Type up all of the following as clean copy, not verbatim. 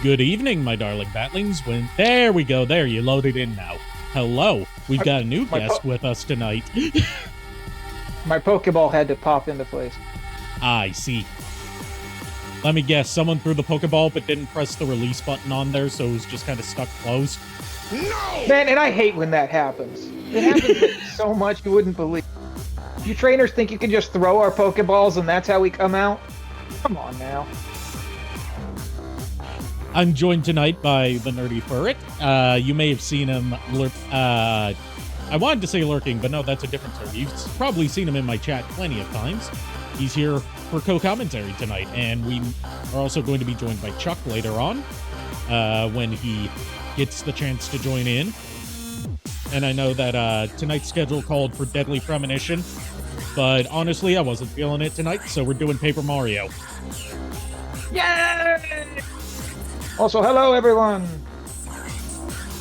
Good evening, my darling batlings. There we go. There, you loaded in now. Hello. We've got a new guest with us tonight. My Pokeball had to pop into place. I see. Let me guess. Someone threw the Pokeball but didn't press the release button on there, so it was just kind of stuck closed. No! Man, and I hate when that happens. It happens so much you wouldn't believe. You trainers think you can just throw our Pokeballs and that's how we come out? Come on now. I'm joined tonight by the Nerdy Furret. You may have seen him I wanted to say lurking, but no, that's a different term. You've probably seen him in my chat plenty of times. He's here for co-commentary tonight, and we are also going to be joined by Chuck later on when he gets the chance to join in. And I know that tonight's schedule called for Deadly Premonition, but honestly, I wasn't feeling it tonight, so we're doing Paper Mario. Yay! Also, hello, everyone.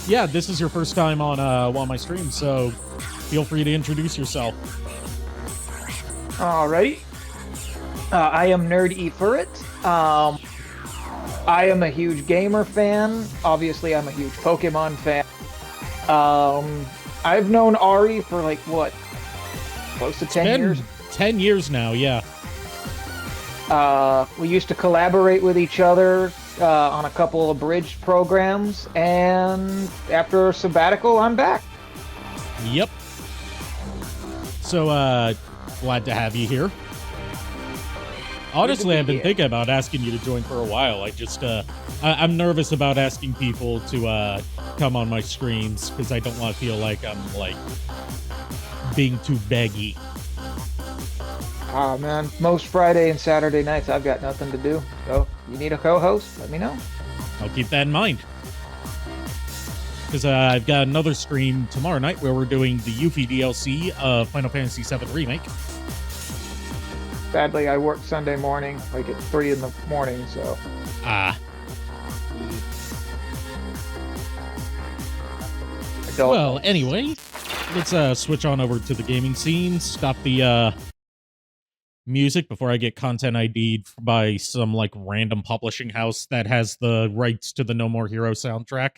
Yeah, this is your first time on one of my streams, so feel free to introduce yourself. Alrighty. I am Nerdy Furret. I am a huge gamer fan. Obviously, I'm a huge Pokemon fan. I've known Ari for like, what? Close to 10 years? 10 years now, yeah. We used to collaborate with each other on a couple of bridge programs, and after a sabbatical, I'm back. Yep. So, glad to have you here. Honestly, I've been thinking about asking you to join for a while. I just, I'm nervous about asking people to come on my streams because I don't want to feel like I'm, like, being too beggy. Ah, man, most Friday and Saturday nights I've got nothing to do. So, you need a co-host? Let me know. I'll keep that in mind. Because I've got another stream tomorrow night where we're doing the Yuffie DLC of Final Fantasy VII Remake. Sadly, I work Sunday morning, like at 3 in the morning, so... Ah. Well, anyway, let's switch on over to the gaming scene. Stop the music before I get content ID'd by some like random publishing house that has the rights to the No More Hero soundtrack.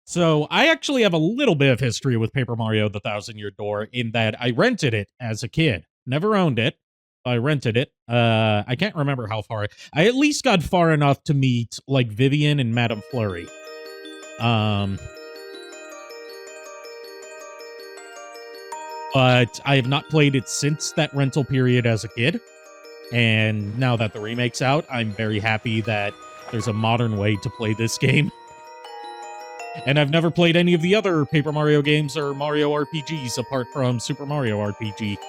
So I actually have a little bit of history with Paper Mario: The Thousand-Year Door in that I rented it as a kid. Never owned it. I rented it. I can't remember how far. I at least got far enough to meet like Vivian and Madame Fleury. But I have not played it since that rental period as a kid. And now that the remake's out, I'm very happy that there's a modern way to play this game. And I've never played any of the other Paper Mario games or Mario RPGs apart from Super Mario RPG.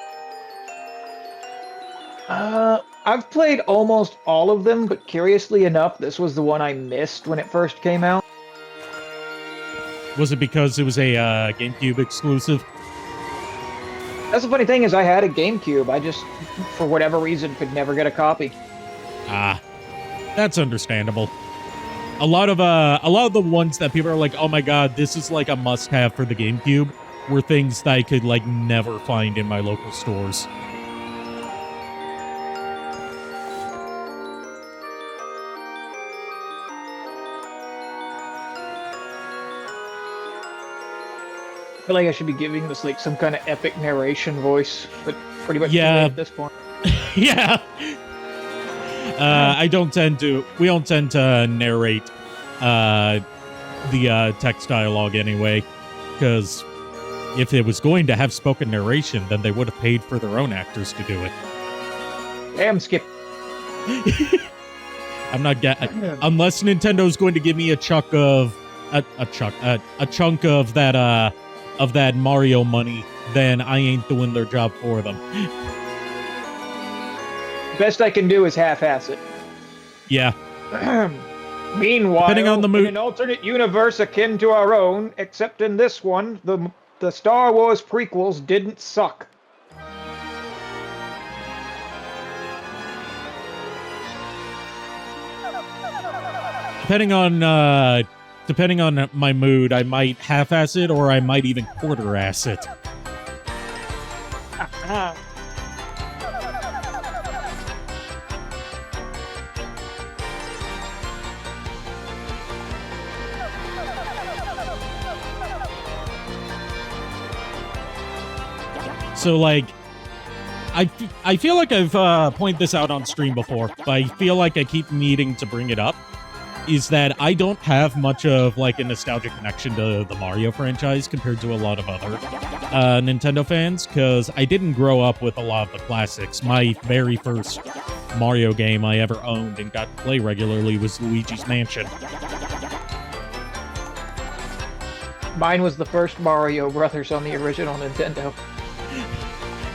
I've played almost all of them, but curiously enough, this was the one I missed when it first came out. Was it because it was a GameCube exclusive? That's the funny thing is I had a GameCube. I just, for whatever reason, could never get a copy. Ah, that's understandable. A lot of the ones that people are like, oh my god, this is like a must-have for the GameCube, were things that I could like never find in my local stores. I feel like I should be giving this like some kind of epic narration voice, but pretty much at this point. Yeah. We don't tend to narrate the text dialogue anyway, because if it was going to have spoken narration, then they would have paid for their own actors to do it. Damn, Skip. I'm not unless Nintendo's going to give me a chunk of that Mario money, then I ain't doing their job for them. Best I can do is half-ass it. Yeah. Meanwhile, depending on the in an alternate universe akin to our own, except in this one, the Star Wars prequels didn't suck. Depending on my mood, I might half-ass it, or I might even quarter-ass it. So, like, I feel like I've pointed this out on stream before, but I feel like I keep needing to bring it up, is that I don't have much of, like, a nostalgic connection to the Mario franchise compared to a lot of other Nintendo fans, because I didn't grow up with a lot of the classics. My very first Mario game I ever owned and got to play regularly was Luigi's Mansion. Mine was the first Mario Brothers on the original Nintendo.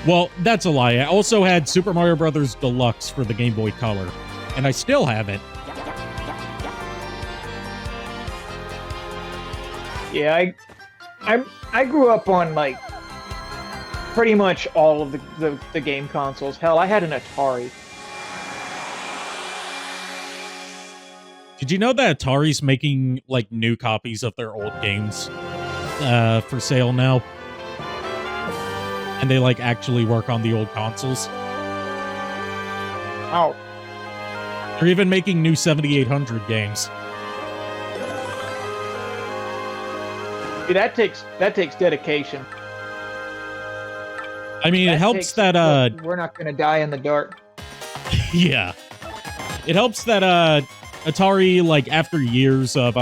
Well, that's a lie. I also had Super Mario Bros. Deluxe for the Game Boy Color, and I still have it. Yeah, I grew up on, like, pretty much all of the game consoles. Hell, I had an Atari. Did you know that Atari's making, like, new copies of their old games for sale now? And they, like, actually work on the old consoles. Oh. They're even making new 7800 games. See, that takes dedication. I mean, it helps that we're not gonna die in the dark. yeah. It helps that Atari, like, after years of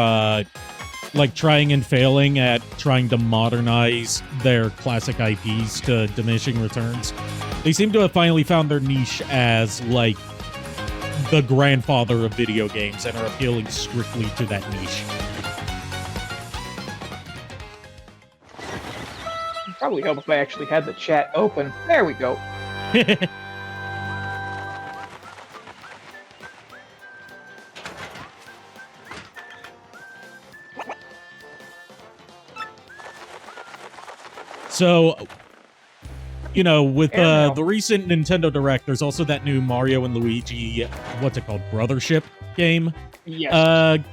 like trying and failing at trying to modernize their classic IPs to diminishing returns, they seem to have finally found their niche as, like, the grandfather of video games and are appealing strictly to that niche. Probably help if I actually had the chat open. There we go. So, you know, with the recent Nintendo Direct, there's also that new Mario and Luigi, what's it called, Brothership game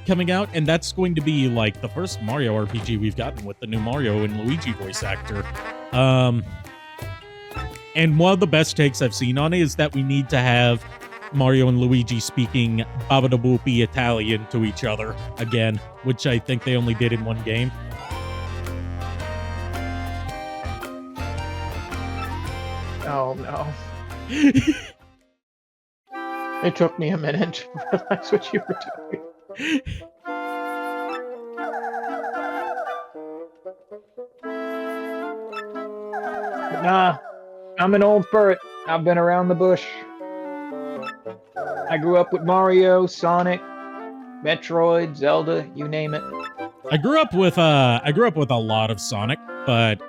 coming out, and that's going to be, like, the first Mario RPG we've gotten with the new Mario and Luigi voice actor. And one of the best takes I've seen on it is that we need to have Mario and Luigi speaking Babadaboopy Italian to each other again, which I think they only did in one game. Oh no. It took me a minute to realize what you were doing. Nah, I'm an old furret. I've been around the bush. I grew up with Mario, Sonic, Metroid, Zelda, you name it. I grew up with a lot of Sonic, but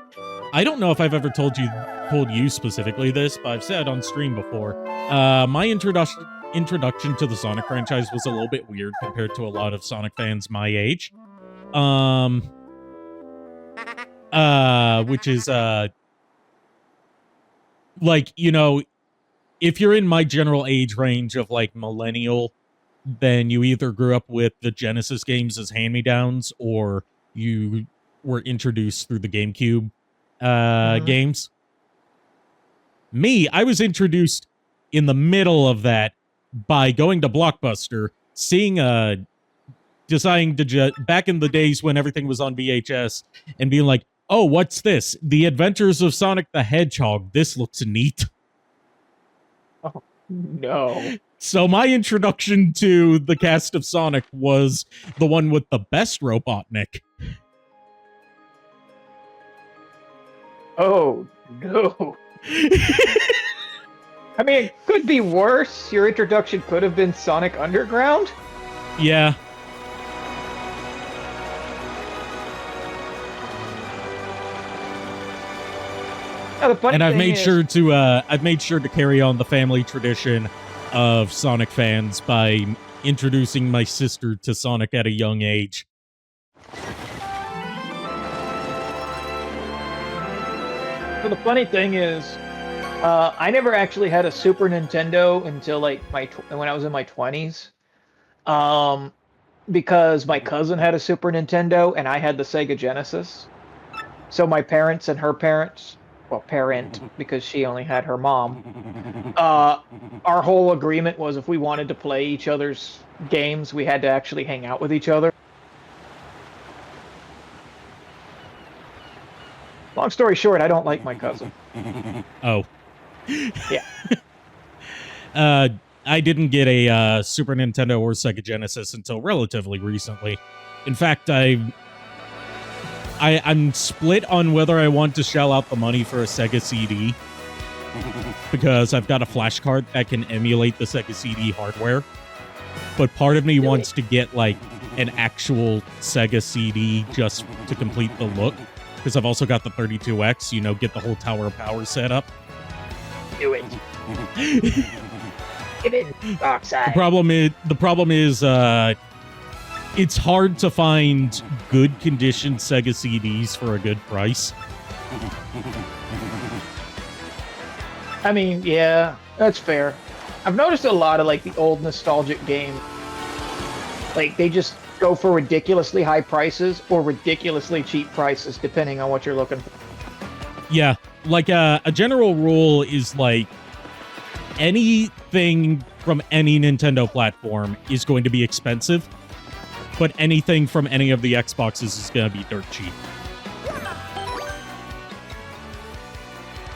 I don't know if I've ever told you specifically this, but I've said on stream before. My introduction to the Sonic franchise was a little bit weird compared to a lot of Sonic fans my age. Which is like, you know, if you're in my general age range of, like, millennial, then you either grew up with the Genesis games as hand-me-downs, or you were introduced through the GameCube games. Me, I was introduced in the middle of that by going to Blockbuster, seeing deciding to back in the days when everything was on VHS, and being like, oh, what's this? The Adventures of Sonic the Hedgehog. This looks neat. Oh, no. So my introduction to the cast of Sonic was the one with the best Robotnik. Oh, no. I mean, it could be worse. Your introduction could have been Sonic Underground. Yeah. And I've made sure to carry on the family tradition of Sonic fans by introducing my sister to Sonic at a young age. So the funny thing is, I never actually had a Super Nintendo until, like, when I was in my 20s. Because my cousin had a Super Nintendo and I had the Sega Genesis. So my parents and her parents, well, parent, because she only had her mom. Our whole agreement was if we wanted to play each other's games, we had to actually hang out with each other. Long story short, I don't like my cousin. Oh. Yeah. I didn't get a Super Nintendo or Sega Genesis until relatively recently. In fact, I'm split on whether I want to shell out the money for a Sega CD, because I've got a flash card that can emulate the Sega CD hardware. But part of me wants to get like an actual Sega CD just to complete the look, because I've also got the 32X, you know, get the whole Tower of Power set up. Do it. Get it, Oxide. The problem is it's hard to find good condition Sega CDs for a good price. I mean, yeah, that's fair. I've noticed a lot of like the old nostalgic games, like they just go for ridiculously high prices or ridiculously cheap prices, depending on what you're looking for. Yeah, like a general rule is like anything from any Nintendo platform is going to be expensive, but anything from any of the Xboxes is going to be dirt cheap.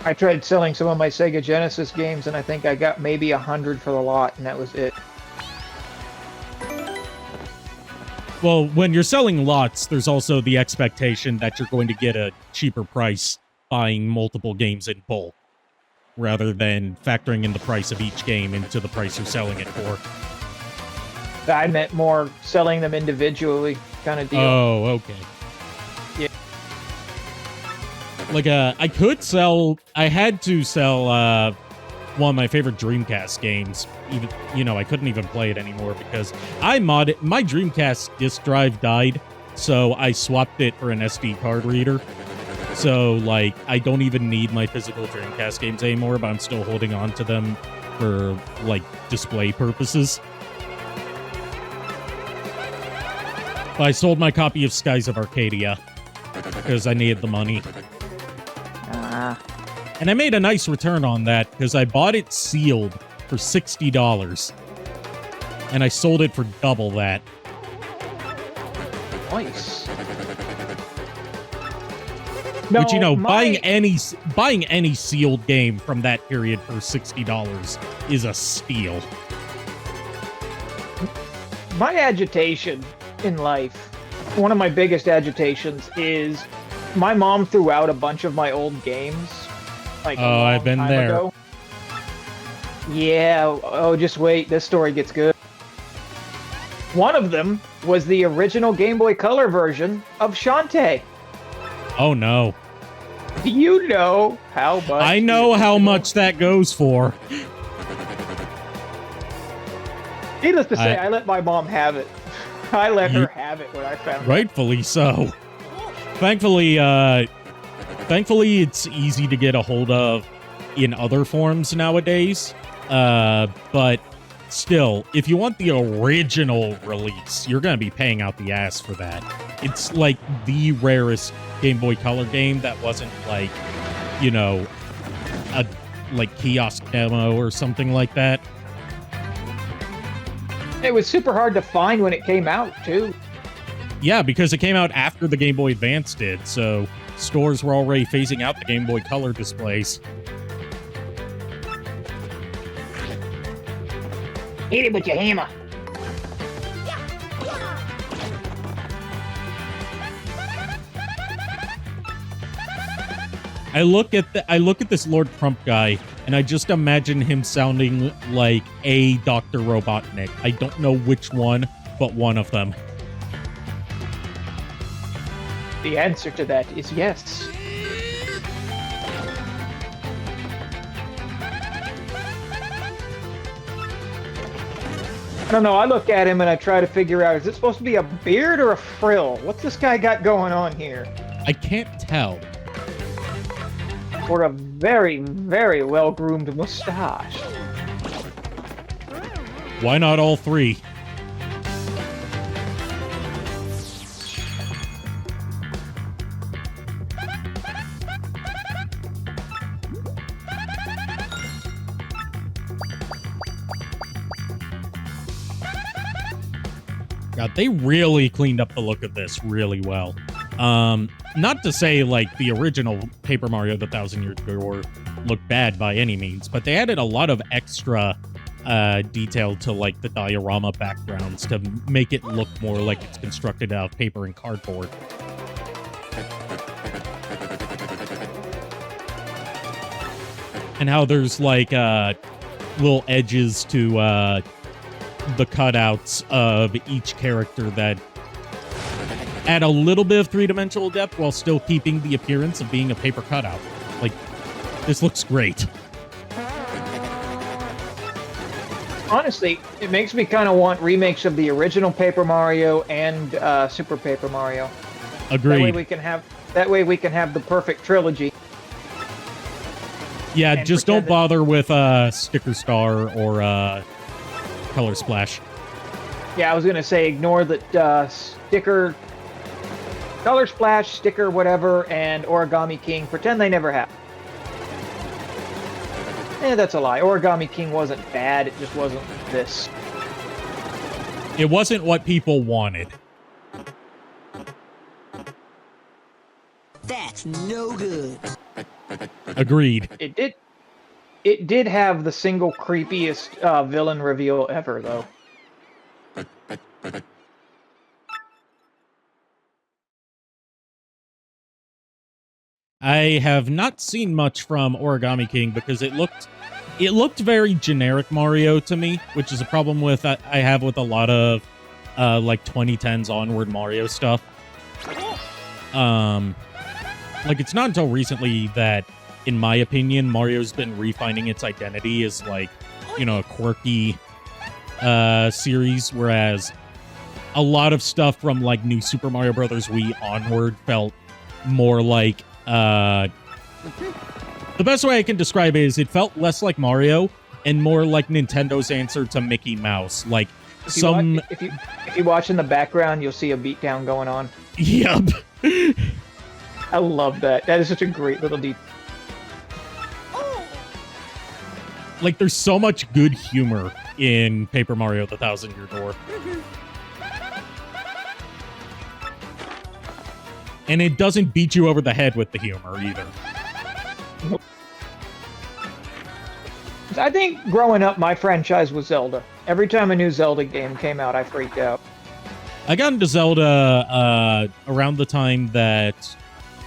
I tried selling some of my Sega Genesis games, and I think I got maybe 100 for the lot, and that was it. Well, when you're selling lots, there's also the expectation that you're going to get a cheaper price buying multiple games in bulk, rather than factoring in the price of each game into the price you're selling it for. I meant more selling them individually kind of deal. Oh, okay. Yeah. Like, I had to sell one of my favorite Dreamcast games. Even, you know, I couldn't even play it anymore because my Dreamcast disk drive died, so I swapped it for an SD card reader. So, like, I don't even need my physical Dreamcast games anymore, but I'm still holding on to them for, like, display purposes. But I sold my copy of Skies of Arcadia because I needed the money. And I made a nice return on that because I bought it sealed for $60. And I sold it for double that. Nice. No, which, you know, buying any sealed game from that period for $60 is a steal. My agitation in life, one of my biggest agitations is my mom threw out a bunch of my old games. Like I've been there. Ago. Yeah, oh, just wait. This story gets good. One of them was the original Game Boy Color version of Shantae. Oh, no. Do you know how much? I know how much that goes for. Needless to say, I let my mom have it. I let her have it when I found it. Rightfully so. Thankfully, it's easy to get a hold of in other forms nowadays. But still, if you want the original release, you're going to be paying out the ass for that. It's like the rarest Game Boy Color game that wasn't like, you know, a like kiosk demo or something like that. It was super hard to find when it came out, too. Yeah, because it came out after the Game Boy Advance did, so stores were already phasing out the Game Boy Color displays. Hit it with your hammer. I look at this Lord Trump guy, and I just imagine him sounding like a Dr. Robotnik. I don't know which one, but one of them. The answer to that is yes. I don't know, I look at him and I try to figure out, is it supposed to be a beard or a frill? What's this guy got going on here? I can't tell. Or a very, very well-groomed mustache. Why not all three? God, they really cleaned up the look of this really well. Not to say, like, the original Paper Mario The Thousand Year Door looked bad by any means, but they added a lot of extra detail to, like, the diorama backgrounds to make it look more like it's constructed out of paper and cardboard. And how there's, like, little edges to the cutouts of each character that add a little bit of three-dimensional depth while still keeping the appearance of being a paper cutout. Like, this looks great. Honestly, it makes me kind of want remakes of the original Paper Mario and Super Paper Mario. Agreed. That way we can have the perfect trilogy. Yeah, just don't bother with Sticker Star or Color Splash. Yeah, I was gonna say ignore the sticker, Color Splash, sticker, whatever, and Origami King. Pretend they never happened. That's a lie. Origami King wasn't bad. It just wasn't this. It wasn't what people wanted. That's no good. Agreed. It did have the single creepiest villain reveal ever, though. I have not seen much from Origami King because it looked very generic Mario to me, which is a problem with I have with a lot of like 2010s onward Mario stuff. Like, it's not until recently that, in my opinion, Mario's been refining its identity as, like, you know, a quirky series, whereas a lot of stuff from, like, New Super Mario Bros. Wii onward felt more like the best way I can describe it is it felt less like Mario and more like Nintendo's answer to Mickey Mouse. Like, if you watch in the background, you'll see a beatdown going on. Yep. I love that. That is such a great little detail. Like, there's so much good humor in Paper Mario The Thousand Year Door. And it doesn't beat you over the head with the humor, either. I think growing up, my franchise was Zelda. Every time a new Zelda game came out, I freaked out. I got into Zelda around the time that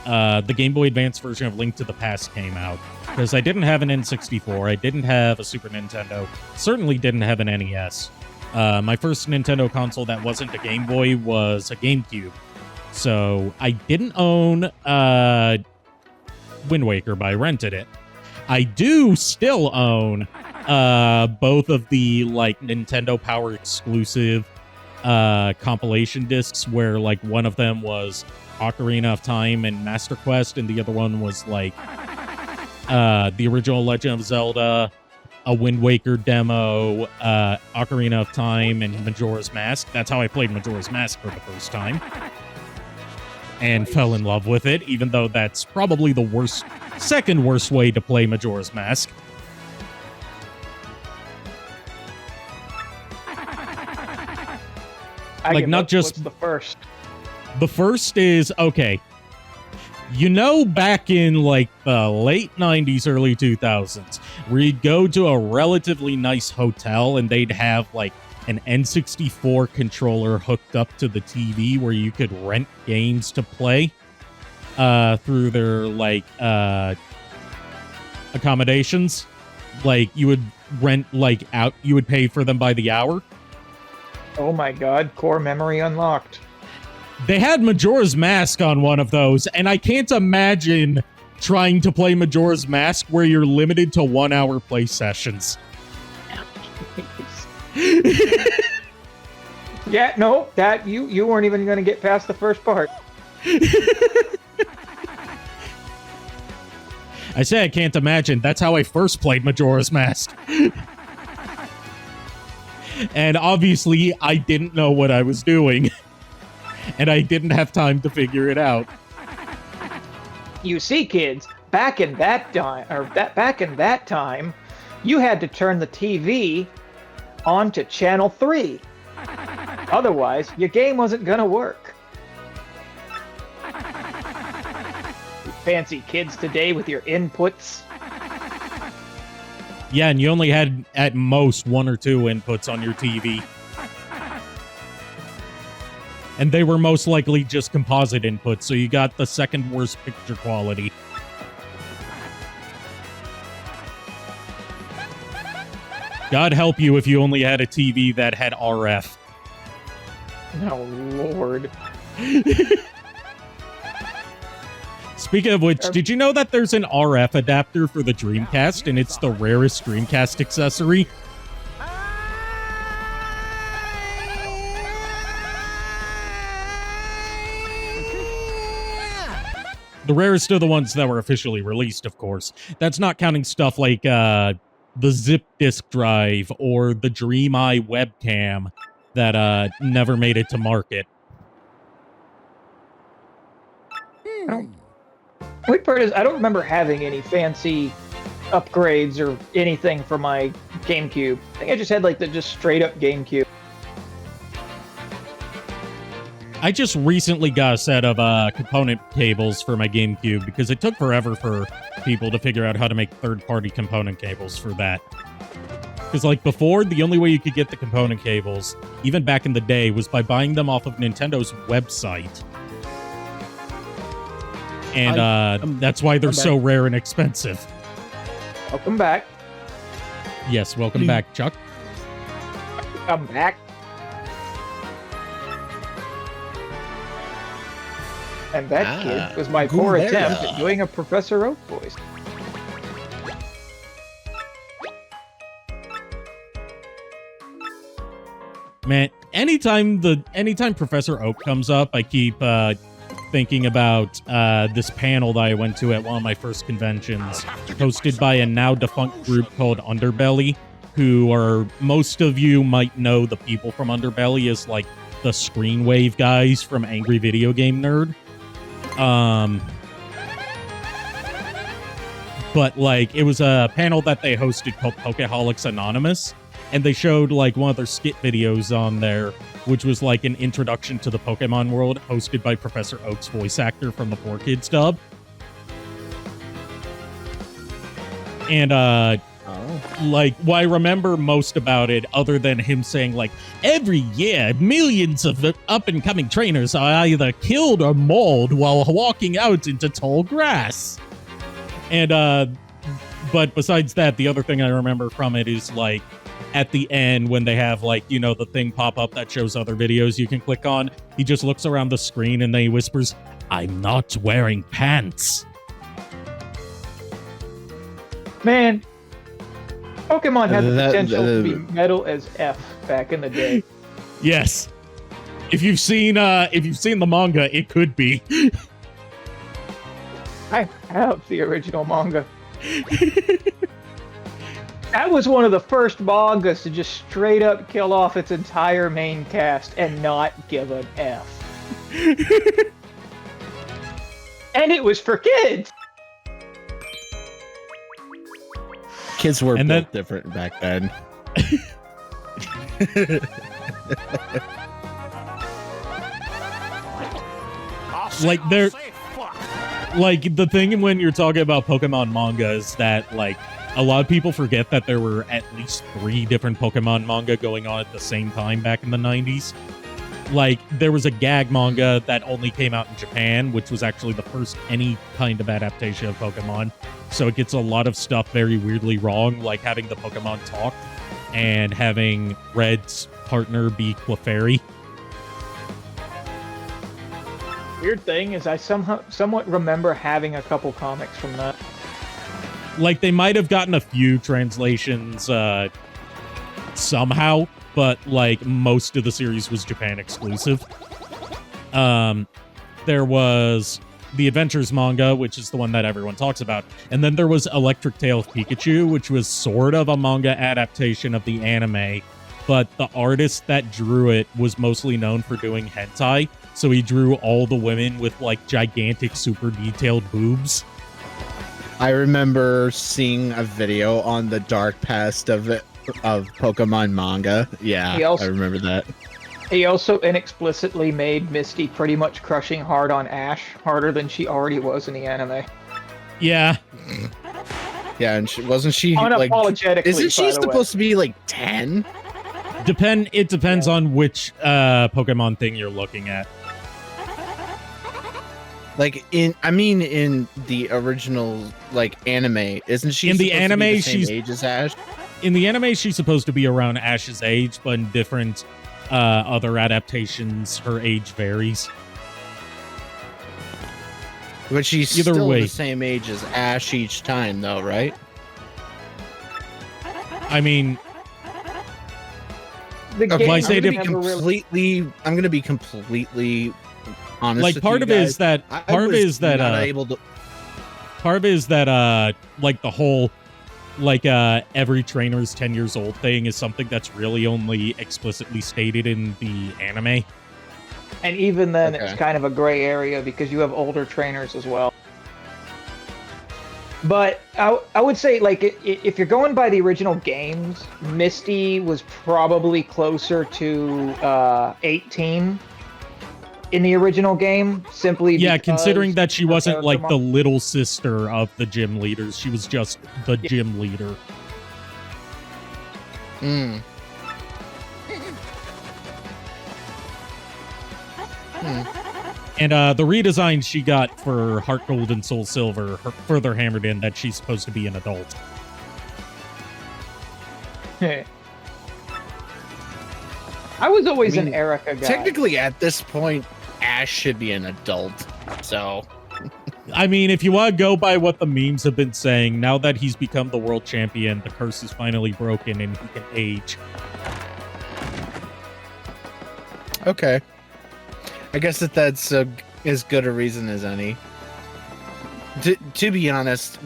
the Game Boy Advance version of Link to the Past came out. Because I didn't have an N64, I didn't have a Super Nintendo, certainly didn't have an NES. My first Nintendo console that wasn't a Game Boy was a GameCube. So I didn't own Wind Waker, but I rented it. I do still own both of the, like, Nintendo Power exclusive compilation discs, where, like, one of them was Ocarina of Time and Master Quest, and the other one was, like, the original Legend of Zelda, a Wind Waker demo, Ocarina of Time, and Majora's Mask. That's how I played Majora's Mask for the first time. And fell in love with it, even though that's probably the second worst way to play Majora's Mask. Like, not just... What's the first? The first is, okay, you know, back in, like, the late 90s, early 2000s, where you'd go to a relatively nice hotel and they'd have, like, an N64 controller hooked up to the TV where you could rent games to play through their, like, accommodations. Like, you would rent, like, you would pay for them by the hour. Oh my god, core memory unlocked. They had Majora's Mask on one of those, and I can't imagine trying to play Majora's Mask where you're limited to 1 hour play sessions. Yeah, no, that you weren't even going to get past the first part. I say I can't imagine. That's how I first played Majora's Mask. And obviously, I didn't know what I was doing. And I didn't have time to figure it out. You see, kids, back in that time, you had to turn the TV on to channel 3. Otherwise, your game wasn't gonna work. You fancy kids today with your inputs. Yeah, and you only had at most 1 or 2 inputs on your TV. And they were most likely just composite inputs, so you got the second worst picture quality. God help you if you only had a TV that had RF. Oh, Lord. Speaking of which, did you know that there's an RF adapter for the Dreamcast, and it's the rarest Dreamcast accessory? The rarest of the ones that were officially released, of course. That's not counting stuff like the zip disk drive or the Dream Eye webcam that never made it to market. Weird part is, I don't remember having any fancy upgrades or anything for my GameCube. I think I just had like the just straight up GameCube. I just recently got a set of component cables for my GameCube because it took forever for people to figure out how to make third-party component cables for that. Because, like, before, the only way you could get the component cables, even back in the day, was by buying them off of Nintendo's website. And that's why they're so rare and expensive. Welcome back. Yes, welcome back, Chuck. Come back. And that kid was my poor attempt at doing a Professor Oak voice. Man, anytime Professor Oak comes up, I keep thinking about this panel that I went to at one of my first conventions, hosted by a now defunct group called Underbelly, who are, most of you might know the people from Underbelly as like the Screenwave guys from Angry Video Game Nerd. But like it was a panel that they hosted called Pokeholics Anonymous, and they showed like one of their skit videos on there, which was like an introduction to the Pokemon world, hosted by Professor Oak's voice actor from the 4Kids dub. And like what I remember most about it, other than him saying like, every year millions of up-and-coming trainers are either killed or mauled while walking out into tall grass. And but besides that, the other thing I remember from it is like at the end when they have like, you know, the thing pop up that shows other videos you can click on, he just looks around the screen and then he whispers, "I'm not wearing pants." Man, Pokemon had the potential to be metal as F back in the day. Yes. If you've seen the manga, it could be. I have the original manga. That was one of the first mangas to just straight up kill off its entire main cast and not give an F. And it was for kids. Kids were built different back then. Like the thing when you're talking about Pokemon manga is that like a lot of people forget that there were at least 3 different Pokemon manga going on at the same time back in the 90s. Like there was a gag manga that only came out in Japan, which was actually the first any kind of adaptation of Pokemon. So it gets a lot of stuff very weirdly wrong, like having the Pokemon talk and having Red's partner be Clefairy. Weird thing is I somewhat remember having a couple comics from that. Like they might have gotten a few translations somehow, but like most of the series was Japan exclusive. There was the Adventures manga, which is the one that everyone talks about. And then there was Electric Tale of Pikachu, which was sort of a manga adaptation of the anime, but the artist that drew it was mostly known for doing hentai, so he drew all the women with like gigantic, super detailed boobs. I remember seeing a video on the dark past of Pokemon manga. Yeah, I remember that. He also inexplicitly made Misty pretty much crushing hard on Ash, harder than she already was in the anime. Yeah. Yeah, and wasn't she like? Unapologetically, Isn't she by the way. supposed to be like 10? It depends on which Pokemon thing you're looking at. Like in the original like anime, isn't she? In the supposed to be anime, the same she's- age as Ash. In the anime, she's supposed to be around Ash's age, but in different other adaptations, her age varies. But she's Either still way. the same age as Ash each time, though, right? I mean, The Okay, Why game say never different- really- I'm gonna be completely honest. like with part you of it guys. is that I part of it was is that not able to. part of it is that like the whole like every trainer is 10 years old thing is something that's really only explicitly stated in the anime. And even then, Okay. it's kind of a gray area because you have older trainers as well. But I would say, like, if you're going by the original games, Misty was probably closer to 18 in the original game, simply Yeah, because considering that she her wasn't character like mo- the little sister of the gym leaders, she was just the gym leader. Hmm. And the redesign she got for Heart Gold and Soul Silver further hammered in that she's supposed to be an adult. I was always I mean, an Erica guy. Technically, at this point, Ash should be an adult. So I mean, if you want to go by what the memes have been saying, now that he's become the world champion, the curse is finally broken and he can age. okay, I guess that's as good a reason as any. To be honest,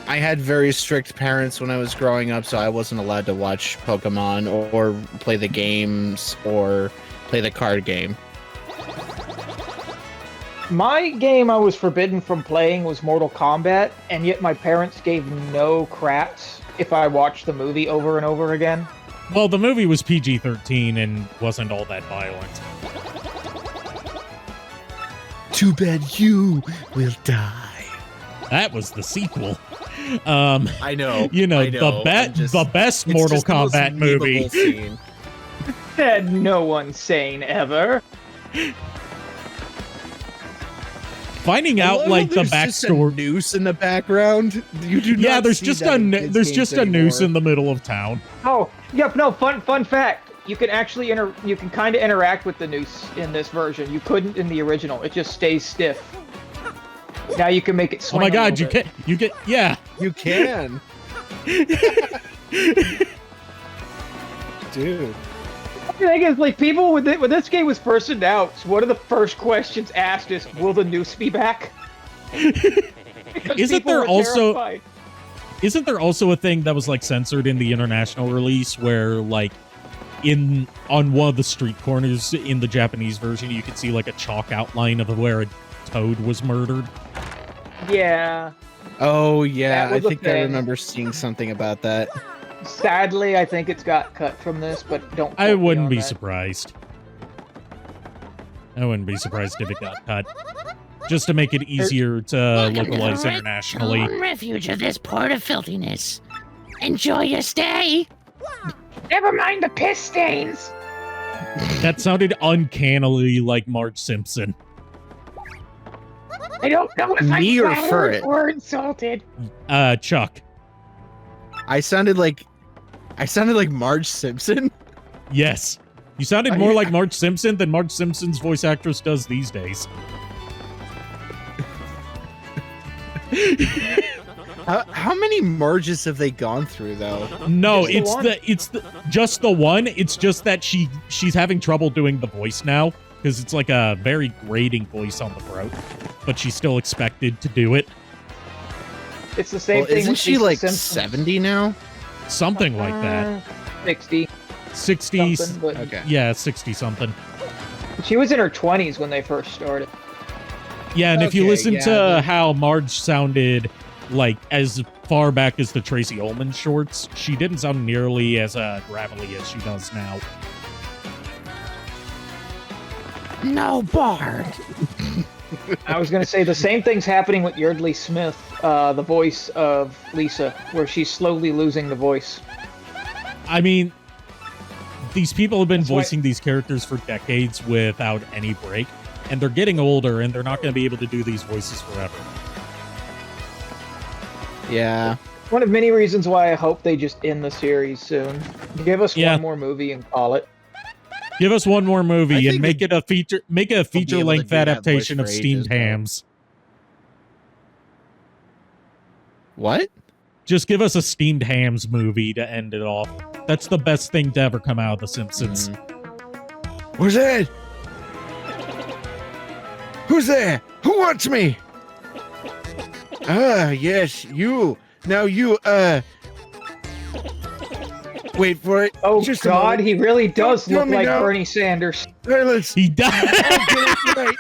I had very strict parents when I was growing up, so I wasn't allowed to watch Pokemon or play the games or play the card game. My game I was forbidden from playing was Mortal Kombat, and yet my parents gave no craps if I watched the movie over and over again. Well, the movie was PG-13 and wasn't all that violent. Too bad you will die. That was the sequel. I know. You know, I know. the best Mortal Kombat movie. Scene. Said no one sane ever. Finding I out love like how the there's just a backstory. noose in the background. You do Yeah, not there's see just that a in no- kids' there's games just a anymore. noose in the middle of town. Oh, yep. No, fun fact. You can actually you can kind of interact with the noose in this version. You couldn't in the original. It just stays stiff. Now you can make it Oh swing. my a god, little you bit. can you get yeah. You can. Dude. The thing is, like, people when this game was first announced, one of the first questions asked is, "Will the noose be back?" Because Isn't people there were also- terrified. Isn't there also a thing that was like censored in the international release where like on one of the street corners in the Japanese version you could see like a chalk outline of where a toad was murdered? Yeah. Oh yeah, That I was a think I thing. remember seeing something about that. Sadly, I think it's got cut from this, but don't. I quote me wouldn't on be that. surprised. I wouldn't be surprised if it got cut. Just to make it easier to localize internationally. Home refuge of this port of filthiness. Enjoy your stay. Never mind the piss stains. That sounded uncannily like Marge Simpson. I don't know if Me I'm or flattered Furret? or insulted. Chuck. I sounded like Marge Simpson. Yes. You sounded Oh, more yeah. like Marge Simpson than Marge Simpson's voice actress does these days. How many Marges have they gone through though? No, Just the it's one. just the one. It's just that she's having trouble doing the voice now because it's like a very grating voice on the throat, but she's still expected to do it. It's the same Well, thing. isn't with she Lisa like Simpson. 70 now? Something like that. 60 60s. something, but Okay. Yeah, 60 something. she was in her 20s when they first started. Yeah, and if you Okay, listen yeah, to the- how Marge sounded like as far back as the Tracy Ullman shorts, she didn't sound nearly as gravelly as she does now. No Bard. I was gonna say the same thing's happening with Yardley Smith, the voice of Lisa, where she's slowly losing the voice. I mean, these people have been That's why- voicing these characters for decades without any break, and they're getting older, and they're not going to be able to do these voices forever. Yeah. One of many reasons why I hope they just end the series soon. Give us Yeah. one more movie and call it. Give us one more I movie and think make it a feature. Make it a able to feature-length do that voice adaptation of for Steamed ages, though. Hams. What? Just give us a Steamed Hams movie to end it off. That's the best thing to ever come out of The Simpsons. Who's that? Who's there? Who wants me? Ah, yes, you. Now you, wait for it. Oh Just a God, moment. he really does Tell look me like now. Bernie Sanders. Let's He died. right.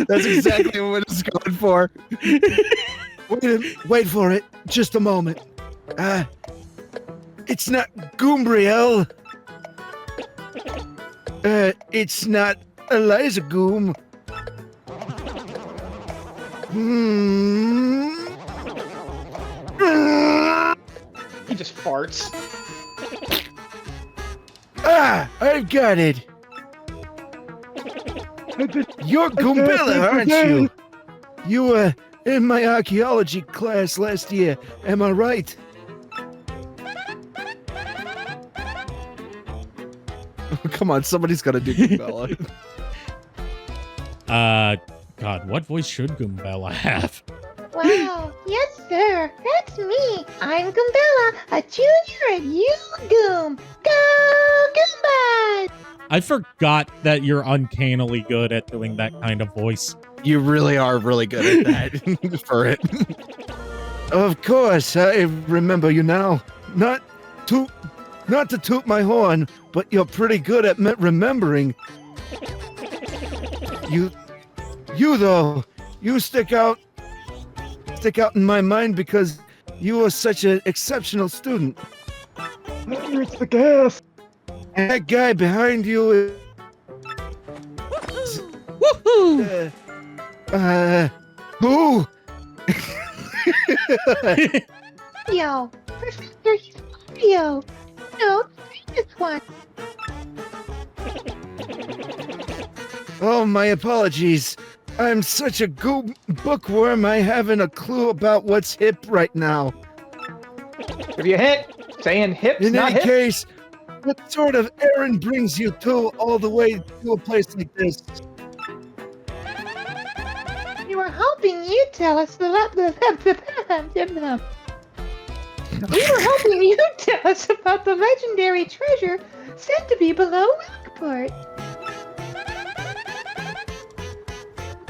That's exactly what it's going for. Wait for it. Just a moment. It's not Goombriel. It's not Eliza Goom. He just farts. Ah, I've got it. You're Goombella, aren't you? You were in my archaeology class last year, am I right? Come on, somebody's got to do Goombella. God, what voice should Goombella have? Wow, yes, sir. That's me. I'm Goombella, a junior at UGoom. Go, Goombas! I forgot that you're uncannily good at doing that kind of voice. You really are really good at that for it. Of course, I remember you now. Not to toot my horn, but you're pretty good at remembering. You though, you stick out in my mind because you were such an exceptional student. It's the gas. And that guy behind you is Woohoo! who? Yo, Professor Mario. No, this one. Oh, my apologies. I'm such a bookworm, I haven't a clue about what's hip right now. Give you a hint. Saying hips, In not any hip. case, what sort of errand brings you all the way to a place like this? We were hoping you'd tell us We were hoping you'd tell us about the legendary treasure said to be below Rockport.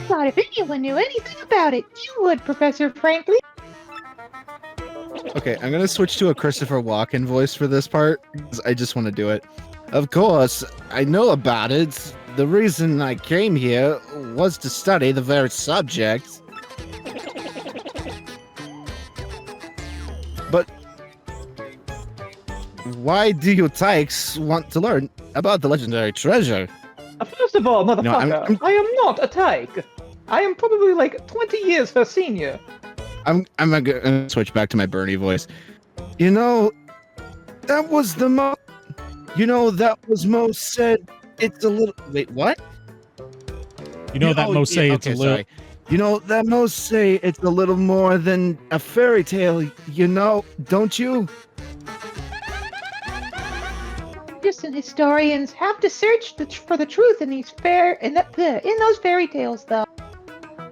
Thought if anyone knew anything about it, you would, Professor Franklin. Okay, I'm gonna switch to a Christopher Walken voice for this part, because I just want to do it. Of course, I know about it. The reason I came here was to study the very subject. But why do you tykes want to learn about the legendary treasure? First of all, motherfucker, No, I'm- I am not a tyke. I am probably like 20 years her senior. I'm gonna switch back to my Bernie voice. You know, that was the most. You know, that was most said. It's a little. Wait, what? You know that most say yeah, it's a okay, little. sorry. You know that most say it's a little more than a fairy tale. You know, don't you? Distant historians have to search for the truth in those fairy tales, though.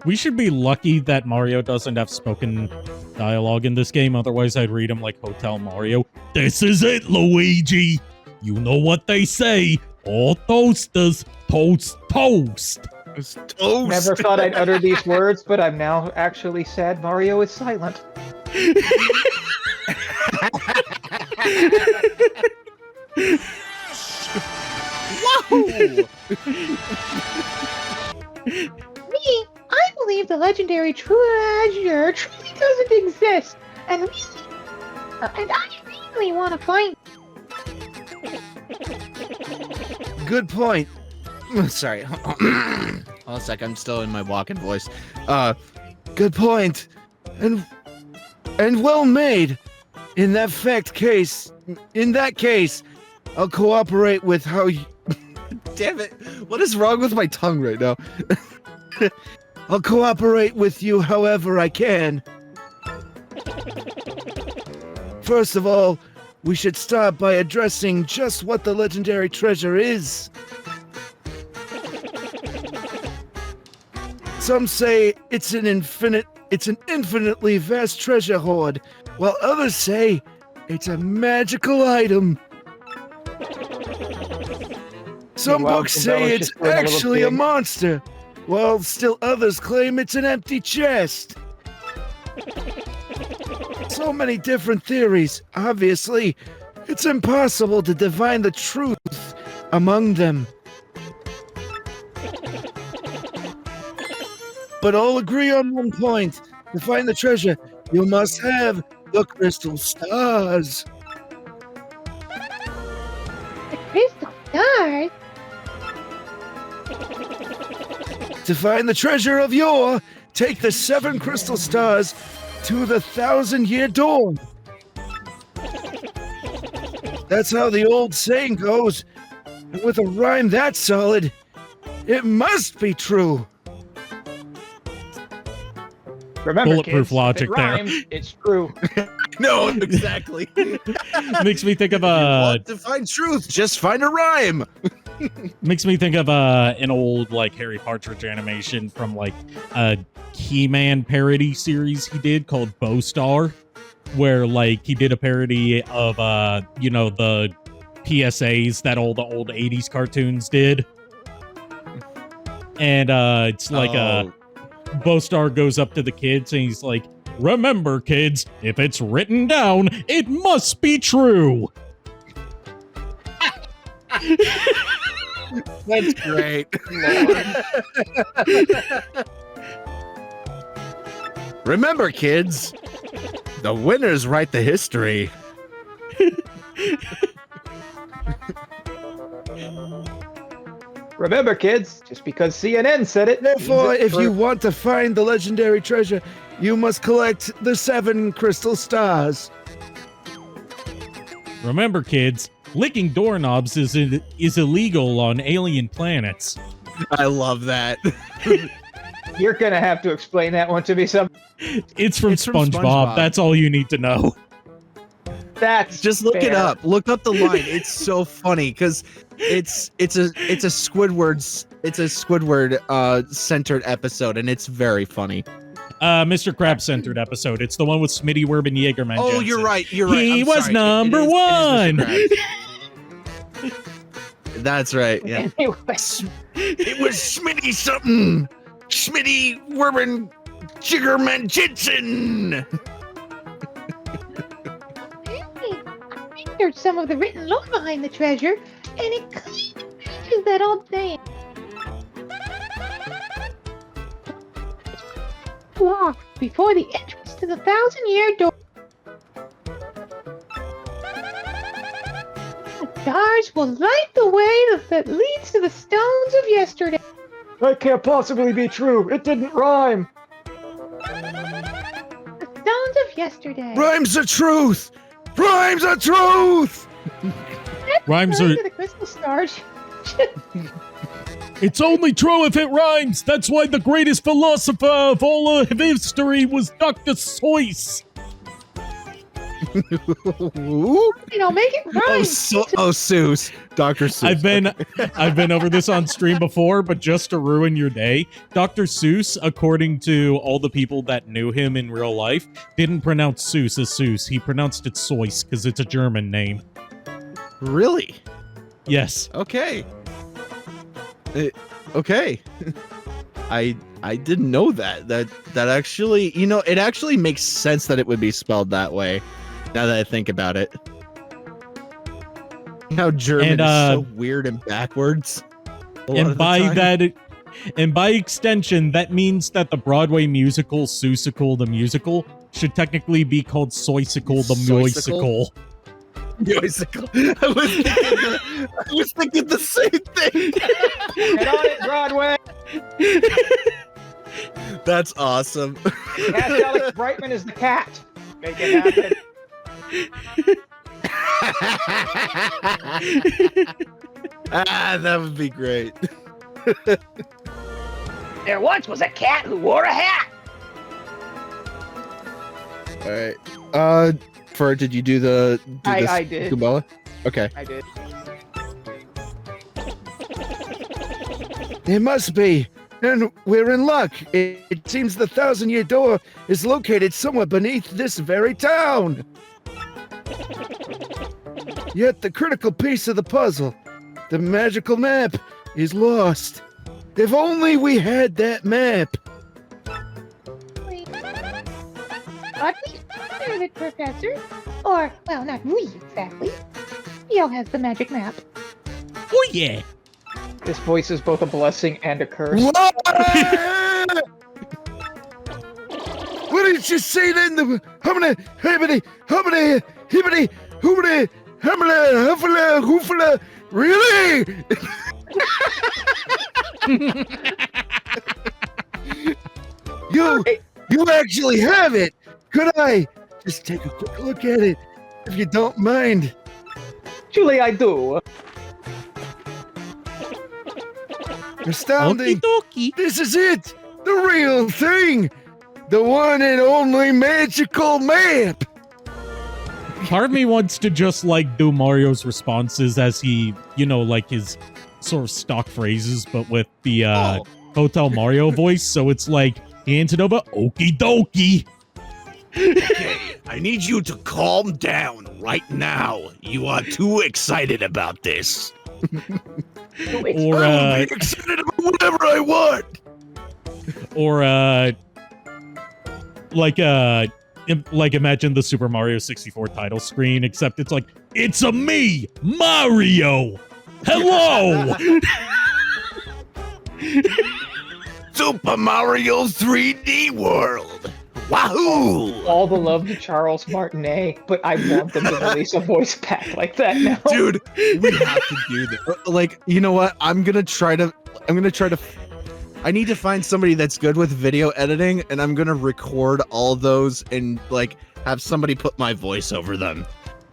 We should be lucky that Mario doesn't have spoken dialogue in this game. Otherwise, I'd read him like Hotel Mario. This is it, Luigi. You know what they say. All toasters toast toast. It's toast. Never thought I'd utter these words, but I'm now actually sad Mario is silent. Whoa! Me, I believe the legendary treasure truly doesn't exist, and I really want to find. Good point. Sorry. Hold on a sec. I'm still in my walking voice. Good point. And well made. In that case, I'll cooperate with how you... Damn it. What is wrong with my tongue right now? I'll cooperate with you however I can. First of all, we should start by addressing just what the legendary treasure is. Some say it's an infinitely vast treasure hoard, while others say it's a magical item. Some Meanwhile, books say Gumbella's it's just doing a little actually a pig. monster, while still others claim it's an empty chest. So many different theories. Obviously, it's impossible to divine the truth among them. But all agree on one point. To find the treasure, you must have the crystal stars. The crystal stars? To find the treasure of yore, take the 7 crystal stars to the 1,000-year door. That's how the old saying goes. And with a rhyme that solid, it must be true. Remember, Bulletproof kids, logic if it there. rhymes, it's true. No, exactly. Makes me think of To find truth, just find a rhyme. makes me think of an old like Harry Partridge animation from like a He-Man parody series he did called Bowstar, where like he did a parody of you know, the PSAs that all the old 80s cartoons did. And it's like Bowstar goes up to the kids and he's like, "Remember, kids, if it's written down, it must be true." That's great. Remember, kids, the winners write the history. Remember, kids, just because CNN said it. Therefore, means it's if you true. want to find the legendary treasure, you must collect the 7 crystal stars. Remember, kids, licking doorknobs is illegal on alien planets. I love that. You're gonna have to explain that one to me. It's from SpongeBob. That's all you need to know. That's Just look it fair. up. Look up the line. It's so funny because it's a Squidward centered episode, and it's very funny. Mr. Krabs centered episode. It's the one with Smitty, Werb, and Jaegerman. Oh, Jensen. you're right. You're right. He I'm was sorry. number It is one. Mr. Krabs. That's right. Yeah. Anyway, It was Smitty something. Smitty Werben Jiggerman Jensen. I researched some of the written lore behind the treasure, and it clearly matches that old saying. Walk before the entrance to the 1,000-year door. The stars will light the way that leads to the stones of yesterday. that can't possibly be true. It didn't rhyme. The stones of yesterday. Rhymes the truth. Rhymes the truth. Rhymes Going are. to the crystal stars. It's only true if it rhymes. That's why the greatest philosopher of all of history was Dr. Seuss. Ooh. You know, make it rhyme. Seuss. Dr. Seuss. I've been over this on stream before, but just to ruin your day, Dr. Seuss, according to all the people that knew him in real life, didn't pronounce Seuss as Seuss. He pronounced it Seuss because it's a German name. Really? Yes. Okay. Okay. I didn't know that. That actually, you know, it actually makes sense that it would be spelled that way. Now that I think about it. How German is so weird and backwards. And by extension, that means that the Broadway musical Seussical the musical should technically be called Soysicle the Moisicle. Musical. I was thinking the same thing. Get on it, Broadway. That's awesome. Cast Alex Brightman is the cat. Make it happen. That would be great. There once was a cat who wore a hat. All right. Fur, did you do this? I did. Kubala? Okay. I did. It must be. And we're in luck. It seems the 1,000-year door is located somewhere beneath this very town. Yet the critical piece of the puzzle, the magical map, is lost. If only we had that map. Wait. But we found it, Professor. Or, well, not we exactly. Theo has the magic map. Oh yeah. This voice is both a blessing and a curse. What? What did you say then? The hibbity, hibbity, hoobity, humbly, huffla, hoofla. Really? You actually have it. Could I just take a quick look at it, if you don't mind? Julie, I do. Astounding. Okie dokie. This is it. The real thing. The one and only magical map. Part of me wants to just like do Mario's responses as he, like his sort of stock phrases, but with the Hotel Mario voice. So it's like, he hands it over, okie dokie. Okay, I need you to calm down right now. You are too excited about this. Or, I will be excited about whatever I want. Or, like imagine the Super Mario 64 title screen, except it's like, it's a me, Mario. Hello. Super Mario 3D World. Wahoo! All the love to Charles Martinet, but I want them to release a voice pack like that now. Dude, we have to do this. Like, you know what? I need to find somebody that's good with video editing, and I'm gonna record all those and like have somebody put my voice over them.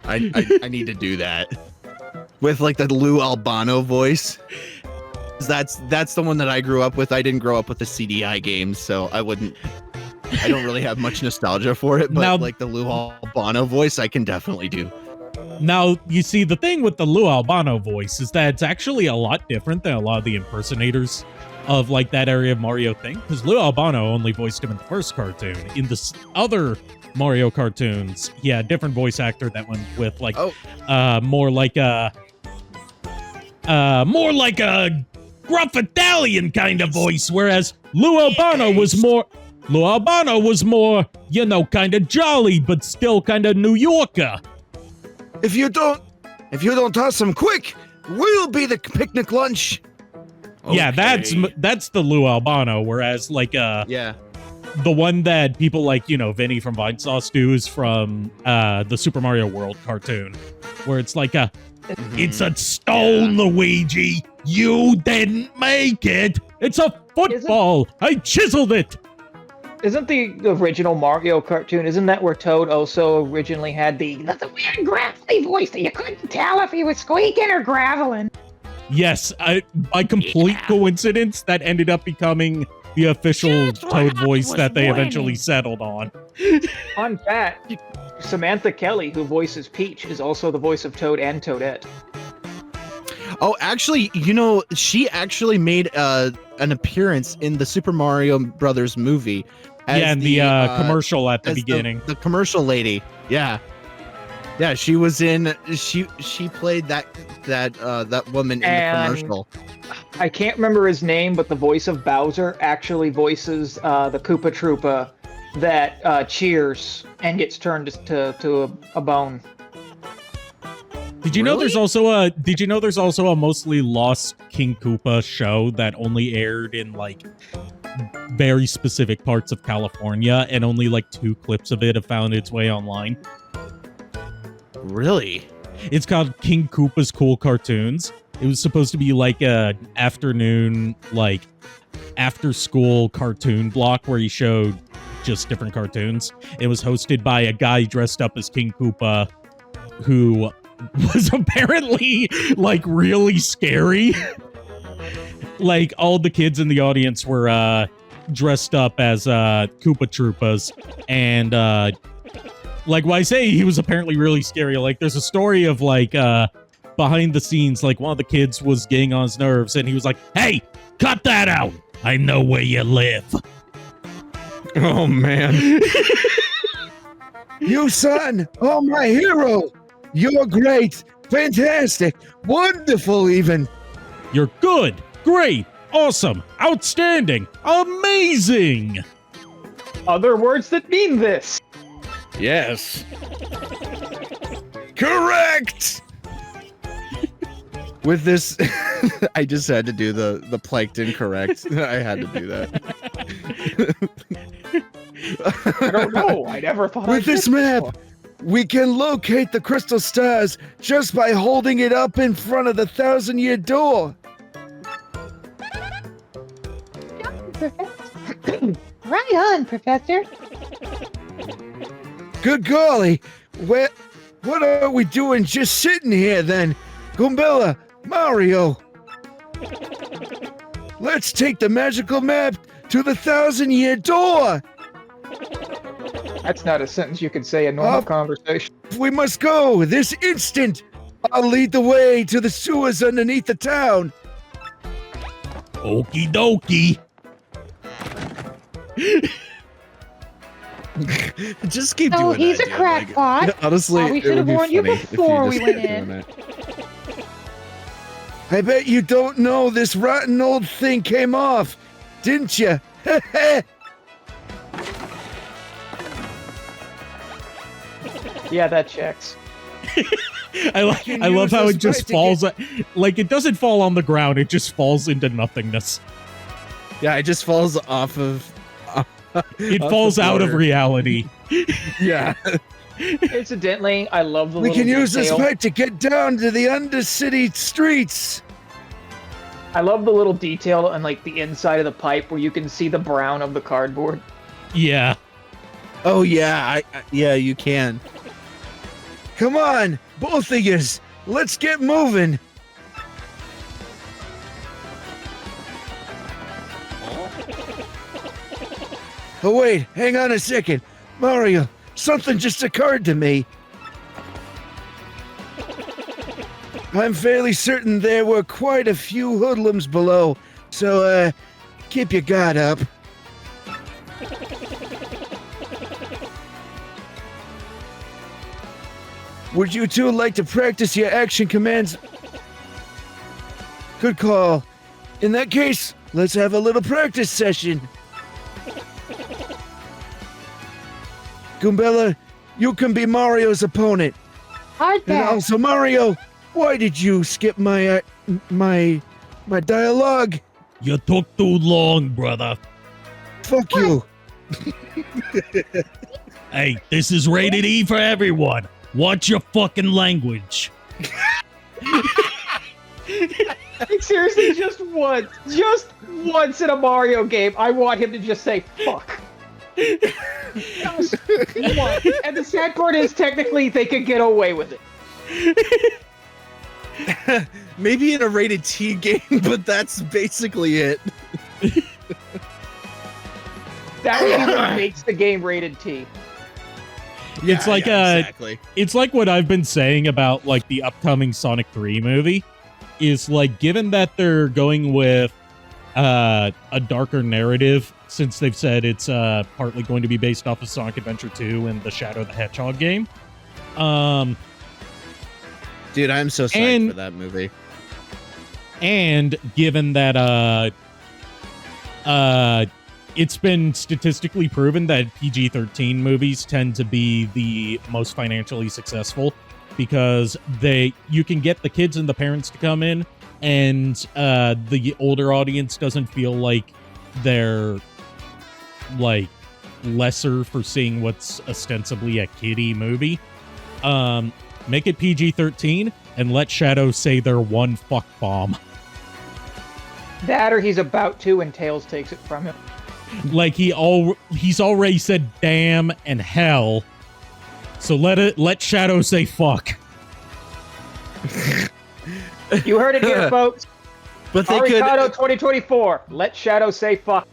I need to do that with like the Lou Albano voice. That's the one that I grew up with. I didn't grow up with the CDI games, so I don't really have much nostalgia for it. But Now, like the Lou Albano voice, I can definitely do. Now, you see, the thing with the Lou Albano voice is that it's actually a lot different than a lot of the impersonators of like that area of Mario thing, because Lou Albano only voiced him in the first cartoon. In the other Mario cartoons, he had a different voice actor that went with like more like a gruff Italian kind of voice, whereas Lou Albano was more, kind of jolly, but still kind of New Yorker. If you don't toss them quick, we'll be the picnic lunch. Yeah, Okay. that's the Lou Albano, whereas like Yeah. the one that people like, Vinny from Vinesauce do is from the Super Mario World cartoon, where it's like it's a stone, Luigi. You didn't make it. It's a football. I chiseled it. Isn't the original Mario cartoon, isn't that where Toad also originally had the weird gravelly voice that you couldn't tell if he was squeaking or graveling? Yes, by complete coincidence, that ended up becoming the official Just what Toad I voice was that they eventually warning. settled on. Fun fact, Samantha Kelly, who voices Peach, is also the voice of Toad and Toadette. Oh, actually, she actually made an appearance in the Super Mario Brothers movie. As Yeah, and the commercial at the as beginning. The commercial lady. Yeah. Yeah, she was in. She played that woman in And- the commercial. I can't remember his name, but the voice of Bowser actually voices the Koopa Troopa that cheers and gets turned to a bone. Did you know there's also a mostly lost King Koopa show that only aired in like very specific parts of California, and only like 2 clips of it have found its way online? Really? It's called King Koopa's Cool Cartoons, It was supposed to be like a afternoon, like after school cartoon block where he showed just different cartoons. It was hosted by a guy dressed up as King Koopa who was apparently like really scary. Like all the kids in the audience were dressed up as Koopa Troopas, and like when I say he was apparently really scary, like there's a story of like behind the scenes, like one of the kids was getting on his nerves and he was like, "Hey, cut that out. I know where you live." Oh man. You son, oh my hero. You're great, fantastic, wonderful even. You're good, great, awesome, outstanding, amazing. Other words that mean this. Yes. Correct. With this, I just had to do the plankton correct. I had to do that. I don't know. I never thought With this map, we can locate the crystal stars just by holding it up in front of the 1,000-year door. Right on, Professor. Good golly, what are we doing just sitting here then? Goombella, Mario. Let's take the magical map to the 1,000-year door. That's not a sentence you could say in normal Oh. conversation. We must go this instant. I'll lead the way to the sewers underneath the town. Okie dokie. Just keep Oh, doing he's that, a dude. crackpot. Honestly, Oh, we it should have would be warned you funny if before just we went kept in. doing it. I bet you don't know this rotten old thing came off, didn't you? Yeah, that checks. I love how it just falls. Like it doesn't fall on the ground; it just falls into nothingness. Yeah, it just falls off of. It off falls the out of floor. reality. Yeah. Incidentally, I love the We little can use this detail. pipe to get down to the undercity streets. I love the little detail on like the inside of the pipe where you can see the brown of the cardboard. Yeah. Oh yeah, yeah, you can. Come on, both of yous. Let's get moving. Oh wait, hang on a second. Mario, something just occurred to me. I'm fairly certain there were quite a few hoodlums below, so keep your guard up. Would you two like to practice your action commands? Good call. In that case, let's have a little practice session. Goombella, you can be Mario's opponent. Hard And pass. also, Mario, why did you skip my dialogue? You took too long, brother. Fuck you. Hey, this is rated E for everyone. Watch your fucking language. Like, seriously, just once in a Mario game, I want him to just say "fuck." Just once. And the sad part is, technically, they could get away with it. Maybe in a rated T game, but that's basically it. That would be what makes the game rated T. It's like exactly. It's like what I've been saying about like the upcoming Sonic 3 movie. Is like, given that they're going with a darker narrative, since they've said it's partly going to be based off of Sonic Adventure 2 and the Shadow the Hedgehog game. Dude, I'm so psyched for that movie. And given that it's been statistically proven that PG-13 movies tend to be the most financially successful because you can get the kids and the parents to come in, and the older audience doesn't feel like they're like lesser for seeing what's ostensibly a kiddie movie. Make it PG-13, and let Shadow say their one fuck bomb. That or he's about to and Tails takes it from him. Like he's already said damn and hell. So let Shadow say fuck. You heard it here, folks. But they Arikado could. 2024. Let Shadow say fuck.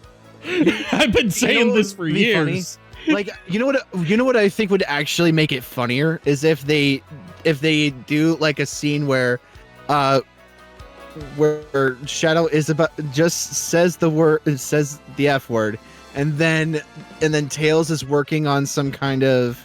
I've been saying know this what for would be years. Like, you know what I think would actually make it funnier is if they do like a scene where Shadow is just says the F word, and then Tails is working on some kind of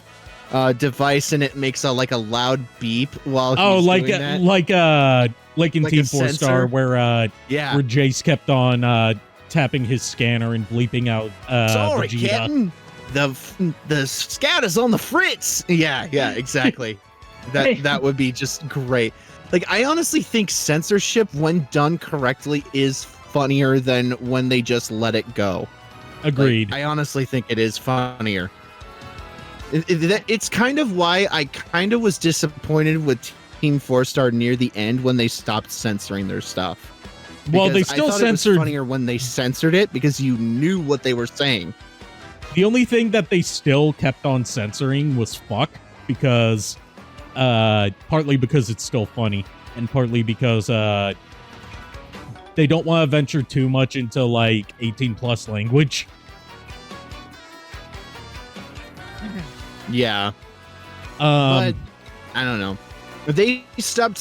device, and it makes a loud beep while he's doing that. Like in Like Team a 4 Star, sensor? where Yeah. Jace kept on tapping his scanner and bleeping out Sorry, Vegeta. Captain. The scout is on the fritz. Yeah, exactly. That would be just great. Like, I honestly think censorship, when done correctly, is funnier than when they just let it go. Agreed. Like, I honestly think it is funnier. It's kind of why I kind of was disappointed with Team 4 Star near the end when they stopped censoring their stuff. Well, they Because still I thought censored. it was funnier when they censored it because you knew what they were saying. The only thing that they still kept on censoring was fuck, because partly because it's still funny, and partly because they don't want to venture too much into like 18 plus language. Yeah. But I don't know. They stopped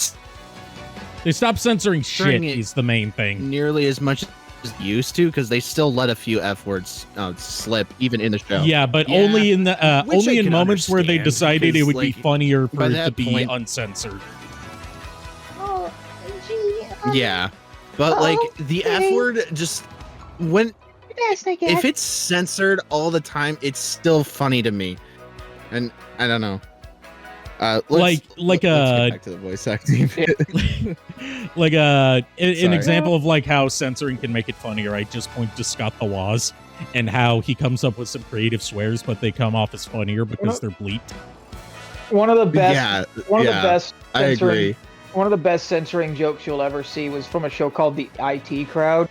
censoring shit Censoring it. is the main thing. nearly as much as used to because they still let a few F words slip even in the show. Yeah, but Yeah. only in the Which only I in can moments where they understand, decided it because, would be like, funnier for by it to that be point- uncensored. Oh, gee. Yeah. But like the F okay. word just when Best, I guess. if it's censored all the time, it's still funny to me. And I don't know. Let's get back to the voice acting. Like an Sorry. example of like how censoring can make it funnier. I just point to Scott the Waz and how he comes up with some creative swears, but they come off as funnier because they're bleeped. One of the best. Yeah, One of yeah, the best. I censoring- agree. One of the best censoring jokes you'll ever see was from a show called The IT Crowd,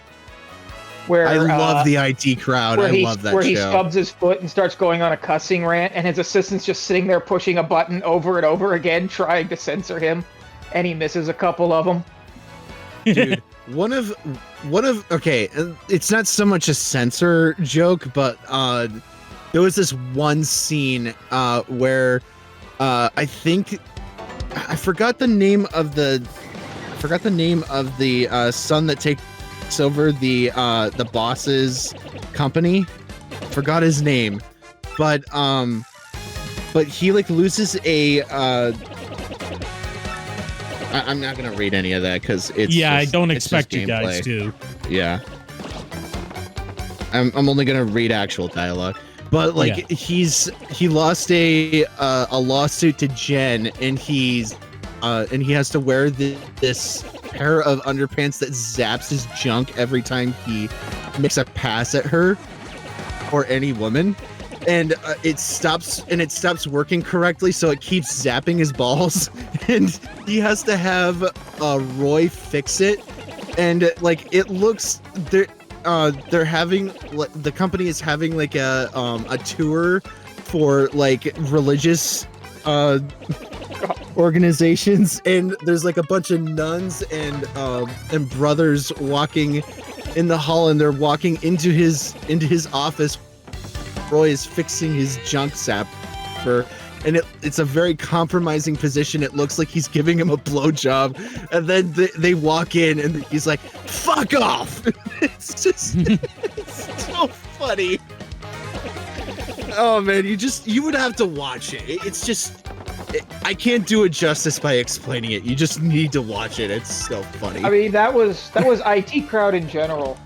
where I love the IT crowd. I love that where show. he stubs his foot and starts going on a cussing rant, and his assistant's just sitting there pushing a button over and over again, trying to censor him, and he misses a couple of them. Dude, one of okay, it's not so much a censor joke, but there was this one scene where I think I forgot the name of the son that takes over the boss's company. Forgot his name, but he like loses a I'm not gonna read any of that because it's I just- don't it's expect just you guys gameplay. to. Yeah, I'm only gonna read actual dialogue, but like he lost a lawsuit to Jen, and he has to wear this pair of underpants that zaps his junk every time he makes a pass at her or any woman. And it stops working correctly, so it keeps zapping his balls, and he has to have Roy fix it. And like it looks, they're having the company is having like a tour for like religious organizations, and there's like a bunch of nuns and brothers walking in the hall, and they're walking into his office. Roy is fixing his junk zapper, and it's a very compromising position. It looks like he's giving him a blowjob, and then they walk in, and he's like, "Fuck off!" It's so funny. Oh man, you would have to watch it. It's just I can't do it justice by explaining it. You just need to watch it. It's so funny. I mean, that was IT Crowd in general.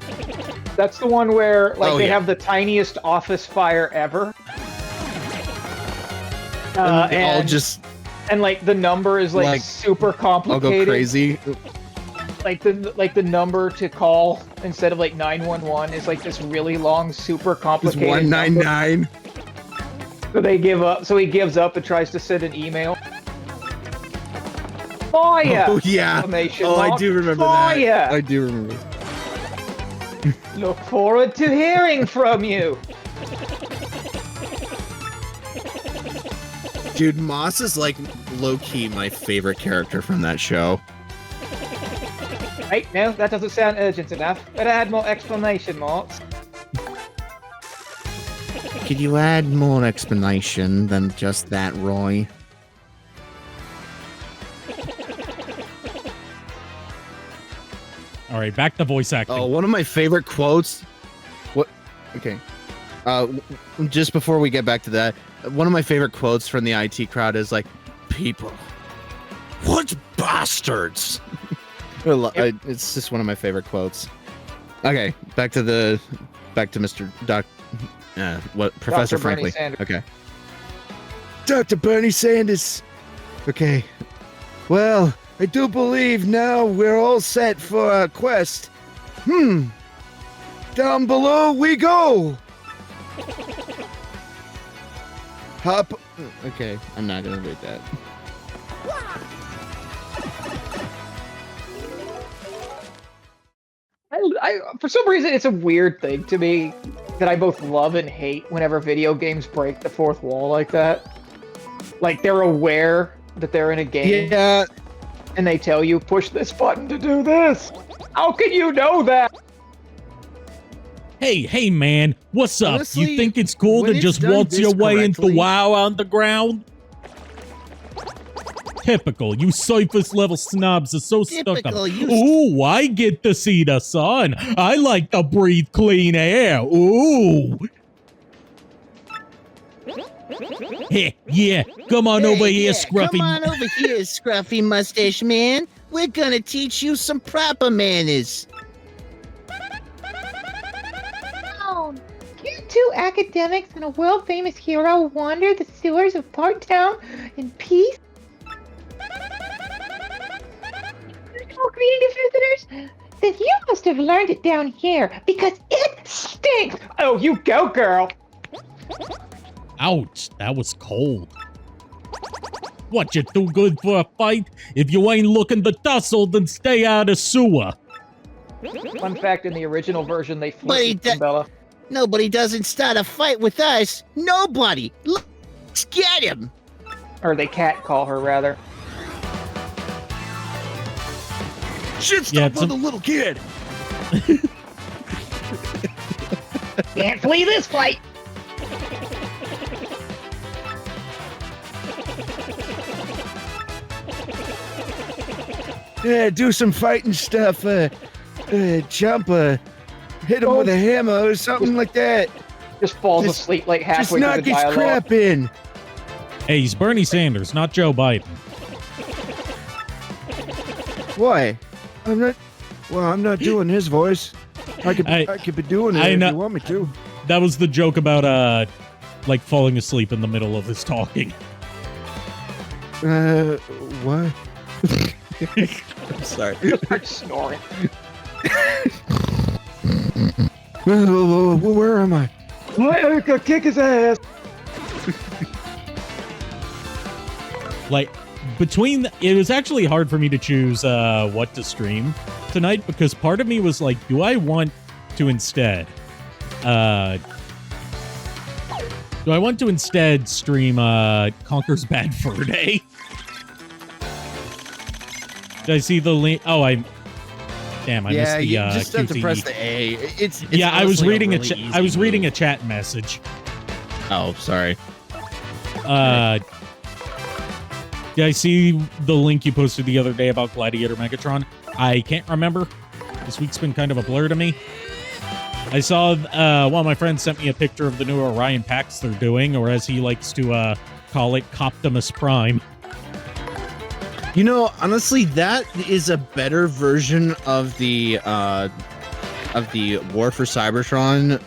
That's the one where like they have the tiniest office fire ever. and they all just and like the number is like super I'll complicated. go crazy. Like the number to call instead of like 911 is like this really long, super It's complicated. 199. So they give up. So he gives up and tries to send an email. Fire! Oh yeah. Exclamation Oh, I mark. do remember Fire! that. I do remember. Look forward to hearing from you. Dude, Moss is like low-key my favorite character from that show. Right, no, that doesn't sound urgent enough. Better add more exclamation marks. Could you add more explanation than just that, Roy? All right, back to voice acting. Oh, one of my favorite quotes. What? Okay. Just before we get back to that, one of my favorite quotes from the IT crowd is like, "People, What bastards? It's just one of my favorite quotes. Okay, back to Mr. Doc. What Professor Dr. Bernie Frankly? Sanders. Okay. Dr. Bernie Sanders. Okay. Well, I do believe now we're all set for our quest. Down below we go. Hop. Okay, I'm not gonna read that. For some reason, it's a weird thing to me that I both love and hate whenever video games break the fourth wall like that. Like, they're aware that they're in a game, Yeah. and they tell you, push this button to do this. How can you know that? Hey, man, what's up? Honestly, You think it's cool when to it's just done waltz your this way into correctly- WoW on the ground? Typical, you surface level snobs are so stuck Typical, up. you Ooh, I get to see the sun. I like to breathe clean air. Ooh. Yeah, come on over here, Scruffy. Come on over here, Scruffy Mustache Man. We're gonna teach you some proper manners. Oh, you two academics and a world-famous hero wander the sewers of Part Town in peace? Creative visitors? Then you must have learned it down here, because it stinks! Oh, you go, girl. Ouch, that was cold. What, you too good for a fight? If you ain't looking to tussle, then stay out of sewer. Fun fact, in the original version, they But he flipped Bella. Nobody doesn't start a fight with us. Nobody. Let's get him. Or they catcall her, rather. Shit, Yeah, stop with a little kid. Can't flee this fight! Yeah, do some fighting stuff. Jump. Hit him with a hammer or something like that. Just falls Just- asleep like Just halfway through knock the his dialogue. crap in. Hey, he's Bernie Sanders, not Joe Biden. Why? I'm not doing his voice. I could be doing it I if know- you want me to. That was the joke about, like, falling asleep in the middle of his talking. What? I'm sorry. Start snoring. Where am I? I could kick his ass. Like, it was actually hard for me to choose what to stream tonight, because part of me was like, do I want to instead stream Conker's Bad Fur Day? Did I see the link? Oh, damn, I missed the you just have to QTE. press the A. It's Yeah, I was honestly reading really easy I was reading a move. chat message. Oh, sorry. Did I see the link you posted the other day about Gladiator Megatron? I can't remember. This week's been kind of a blur to me. I saw one of my friends sent me a picture of the new Orion packs they're doing, or as he likes to call it, Coptimus Prime. You know, honestly, that is a better version of the War for Cybertron,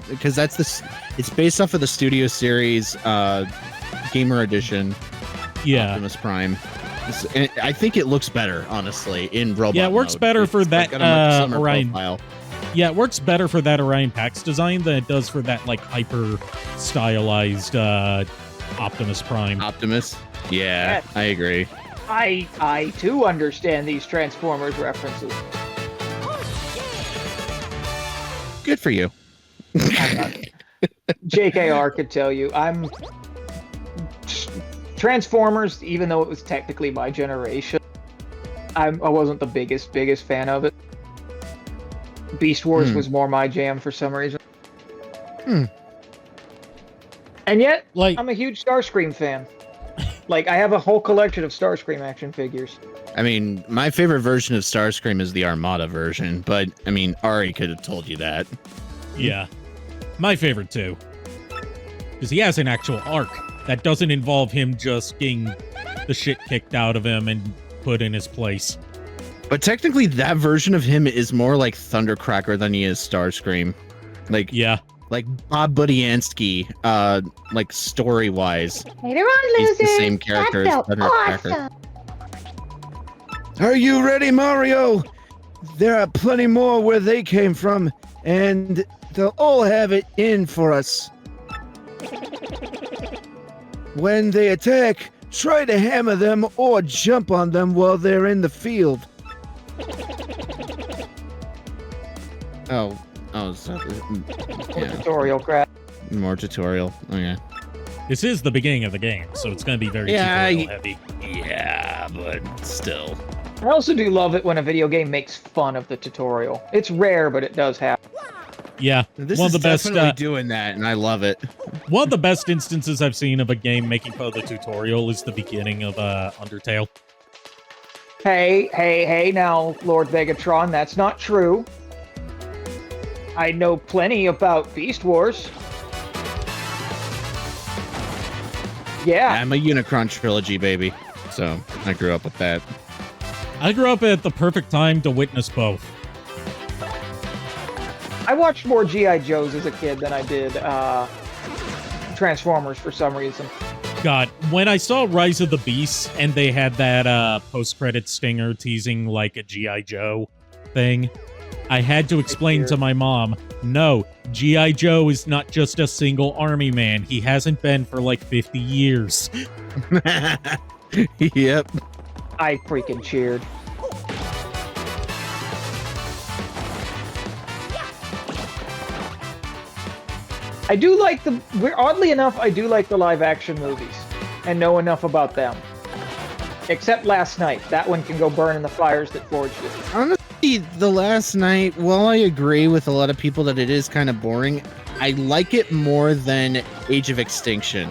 because it's based off of the Studio Series Gamer Edition. Yeah. Optimus Prime. And I think it looks better, honestly, in robot. Yeah, it works mode. better It's for that got a much slimmer Orion. profile. Yeah, it works better for that Orion packs design than it does for that like hyper stylized Optimus Prime. Optimus. Yeah, I agree. I too understand these Transformers references. Good for you. I'm not. JKR could tell you. I'm Transformers, even though it was technically my generation, I wasn't the biggest fan of it. Beast Wars was more my jam for some reason. And yet, Like, I'm a huge Starscream fan. Like, I have a whole collection of Starscream action figures. I mean, my favorite version of Starscream is the Armada version, but I mean, Ari could have told you that. yeah, my favorite too, because he has an actual arc that doesn't involve him just getting the shit kicked out of him and put in his place. But technically, that version of him is more like Thundercracker than he is Starscream. Like, Yeah, like Bob Budiansky, like story-wise. Later on, He's losers. the same character as That felt Thundercracker. awesome. Are you ready, Mario? There are plenty more where they came from, and they'll all have it in for us. When they attack, try to hammer them or jump on them while they're in the field. Oh, so, yeah, Tutorial crap. more tutorial. Okay. this is the beginning of the game, so it's going to be very Yeah, tutorial heavy. Yeah, but still. I also do love it when a video game makes fun of the tutorial. It's rare, but it does happen. Yeah, This one is of the best. definitely doing that, and I love it. One of the best instances I've seen of a game making fun of the tutorial is the beginning of Undertale. Hey, now, Lord Vegatron, that's not true. I know plenty about Beast Wars. Yeah, I'm a Unicron trilogy baby, so I grew up with that. I grew up at the perfect time to witness both. I watched more G.I. Joes as a kid than I did Transformers for some reason. God, when I saw Rise of the Beasts and they had that post-credit stinger teasing like a G.I. Joe thing, I had to explain to my mom, no, G.I. Joe is not just a single army man. He hasn't been for like 50 years. Yep. I freaking cheered. I do like oddly enough, I do like the live action movies and know enough about them. Except Last Night. That one can go burn in the fires that forged it. Honestly, The Last Night, while I agree with a lot of people that it is kind of boring, I like it more than Age of Extinction.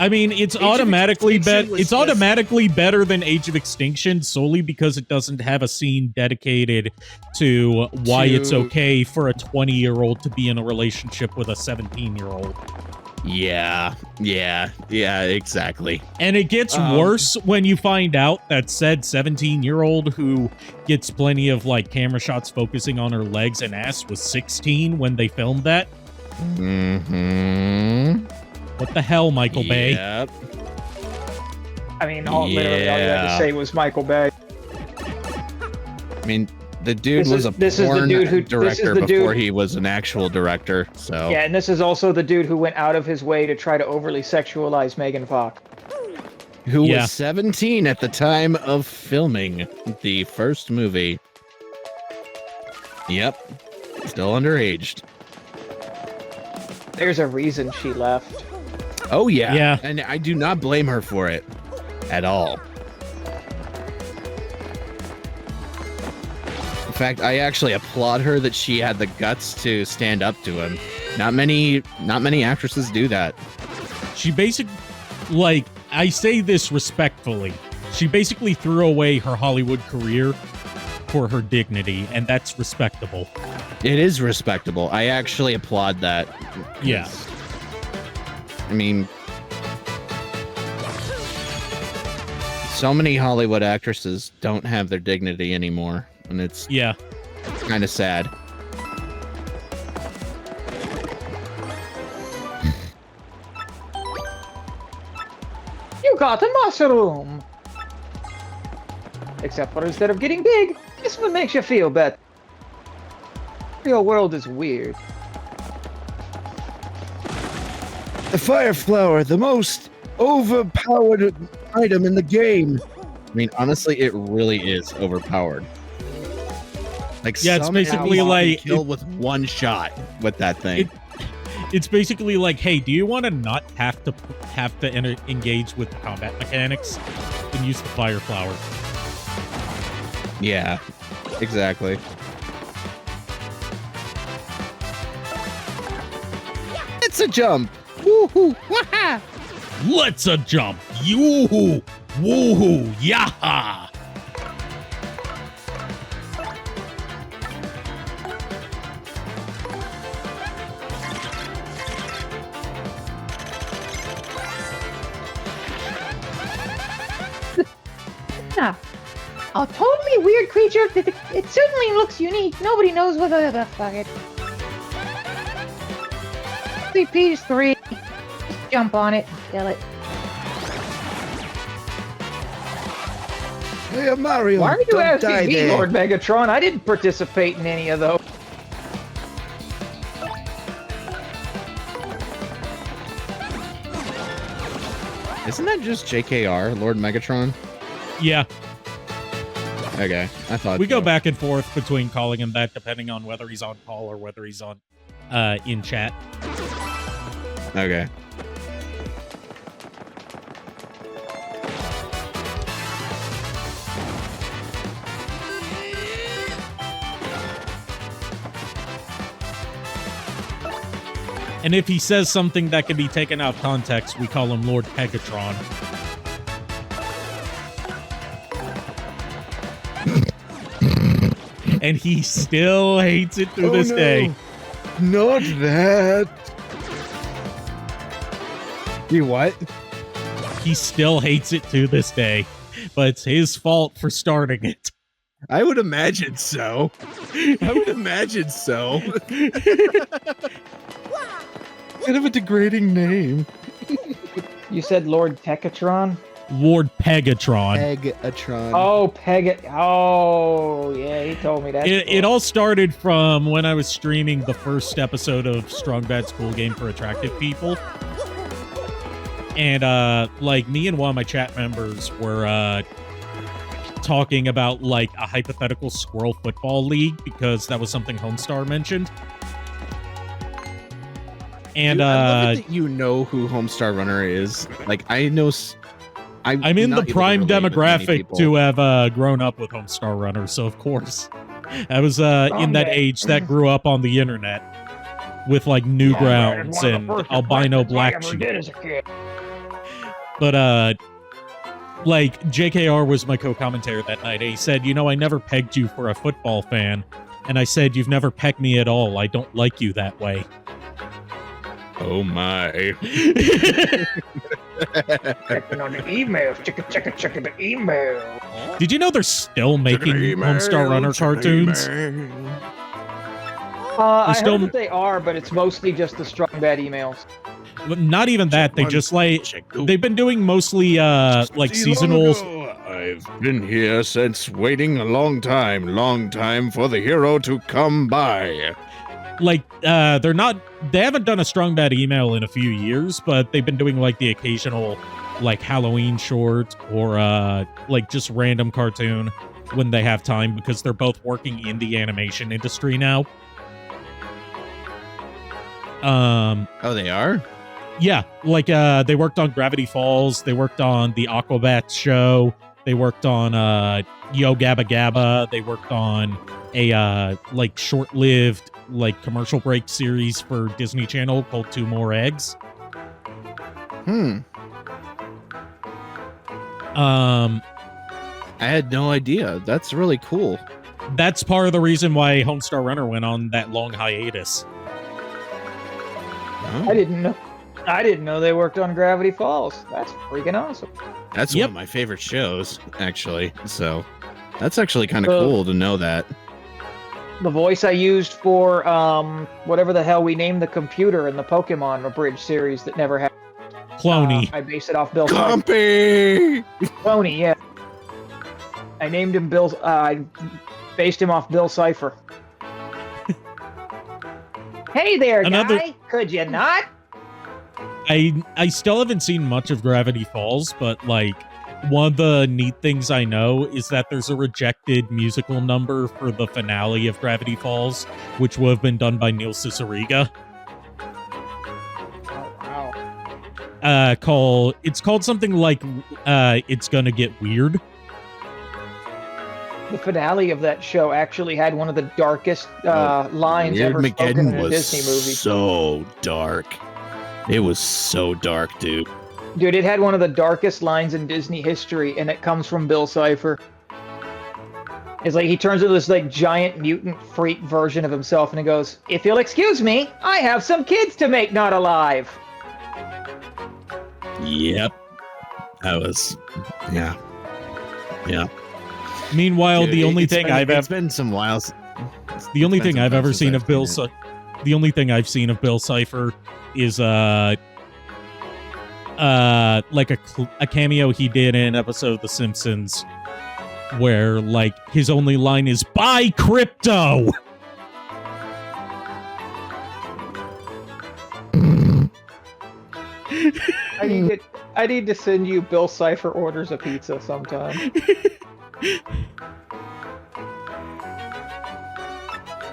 I mean, it's Age of automatically Extinction was it's just- automatically better than Age of Extinction solely because it doesn't have a scene dedicated to why it's To- okay for a 20-year-old to be in a relationship with a 17-year-old. Yeah, exactly. And it gets worse when you find out that said 17-year-old who gets plenty of like camera shots focusing on her legs and ass was 16 when they filmed that. Mm-hmm. What the hell, Michael Bay? Yep. I mean, literally all you had to Yeah. say was Michael Bay. I mean, the dude This was is- a this is the porn dude who- this is director the before dude- he was an actual director, so... Yeah, and this is also the dude who went out of his way to try to overly sexualize Megan Fox. Who Yeah. was 17 at the time of filming the first movie. Yep. Still underaged. There's a reason she left. Oh, yeah. Yeah. And I do not blame her for it. At all. In fact, I actually applaud her that she had the guts to stand up to him. Not many actresses do that. She basically, like, I say this respectfully, she basically threw away her Hollywood career for her dignity, and that's respectable. It is respectable. I actually applaud that. Yeah. I mean, so many Hollywood actresses don't have their dignity anymore, and it's Yeah. kind of sad. You got a mushroom! Except for instead of getting big, this one makes you feel better. Your world is weird. The fire flower, the most overpowered item in the game. I mean, honestly, it really is overpowered. Like, Yeah, it's some basically enemies you like- can kill with one shot with that thing. It's basically like, hey, do you want to not have to engage with the combat mechanics? Then use the fire flower. Yeah, exactly. It's a jump. Woohoo! Waha! Let's a jump. Yoo-hoo. Woohoo. Yaha. Ah, a totally weird creature. It certainly looks unique. Nobody knows what the fuck it. 3P's 3. Just jump on it. Kill it. Hey, Mario, Why are you don't asking die me, there. Lord Megatron? I didn't participate in any of those. Isn't that just JKR, Lord Megatron? Yeah, Okay, I thought we go so. back and forth between calling him that depending on whether he's on call or whether he's on in chat. Okay. And if he says something that can be taken out of context, we call him Lord Pegatron. And he still hates it to Oh, this no. day. Not that. You what? He still hates it to this day. But it's his fault for starting it. I would imagine so. I would imagine so. Kind of a degrading name. You said Lord Tekatron? Lord Pegatron. Pegatron. Oh, Oh, yeah, he told me that. It all started from when I was streaming the first episode of Strong Bad School Game for Attractive People. And, like, me and one of my chat members were, talking about, like, a hypothetical squirrel football league, because that was something Homestar mentioned. And, I love it that you know who Homestar Runner is. Like, I know... I'm in the not able to prime relate with many demographic people. to have grown up with Homestar Runner, so of course. I was in that age that grew up on the internet with like Newgrounds and albino black sheep. But like JKR was my co-commentator that night. And he said, "You know, I never pegged you for a football fan." And I said, "You've never pegged me at all. I don't like you that way." Oh my. Checking on the emails. Checking the email. Did you know they're still making Homestar Runner cartoons? I still- heard that they are, but it's mostly just the Strong Bad emails. Not even that. They just like they've been doing mostly like seasonal. I've been here since waiting a long time for the hero to come by. Like they haven't done a Strong Bad email in a few years, but they've been doing like the occasional like Halloween short or like just random cartoon when they have time, because they're both working in the animation industry now. Oh, they are? Yeah, like they worked on Gravity Falls, they worked on the Aquabats show, they worked on Yo Gabba Gabba, they worked on a like short-lived like commercial break series for Disney Channel called Two More Eggs. I had no idea. That's really cool. That's part of the reason why Homestar Runner went on that long hiatus. Oh, I didn't know they worked on Gravity Falls. That's freaking awesome. that's Yep. one of my favorite shows, actually. So that's actually kind of So- cool to know that. The voice I used for whatever the hell we named the computer in the Pokemon Abridged series that never happened. Cloney. I based it off Bill Cipher. Compy! Cloney, yeah. I named him Bill. I based him off Bill Cipher. Hey there, Another- guy. Could you not? I still haven't seen much of Gravity Falls, but like one of the neat things I know is that there's a rejected musical number for the finale of Gravity Falls, which would have been done by Neil Cicierega. It's called something like It's Gonna Get Weird. The finale of that show actually had one of the darkest lines Weird ever spoken in a was Disney movie. so dark. It was so dark, dude. Dude, it had one of the darkest lines in Disney history, and it comes from Bill Cipher. It's like he turns into this like giant mutant freak version of himself, and he goes, "If you'll excuse me, I have some kids to make not alive." Yep. That was, yeah. Meanwhile, Dude, the only it's thing been- I've it's ever been some whiles. the only it's been thing some I've time ever since seen I've of Bill seen the only thing I've seen of Bill Cipher is like a cameo he did in an episode of The Simpsons where like his only line is "Buy crypto." I need to send you Bill Cipher orders a pizza sometime.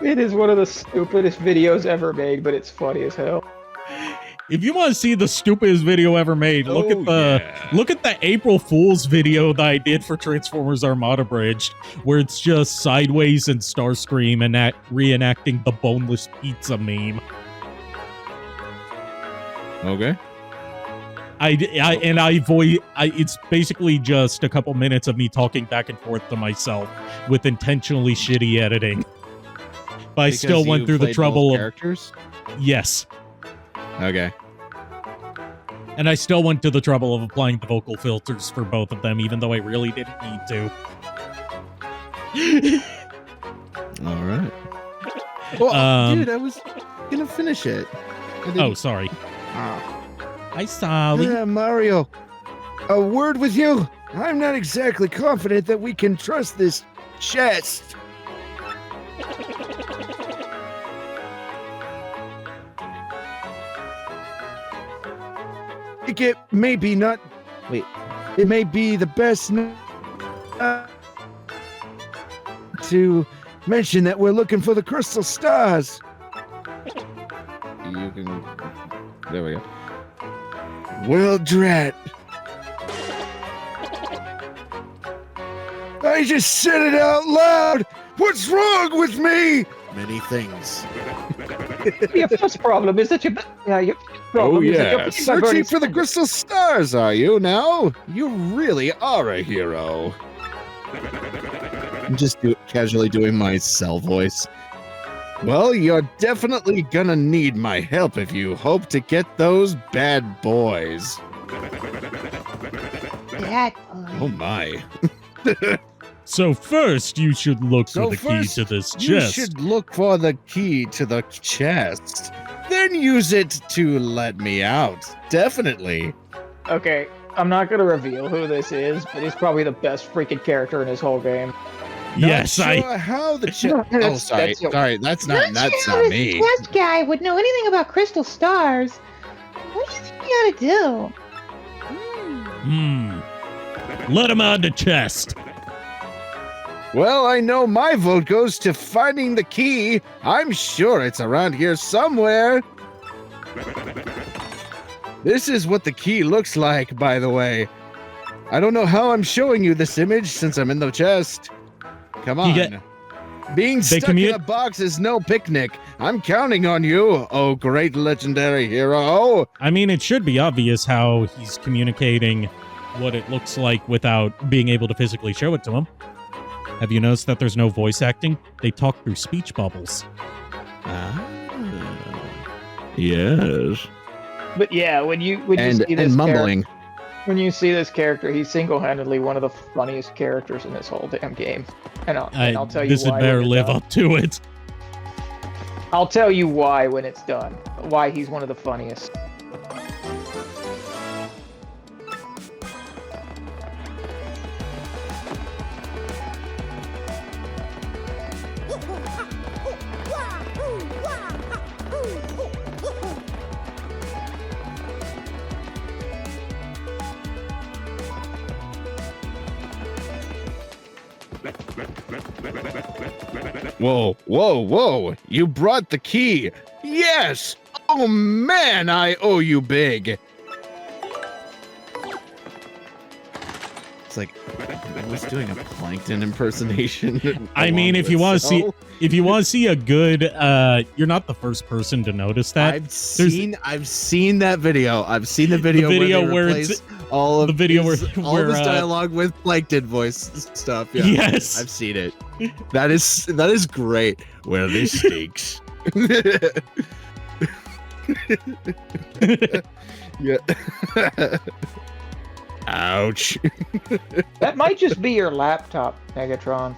It is one of the stupidest videos ever made, but it's funny as hell. If you want to see the stupidest video ever made, look at the April Fool's video that I did for Transformers Armada Bridge, where it's just Sideways and Starscream and reenacting the boneless pizza meme. Okay. It's basically just a couple minutes of me talking back and forth to myself with intentionally shitty editing. But I still went through the trouble of characters. Yes. Okay. And I still went to the trouble of applying the vocal filters for both of them, even though I really didn't need to. All right. Well, Um, dude, I was gonna finish it. Oh, sorry. Hi, Sally. Yeah, Mario. A word with you. I'm not exactly confident that we can trust this chest. It may be not. Wait. It may be the best to mention that we're looking for the crystal stars. You can. There we go. Well, drat. I just said it out loud. What's wrong with me? Many things. Your first problem is that your problem is that you're Searching for the crystal stars, are you now? You really are a hero. I'm just casually doing my cell voice. Well, you're definitely gonna need my help if you hope to get those bad boys. That Oh my. So first, you should look So for the key first, to this You chest. should look for the key to the chest. Then use it to let me out. Definitely. Okay, I'm not gonna reveal who this is, but he's probably the best freaking character in his whole game. Yes, Not I. sure how the chest. That's- sorry. that's it. Sorry, that's not Not me. This test guy would know anything about crystal stars. What do you think you ought to do? Let him out the chest. Well, I know my vote goes to finding the key. I'm sure it's around here somewhere. This is what the key looks like, by the way. I don't know how I'm showing you this image since I'm in the chest. Come on. Being stuck in a box is no picnic. I'm counting on you, oh great legendary hero. I mean, it should be obvious how he's communicating what it looks like without being able to physically show it to him. Have you noticed that there's no voice acting? They talk through speech bubbles. Yes. But yeah, when you And see this mumbling. when you see this character, he's single-handedly one of the funniest characters in this whole damn game. And I'll tell you This why. had better when it's live done. up to it. I'll tell you why when it's done. Why he's one of the funniest. Whoa, whoa, whoa. You brought the key. Yes. Oh, man, I owe you big. It's like I was doing a Plankton impersonation. I mean, if you want to see a good, you're not the first person to notice that. I've seen that video. I've seen the video, where it's all of the video his, where all of his dialogue with Plankton voice stuff. Yeah, yes, I've seen it. That is great. Well, this stinks. Yeah. Ouch. That might just be your laptop, Megatron.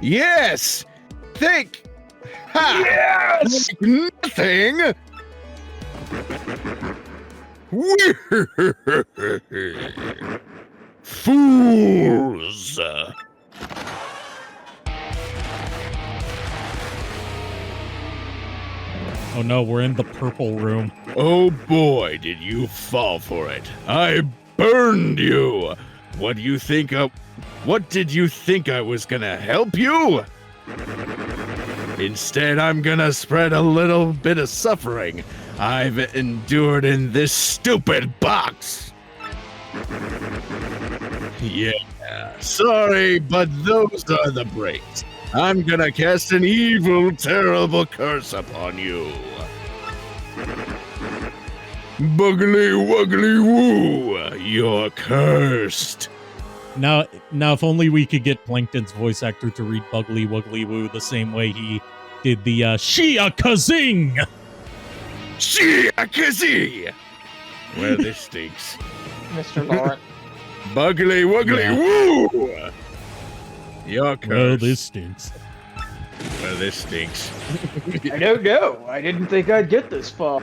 Yes. Think. Ha. Yes. Nothing. Fools. Oh no, we're in the purple room. Oh boy, did you fall for it. I burned you. What did you think I was gonna help you? Instead, I'm gonna spread a little bit of suffering I've endured in this stupid box. Yeah, sorry, but those are the breaks. I'm gonna cast an evil, terrible curse upon you. Buggly wuggly woo, you're cursed. Now, if only we could get Plankton's voice actor to read Buggly Wuggly Woo the same way he did the Shia Kazing! Shia Kazee! Well, this stinks. Mr. Lawrence. Buggly wuggly woo! You're cursed. Well, this stinks. Well, this stinks. I don't know. I didn't think I'd get this far.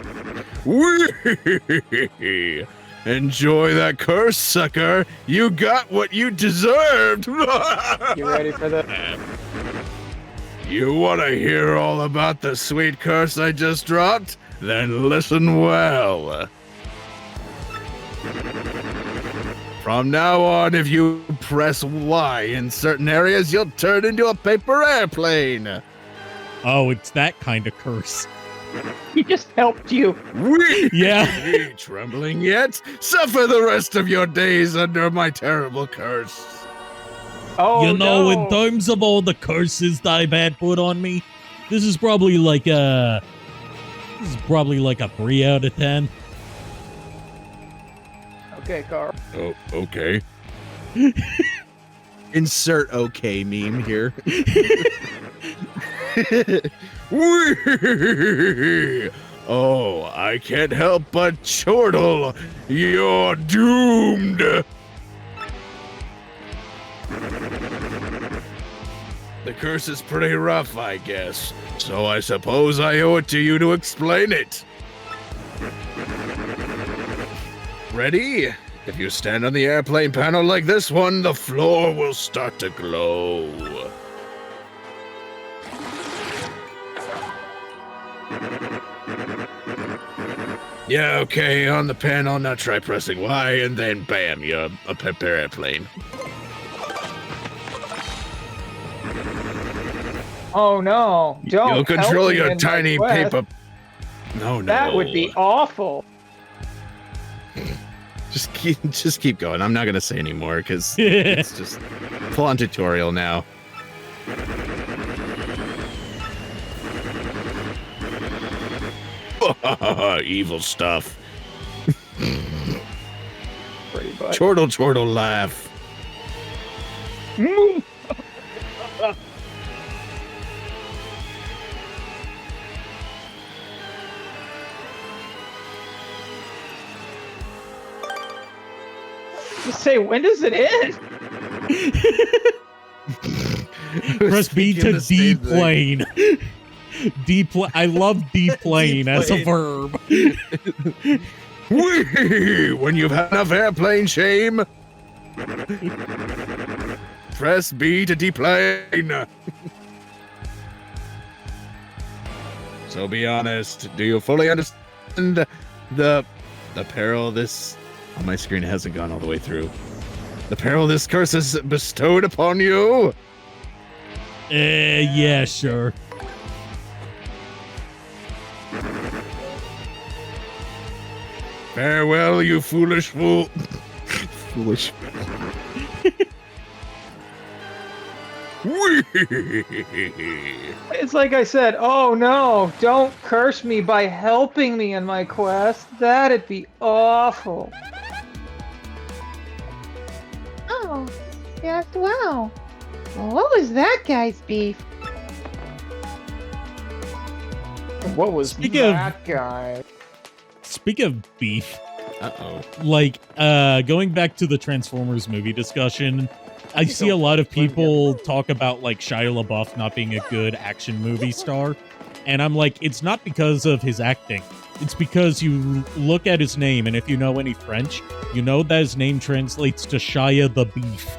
Whee! Enjoy that curse, sucker. You got what you deserved. You ready for that? You want to hear all about the sweet curse I just dropped? Then listen well. From now on, if you press Y in certain areas, you'll turn into a paper airplane. Oh, it's that kind of curse. He just helped you. Yeah. Trembling yet? Suffer the rest of your days under my terrible curse. Oh, You know, no. in terms of all the curses that I've had put on me, this is probably like a 3 out of 10. Okay, Carl. Oh, okay. Insert okay meme here. Oh, I can't help but chortle. You're doomed. The curse is pretty rough, I guess. So I suppose I owe it to you to explain it. Ready? If you stand on the airplane panel like this one, the floor will start to glow. Yeah, okay, on the panel, now try pressing Y, and then bam, you're a paper airplane. Oh no! Don't. You'll control help me your in my tiny quest. paper. No. That would be awful. Just keep going. I'm not gonna say anymore because it's just full on tutorial now. Evil stuff. Pretty much. Chortle, laugh. Just say, when does it end? Press B to deplane. I love deplane as a verb. When you've had enough airplane shame, press B to deplane. So be honest, do you fully understand the peril this... On my screen, it hasn't gone all the way through. The peril this curse has bestowed upon you? Yeah, sure. Farewell, you foolish fool. Foolish. It's like I said, oh no, don't curse me by helping me in my quest. That'd be awful. Oh, yes, wow. What was that guy's beef? What was Speaking of- that guy? Speaking of beef, Uh-oh. like going back to the Transformers movie discussion, I see a lot of people talk about like Shia LaBeouf not being a good action movie star, and I'm like, it's not because of his acting. It's because you look at his name, and if you know any French, you know that his name translates to Shia the Beef.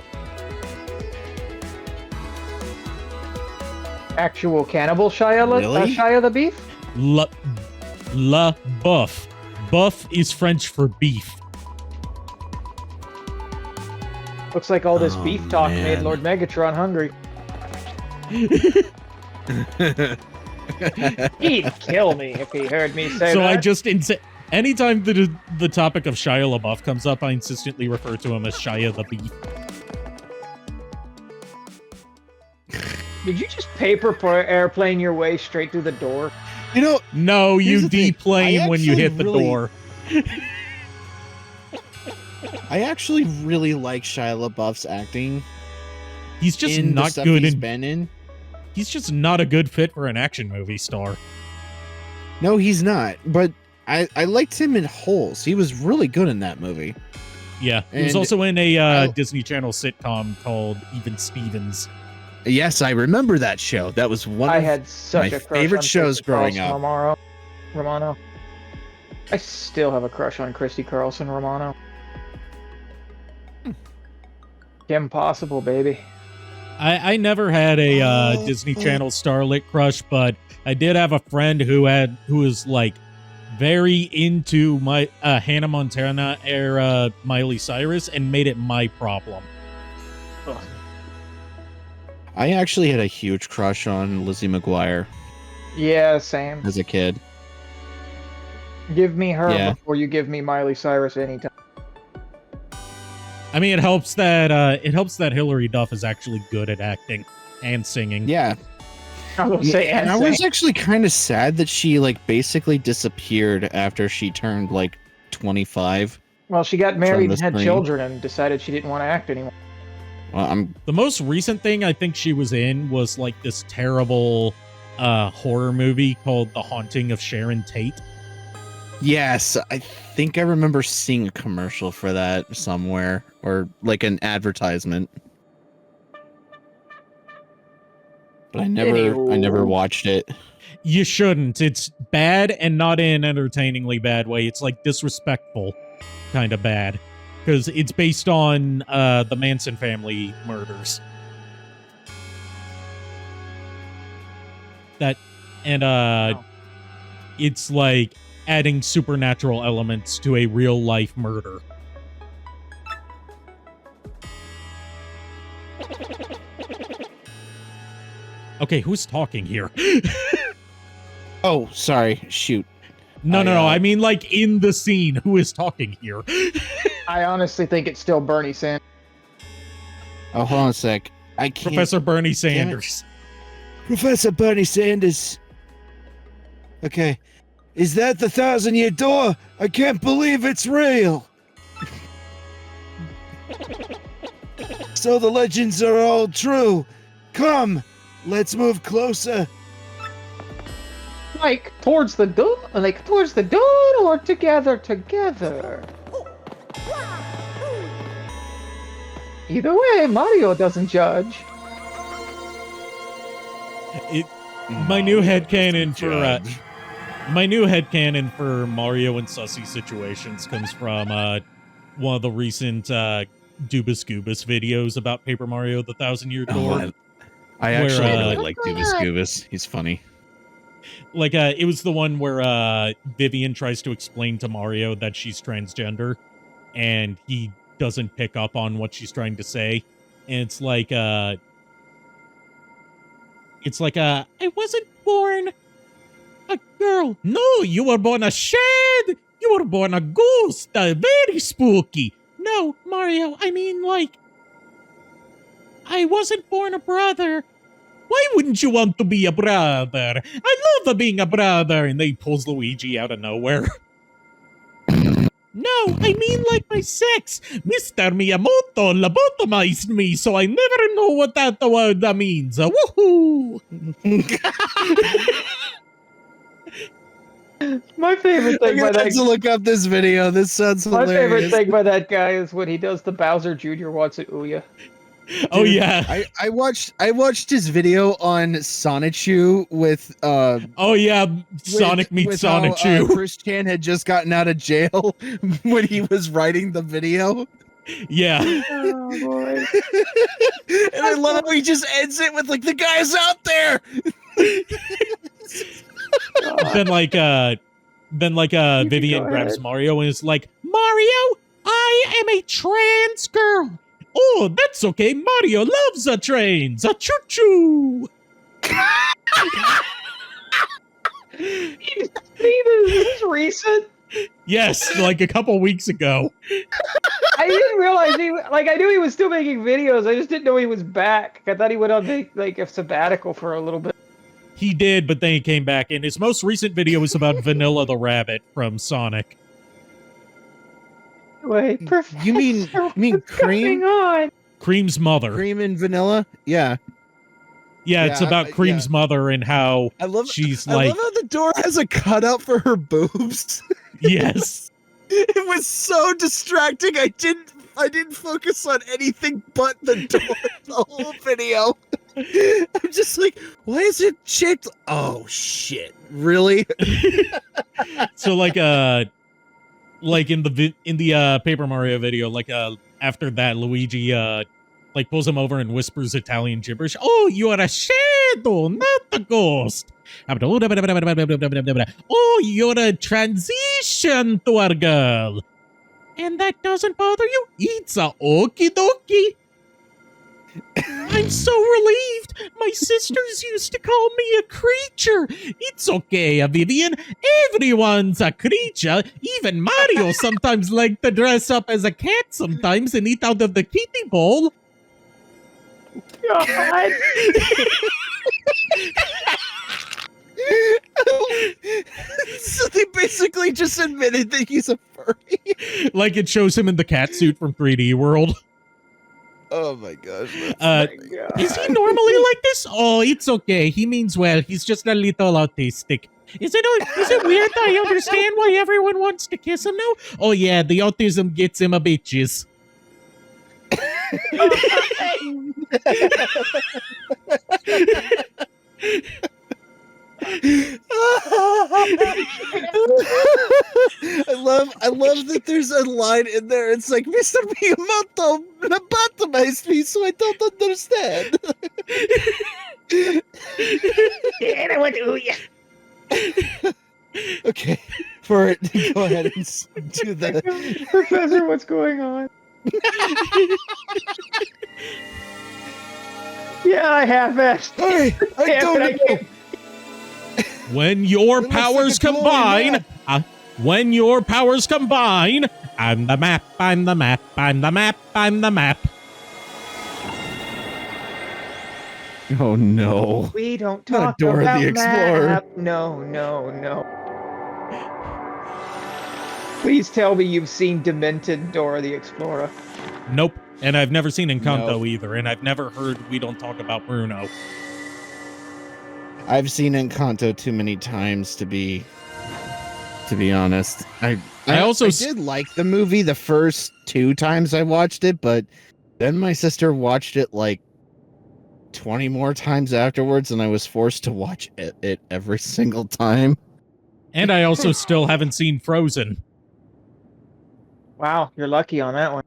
Actual cannibal Shia, Really? Shia the Beef? La Buff. Buff is French for beef. Looks like all this Oh, beef talk man. made Lord Megatron hungry. He'd kill me if he heard me say So that. I just anytime the topic of Shia LaBeouf comes up, I insistently refer to him as Shia the Beef. Did you just paper airplane your way straight through the door? You know, No, Here's you the thing, deplane I when you actually hit the really- door. I actually really like Shia LaBeouf's acting. He's just in the not stuff good he's in. been in. He's just not a good fit for an action movie star. No, he's not. But I liked him in Holes. He was really good in that movie. Yeah, he was And also in a I- Disney Channel sitcom called Even Stevens. Yes, I remember that show. That was one I of had such my a crush favorite on shows Christy growing Carlson up. Romano. I still have a crush on Christy Carlson Romano. Kim Possible, baby. I never had a Oh, Disney oh. Channel starlet crush, but I did have a friend who was like very into my Hannah Montana era Miley Cyrus and made it my problem. I actually had a huge crush on Lizzie McGuire Yeah, same. as a kid. Give me her Yeah. before you give me Miley Cyrus anytime. I mean, it helps that Hilary Duff is actually good at acting and singing. Yeah. I was gonna say, and I and was actually kind of sad that she like basically disappeared after she turned like 25. well, she got married the and had screen. children and decided she didn't want to act anymore. Well, I'm The most recent thing I think she was in was like this terrible horror movie called The Haunting of Sharon Tate. yes, I think I remember seeing a commercial for that somewhere or like an advertisement. But I never Anywho. watched it. You shouldn't. It's bad and not in an entertainingly bad way. It's like disrespectful kind of bad. Because it's based on the Manson family murders. It's like adding supernatural elements to a real life murder. Okay, who's talking here? Oh, sorry. Shoot. No, I, I mean like in the scene. Who is talking here? I honestly think it's still Bernie Sanders. Oh, hold on a sec. I can't. Professor Bernie Damn it. Sanders. Professor Bernie Sanders. Okay. Is that the 1,000-year door? I can't believe it's real. So the legends are all true. Come, let's move closer. Like towards the door, or together. Either way, Mario doesn't judge. My new headcanon for my new headcanon for Mario and Sussy situations comes from one of the recent Dubas Goobas videos about Paper Mario: The 1,000-Year Door. I Where, actually really uh, like Dubas Goobas. He's funny. Like it was the one where Vivian tries to explain to Mario that she's transgender, and he doesn't pick up on what she's trying to say. And it's like, I wasn't born a girl. No, you were born a shed. You were born a ghost. Very spooky. No, Mario, I mean, like, I wasn't born a brother. Why wouldn't you want to be a brother? I love being a brother. And they pulls Luigi out of nowhere. No, I mean like my sex. Mr. Miyamoto lobotomized me, so I never know what that word means. Woohoo! My favorite thing by that. To look up this video. This sounds hilarious. My favorite thing by that guy is when he does the Bowser Jr. wants it Ouya. Oh yeah, I watched his video on Sonichu with oh yeah, Sonic meets Sonichu. Chris Chan had just gotten out of jail when he was writing the video. Yeah. Oh boy. And I love how he just ends it with like the guy's out there. then Vivian grabs Mario and is like, Mario, I am a trans girl. Oh, that's okay. Mario loves trains. A choo-choo. See, this is recent. Yes, like a couple weeks ago. I didn't realize I knew he was still making videos. I just didn't know he was back. I thought he went on a sabbatical for a little bit. He did, but then he came back, and his most recent video was about Vanilla the Rabbit from Sonic. Wait, you mean Cream? On? Cream's mother. Cream and Vanilla? Yeah. Yeah, it's about Cream's mother and how I love how the door has a cutout for her boobs. Yes. It was so distracting. I didn't focus on anything but the door the whole video. I'm just like, why is it shaped? Oh shit! Really? So like in the Paper Mario video, after that, Luigi pulls him over and whispers Italian gibberish. Oh, you are a shadow, not a ghost. Oh, you're a transition to a girl. And that doesn't bother you? It's a okie dokie. I'm so relieved. My sisters used to call me a creature. It's okay, Vivian. Everyone's a creature. Even Mario sometimes likes to dress up as a cat sometimes and eat out of the kitty bowl. God. So they basically just admitted that he's a furry. Like it shows him in the cat suit from 3D World. Oh my gosh. Is he normally like this? Oh, it's okay. He means well. He's just a little autistic. Is it weird that I understand why everyone wants to kiss him now? Oh yeah, the autism gets him a bitches. I love that there's a line in there. It's like, Mr. Miyamoto lobotomized me, so I don't understand. Yeah, I want to Ouya. Okay, for it, go ahead and do the Professor, what's going on? Yeah, I half-assed. Hey, I don't know. When your powers combine, I'm the map, I'm the map, I'm the map, I'm the map. Oh no. We don't talk Dora about the Explorer. map. No. Please tell me you've seen Demented Dora the Explorer. Nope. And I've never seen Encanto either, and I've never heard We Don't Talk About Bruno. I've seen Encanto too many times to be honest. I did like the movie the first 2 times I watched it, but then my sister watched it like 20 more times afterwards, and I was forced to watch it every single time. And I also still haven't seen Frozen. Wow, you're lucky on that one.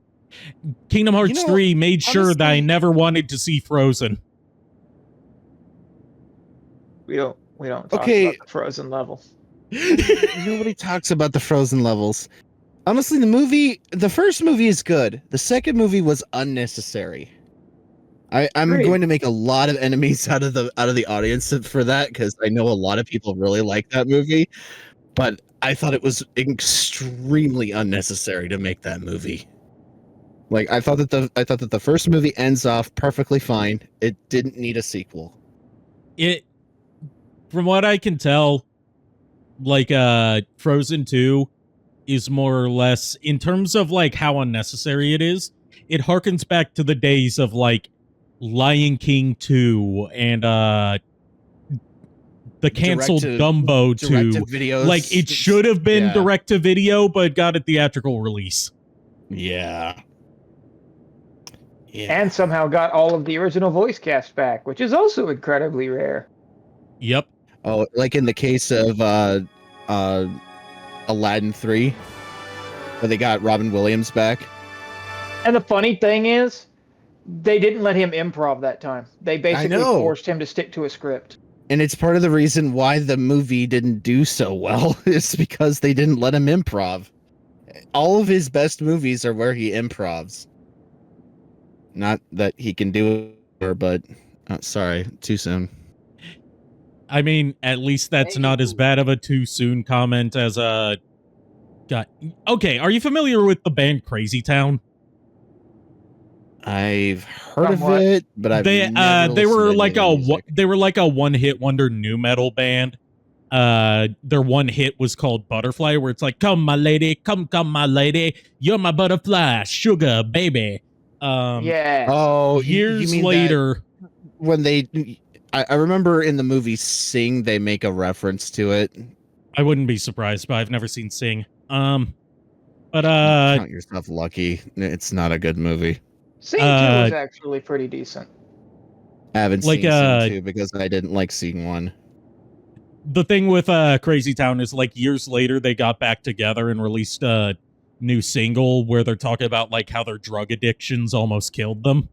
Kingdom Hearts 3 made sure that I never wanted to see Frozen. We don't talk about the Frozen level. Nobody talks about the Frozen levels. Honestly, the first movie is good. The second movie was unnecessary. I'm Great. going to make a lot of enemies out of the audience for that because I know a lot of people really like that movie, but I thought it was extremely unnecessary to make that movie. Like I thought that the first movie ends off perfectly fine. It didn't need a sequel. From what I can tell, like Frozen 2 is more or less, in terms of like how unnecessary it is, it harkens back to the days of like Lion King 2 and the canceled Dumbo 2. Videos. Like it should have been direct to video, but got a theatrical release. Yeah. And somehow got all of the original voice cast back, which is also incredibly rare. Yep. Oh, like in the case of Aladdin 3, where they got Robin Williams back. And the funny thing is, they didn't let him improv that time. They basically forced him to stick to a script. And it's part of the reason why the movie didn't do so well is because they didn't let him improv. All of his best movies are where he improvs. Not that he can do it, but sorry, too soon. I mean, at least that's not as bad of a too soon comment as a. Okay, are you familiar with the band Crazy Town? I've heard of it, but I've they were like a one-hit wonder nu metal band. Their one hit was called Butterfly, where it's like, "Come, my lady, come, my lady, you're my butterfly, sugar baby." Yeah. Oh, years later, when I remember in the movie Sing, they make a reference to it. I wouldn't be surprised, but I've never seen Sing. But count yourself lucky. It's not a good movie. Sing 2 was actually pretty decent. I haven't seen Sing 2 because I didn't like Sing 1. The thing with Crazy Town is, like, years later they got back together and released a new single where they're talking about like how their drug addictions almost killed them.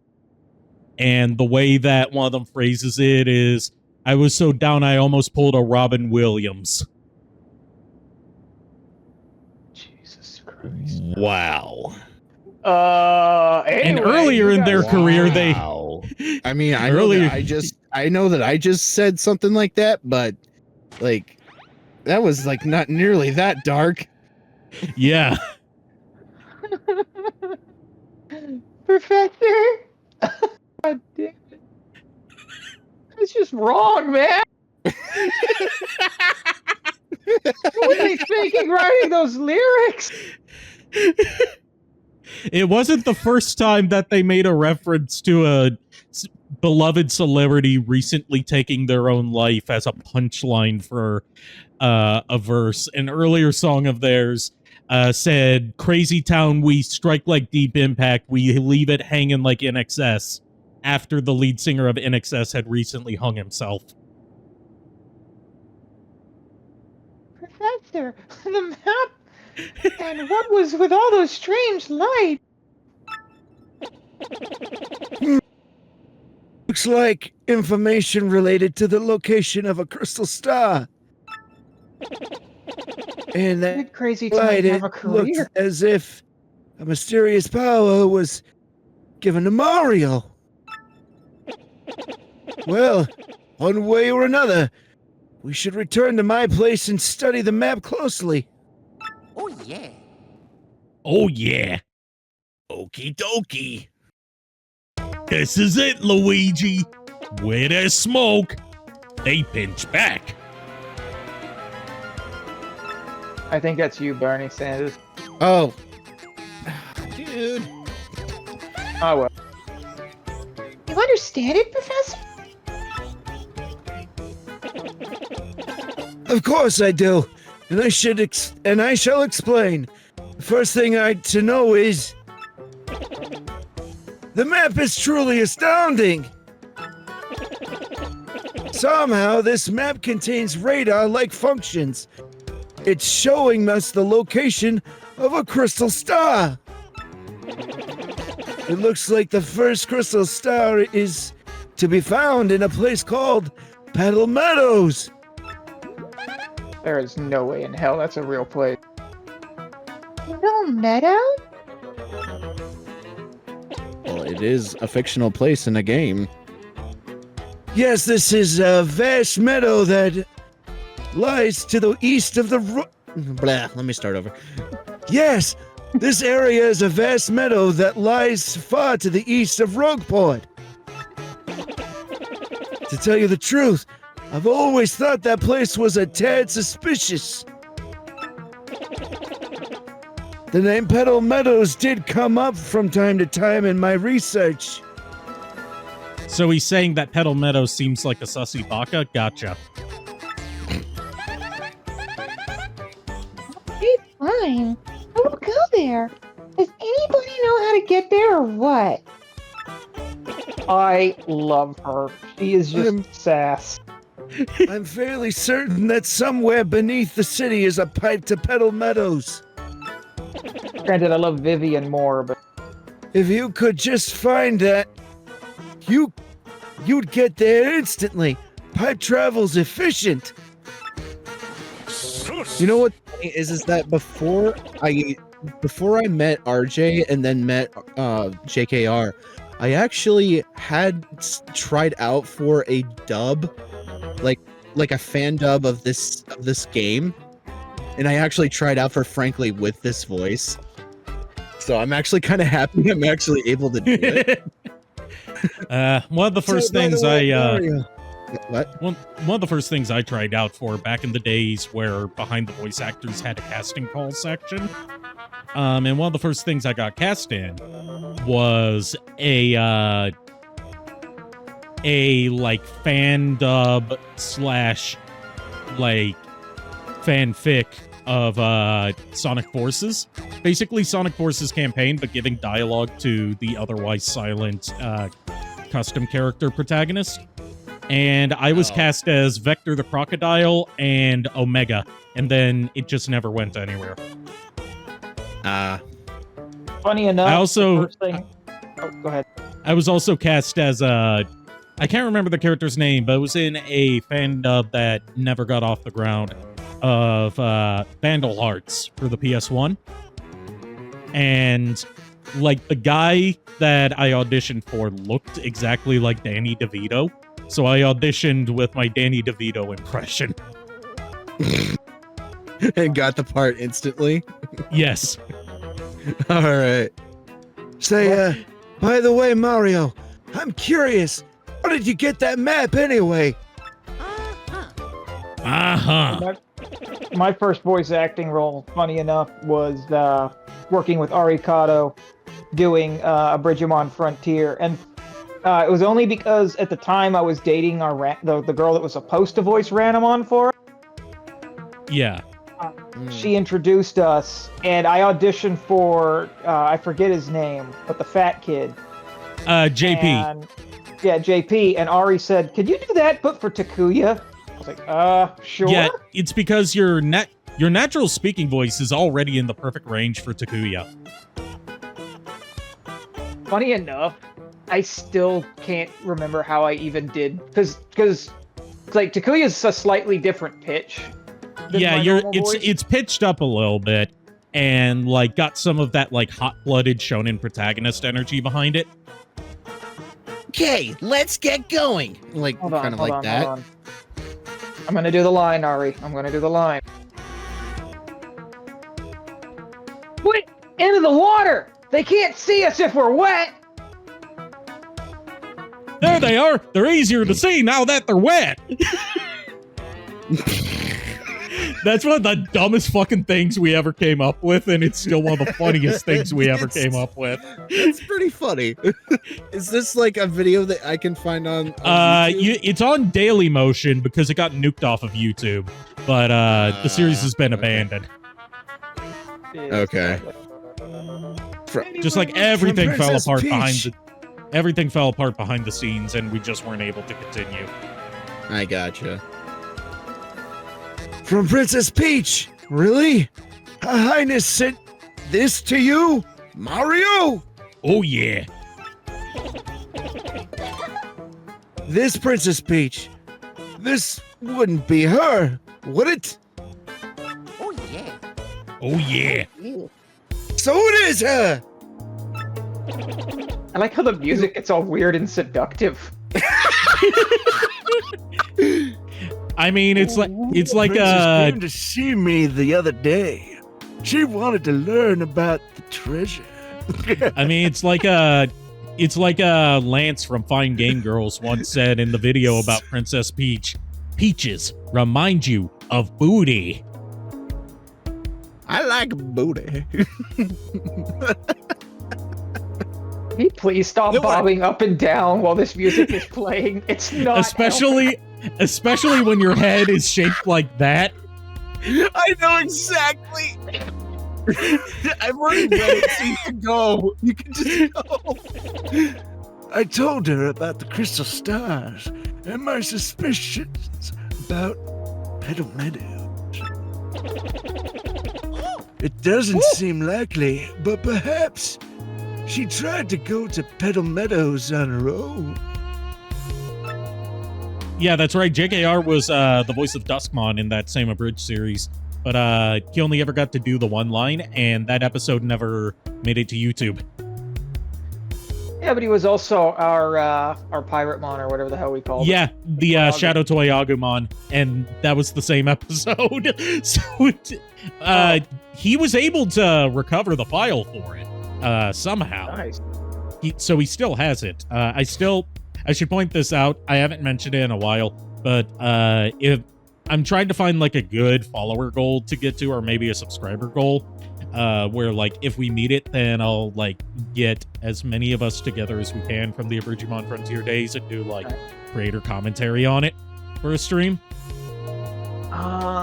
And the way that one of them phrases it is, "I was so down I almost pulled a Robin Williams." Jesus Christ. Wow. Anyway, and earlier in their career, they. I mean, I know that I just said something like that, but like that was like not nearly that dark. Yeah. Professor. God damn it. It's just wrong, man. What were they thinking writing those lyrics? It wasn't the first time that they made a reference to a beloved celebrity recently taking their own life as a punchline for a verse. An earlier song of theirs said, "Crazy Town, we strike like Deep Impact, we leave it hanging like NXS," after the lead singer of NXS had recently hung himself. Professor, the map. And what was with all those strange lights? Looks like information related to the location of a crystal star. And that Crazy light, to have a it career. looked as if a mysterious power was given to Mario. Well, one way or another, we should return to my place and study the map closely. Oh, yeah. Oh, yeah. Okie dokie. This is it, Luigi. Where there's smoke, they pinch back. I think that's you, Bernie Sanders. Oh. Dude. Oh, well. You understand it, Professor? Of course I do, and I shall explain. The first thing to know is the map is truly astounding. Somehow, this map contains radar-like functions. It's showing us the location of a crystal star. It looks like the first crystal star is to be found in a place called Petal Meadows. There is no way in hell that's a real place. Petal Meadow? Well, it is a fictional place in a game. Yes, this is a vast meadow that lies to the east of the blah, let me start over. Yes, this area is a vast meadow that lies far to the east of Rogueport. To tell you the truth, I've always thought that place was a tad suspicious. The name Petal Meadows did come up from time to time in my research. So he's saying that Petal Meadow seems like a sussy baka? Gotcha. It's fine. I will go there. Does anybody know how to get there or what? I love her. She is just sass. I'm fairly certain that somewhere beneath the city is a pipe to Petal Meadows. Granted, I love Vivian more, but If you could just find that, you'd get there instantly. Pipe travel's efficient. You know what is that before I met RJ and then met JKR, I actually had tried out for a dub, like a fan dub of this game, and I actually tried out for Frankly with this voice. So I'm actually kind of happy I'm actually able to do it. One of the first So, by the things way, What? one of the first things I tried out for back in the days where behind the voice actors had a casting call section. And one of the first things I got cast in was a like fan dub / like fanfic of Sonic Forces. Basically Sonic Forces campaign, but giving dialogue to the otherwise silent custom character protagonist. And I was cast as Vector the Crocodile and Omega, and then it just never went anywhere. funny enough, I also- the first thing... Oh, go ahead. I was also cast as I can't remember the character's name, but it was in a fan dub that never got off the ground of Vandal Hearts for the PS1. And like the guy that I auditioned for looked exactly like Danny DeVito. So I auditioned with my Danny DeVito impression. And got the part instantly. Yes. All right. Say, by the way, Mario, I'm curious. How did you get that map anyway? Uh-huh. My first voice acting role, funny enough, was working with Arikado, doing a Bridgemon Frontier, and it was only because at the time I was dating the girl that was supposed to voice Ranamon for us. Yeah. She introduced us, and I auditioned for I forget his name, but the fat kid. JP. And, yeah, JP. And Ari said, "Could you do that, but for Takuya?" I was like, sure. Yeah, it's because your natural speaking voice is already in the perfect range for Takuya. Funny enough, I still can't remember how I even did, because like Takuya's a slightly different pitch. than Yeah, my normal voice. it's pitched up a little bit and like got some of that like hot-blooded shonen protagonist energy behind it. Okay, let's get going. Like Hold on, kind of hold like on, that. hold on. I'm gonna do the line, Ari. I'm gonna do the line. Wait! Into the water! They can't see us if we're wet! There they are. They're easier to see now that they're wet. That's one of the dumbest fucking things we ever came up with, and it's still one of the funniest things we ever came up with. It's pretty funny. Is this like a video that I can find on YouTube? It's on Daily Motion because it got nuked off of YouTube, but the series has been abandoned. Okay. Just like everything fell Princess apart Peach. everything fell apart behind the scenes, and we just weren't able to continue. I gotcha. From Princess Peach. Really? Her Highness sent this to you? Mario? Oh yeah. This Princess Peach. This wouldn't be her, would it? Oh, yeah. Oh yeah. So it is her! I like how the music gets all weird and seductive. I mean, it's like Princess came to see me the other day. She wanted to learn about the treasure. I mean, it's like Lance from Fine Game Girls once said in the video about Princess Peach. Peaches remind you of booty. I like booty. Can you please stop bobbing up and down while this music is playing? It's not especially when your head is shaped like that. I know exactly. I've already read it, so you can go. You can just go. I told her about the crystal stars and my suspicions about Petal Meadows. It doesn't seem likely, but perhaps she tried to go to Petal Meadows on her own. Yeah, that's right. JKR was the voice of Duskmon in that same abridged series. But he only ever got to do the one line, and that episode never made it to YouTube. Yeah, but he was also our pirate mon or whatever the hell we called Yeah, it. the Shadow Toy Agumon, and that was the same episode. So he was able to recover the file for it somehow. Nice. So he still has it. I should point this out. I haven't mentioned it in a while, but if I'm trying to find like a good follower goal to get to, or maybe a subscriber goal, where like if we meet it, then I'll like get as many of us together as we can from the Abridgimon Frontier days and do like creator commentary on it for a stream.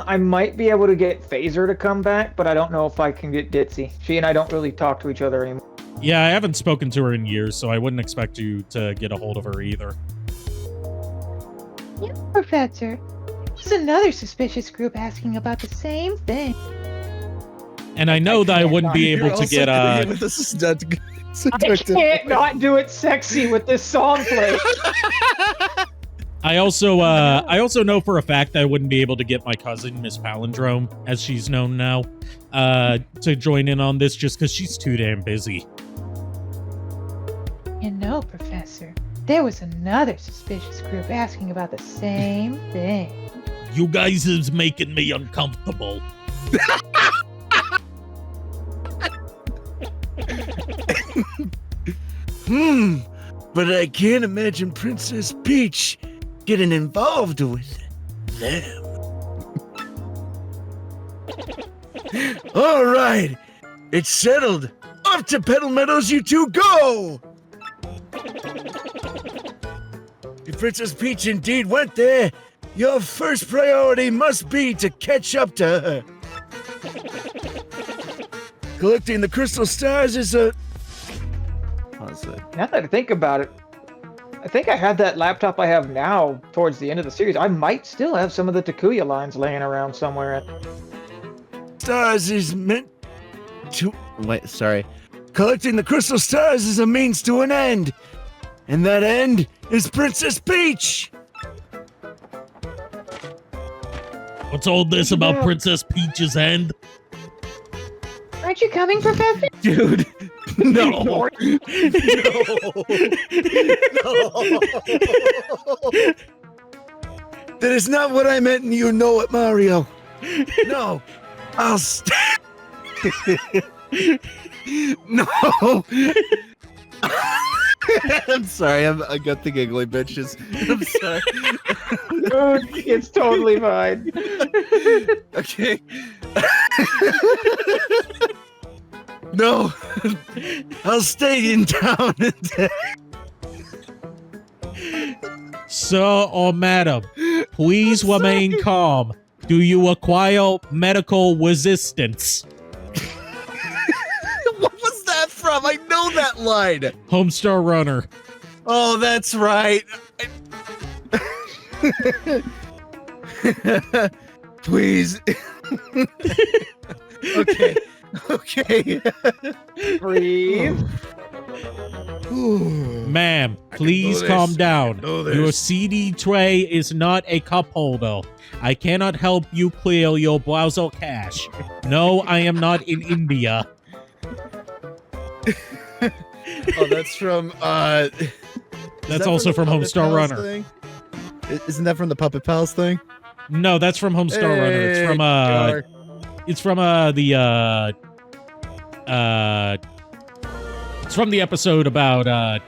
I might be able to get Phaser to come back, but I don't know if I can get Ditzy. She and I don't really talk to each other anymore. Yeah, I haven't spoken to her in years, so I wouldn't expect you to get a hold of her either. Yeah, Professor. There's another suspicious group asking about the same thing. And I know that I wouldn't be able to get This is not I can't not do it sexy with this song playing. I also know for a fact that I wouldn't be able to get my cousin, Miss Palindrome, as she's known now, to join in on this just because she's too damn busy. You know, Professor, there was another suspicious group asking about the same thing. You guys is making me uncomfortable. But I can't imagine Princess Peach getting involved with them. All right, it's settled. Off to Petal Meadows, you two go! If Princess Peach indeed went there, your first priority must be to catch up to her. Collecting the crystal stars is a... Now that I think about it, I think I had that laptop I have now towards the end of the series. I might still have some of the Takuya lines laying around somewhere. Stars is meant to... Wait, sorry. Collecting the crystal stars is a means to an end. And that end is Princess Peach! What's all this about Princess Peach's end? Aren't you coming, Professor? Dude, no. No. That is not what I meant, and you know it, Mario. No, I'll No. I'm sorry. I got the giggly bitches. I'm sorry. Dude, it's totally fine. Okay. No, I'll stay in town. Sir or madam, please remain calm. Do you acquire medical resistance? What was that from? I know that line. Homestar Runner. Oh, that's right. Please. Okay. Okay. Breathe. Ma'am, please calm down. Your CD tray is not a cup holder. I cannot help you clear your browser cache. No, I am not in India. Oh, that's from. That's also from Homestar Runner. Thing? Isn't that from the Puppet Pals thing? No, that's from Homestar Runner. It's from it's from the episode about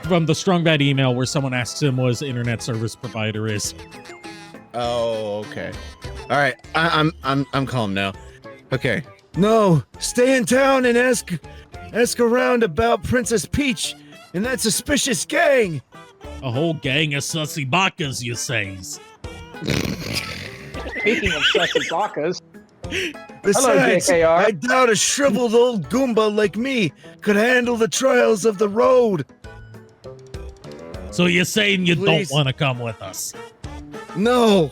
from the Strong Bad email where someone asks him what his internet service provider is. Oh, okay. All right, I'm calm now. Okay. No, stay in town and ask around about Princess Peach and that suspicious gang. A whole gang of sussy bakas, you says. Speaking of sussy bakas. Besides, Hello, JKR. I doubt a shriveled old Goomba like me could handle the trials of the road. So you're saying you Please. don't want to come with us? No.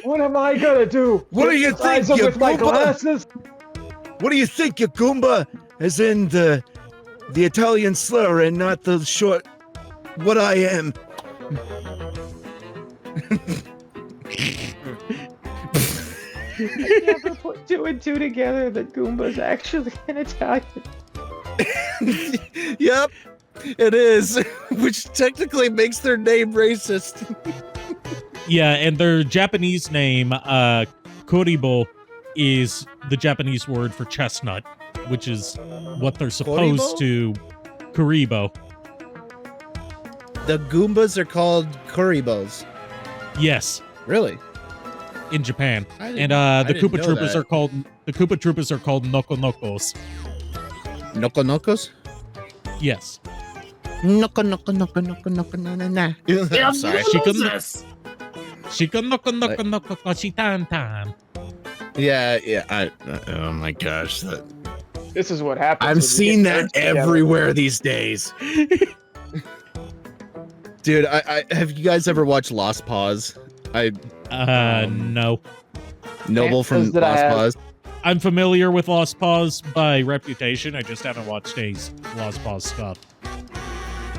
What am I gonna do? What do you think, Size them you with my Goomba? glasses? What do you think, you Goomba? As in the Italian slur and not the short what I am. I never put two and two together that Goomba's actually an Italian. Yep, it is. Which technically makes their name racist. Yeah, and their Japanese name, Koribo, is the Japanese word for chestnut, which is what they're supposed to. Koribo. The Goombas are called Kuribos. Yes, Really? in Japan. I And didn't- the I didn't Koopa know Troopers that. are called Noko Nokos. Noko Nokos? Yes. Noko Noko Noko Noko Noko na na na. I'm sorry. Shika Noko Noko Noko Koshitan Tan. Yeah. Oh my gosh. This is what happens. I'm when you seeing get that nerds together. everywhere these days. Dude, I have you guys ever watched Lost Paws? No. Noble from Chances that I Lost have. Paws. I'm familiar with Lost Paws by reputation. I just haven't watched any Lost Paws stuff.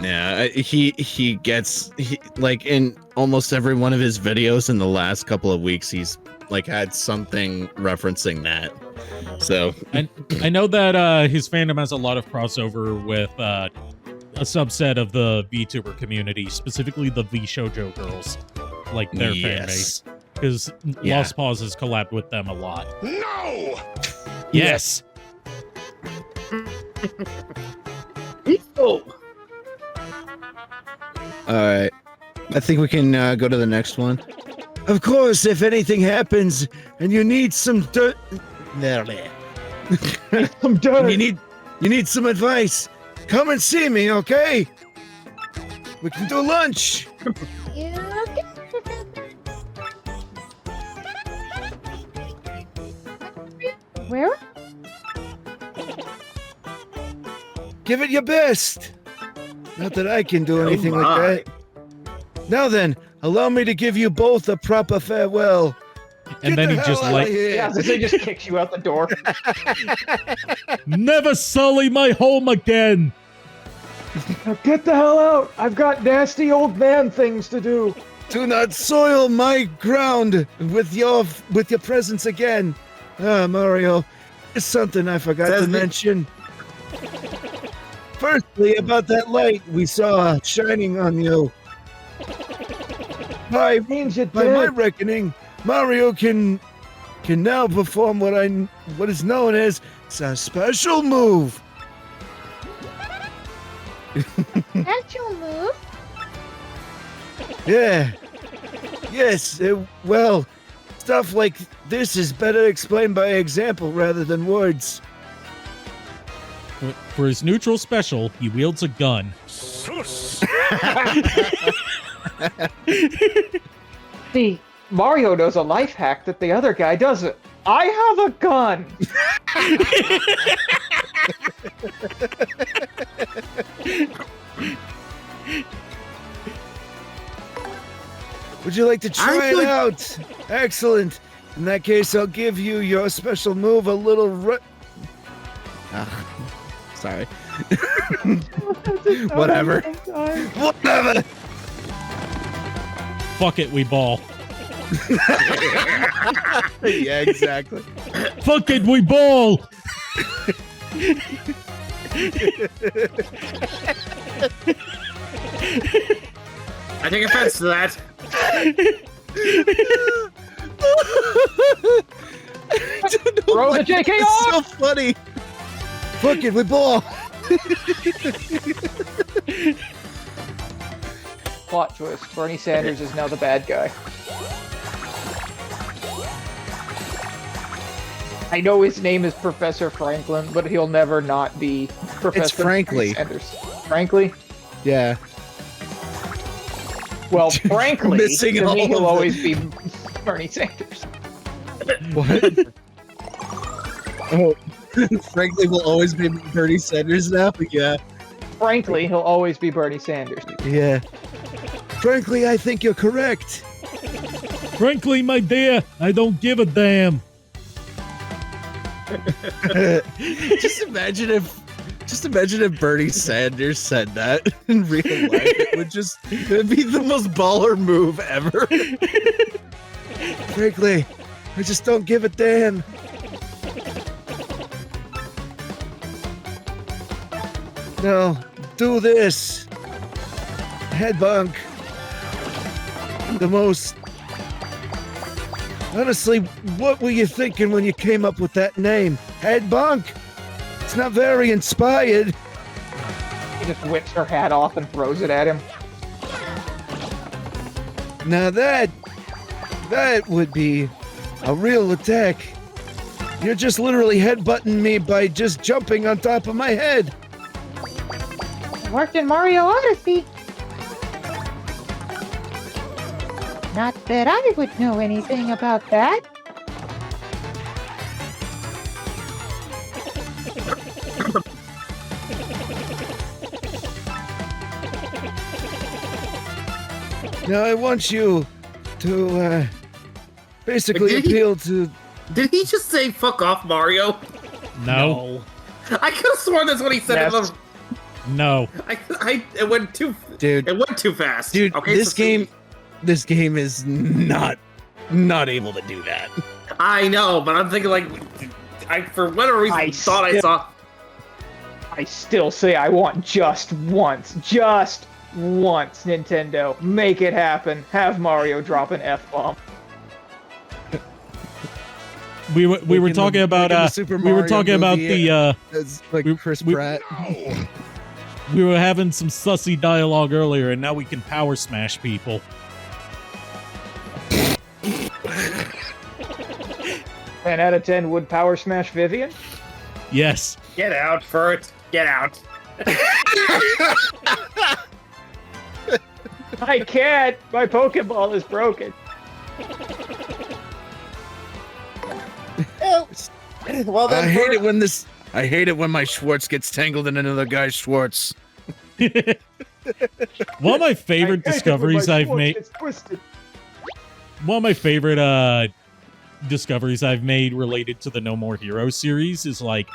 Yeah, he gets like in almost every one of his videos in the last couple of weeks, he's like had something referencing that. So And I know that his fandom has a lot of crossover with a subset of the VTuber community, specifically the V Shoujo girls, like their fan base. Because Yeah. Lost Paws has collabed with them a lot. No. Yes. Oh, all right, I think we can go to the next one. Of course, if anything happens and you need some dirt, I'm done. you need some advice, come and see me, okay? We can do lunch. Yeah, okay. Where? Give it your best. Not that I can do anything like that. Now then, allow me to give you both a proper farewell. And then he just like, Yeah, so they just kicks you out the door. never sully my home again. Now get the hell out! I've got nasty old man things to do. Do not soil my ground with your presence again. Ah, Mario, it's something I forgot to mention. Firstly, about that light we saw shining on you. By Means you my did. reckoning, Mario can now perform what is known as a special move. Actual move? Yeah. Yes. Well, stuff like this is better explained by example rather than words. For his neutral special, he wields a gun. See, Mario knows a life hack that the other guy doesn't. I have a gun. Would you like to try it out? Excellent. In that case, I'll give you your special move a little Sorry. Whatever. Whatever. Fuck it, we ball. Yeah, exactly. Fuck it, we ball. I take offense to that. Throw the JK It's off! so funny. Fuck it, we ball. Plot twist. Bernie Sanders is now the bad guy. I know his name is Professor Franklin, but he'll never not be Professor Frankly. Sanders. Frankly? Yeah. Well, frankly, Missing to all me, of he'll it. always be Bernie Sanders. What? Oh, frankly, will always be Bernie Sanders now. Yeah. Frankly, he'll always be Bernie Sanders. Yeah. Frankly, I think you're correct. Frankly, my dear, I don't give a damn. Just imagine if Bernie Sanders said that in real life. It'd be the most baller move ever. Frankly, I just don't give a damn. No, do this. Head bunk. The most. Honestly, what were you thinking when you came up with that name? Head bunk? It's not very inspired. He just whips her hat off and throws it at him. Now that would be a real attack. You're just literally headbutting me by just jumping on top of my head. It worked in Mario Odyssey. Not that I would know anything about that. Now I want you to basically Did he- appeal to. Did he just say "fuck off, Mario"? No. I could have sworn that's what he said. Yes. No. It went too. Dude. It went too fast. Dude, Okay, this so- game is not able to do that. I know, but I'm thinking like, for whatever reason, I thought I still- saw. I still say I want just once, Nintendo. Make it happen. Have Mario drop an F-bomb. We were talking about we were talking about the It's like Chris we- Pratt. we were having some sussy dialogue earlier, and now we can power smash people. 10 out of 10 would power smash Vivian. Yes. Get out, Furt. Get out. I can't. My Pokeball is broken. Well, then, I hate Furt- it I hate it when my Schwartz gets tangled in another guy's Schwartz. One of my favorite I hate it when discoveries my I've Schwartz made. gets twisted. One of my favorite discoveries I've made related to the No More Heroes series is like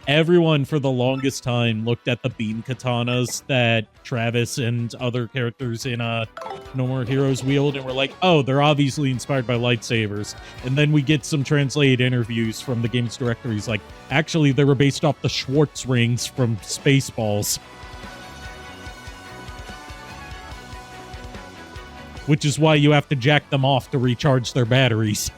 everyone for the longest time looked at the beam katanas that Travis and other characters in No More Heroes wield and were like, oh, they're obviously inspired by lightsabers. And then we get some translated interviews from the game's director. He's like, actually, they were based off the Schwartz rings from Spaceballs. Which is why you have to jack them off to recharge their batteries.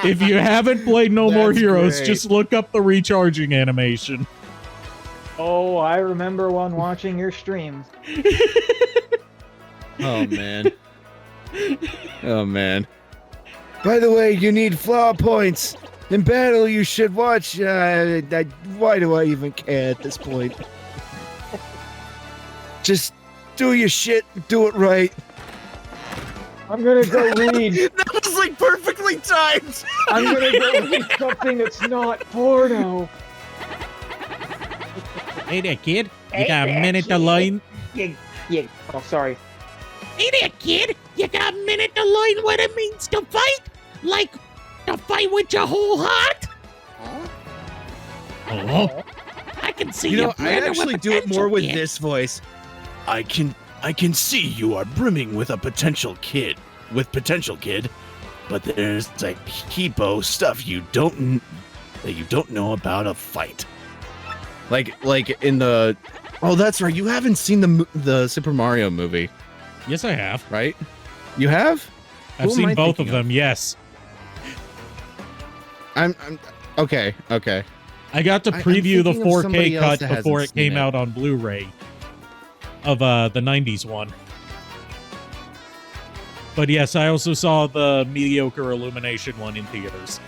If you haven't played No More That's Heroes, great. just look up the recharging animation. Oh, I remember one watching your streams. Oh man. Oh man. By the way, you need flower points. In battle, you should watch. Why do I even care at this point? Just do your shit. Do it right. I'm gonna go read. That was like perfectly timed. I'm gonna go read something that's not porno. Hey there, kid. You Hey got a there, minute to kid. learn? Yeah. Oh, sorry. Hey there, kid. You got a minute to learn what it means to fight? Like, to fight with your whole heart? Oh, I can see You know, I burning actually with do it more potential, with kid. this voice. I can I can see you are brimming with potential kid, but there's a heap of stuff you don't know about a fight. Like in the... Oh, that's right. You haven't seen the Super Mario movie. Yes, I have. Right? You have? I've seen both of them, yes. I'm okay. I got to preview the 4K cut that before it hasn't came seen it. out on Blu-ray of the 90s one. But yes, I also saw the mediocre Illumination one in theaters.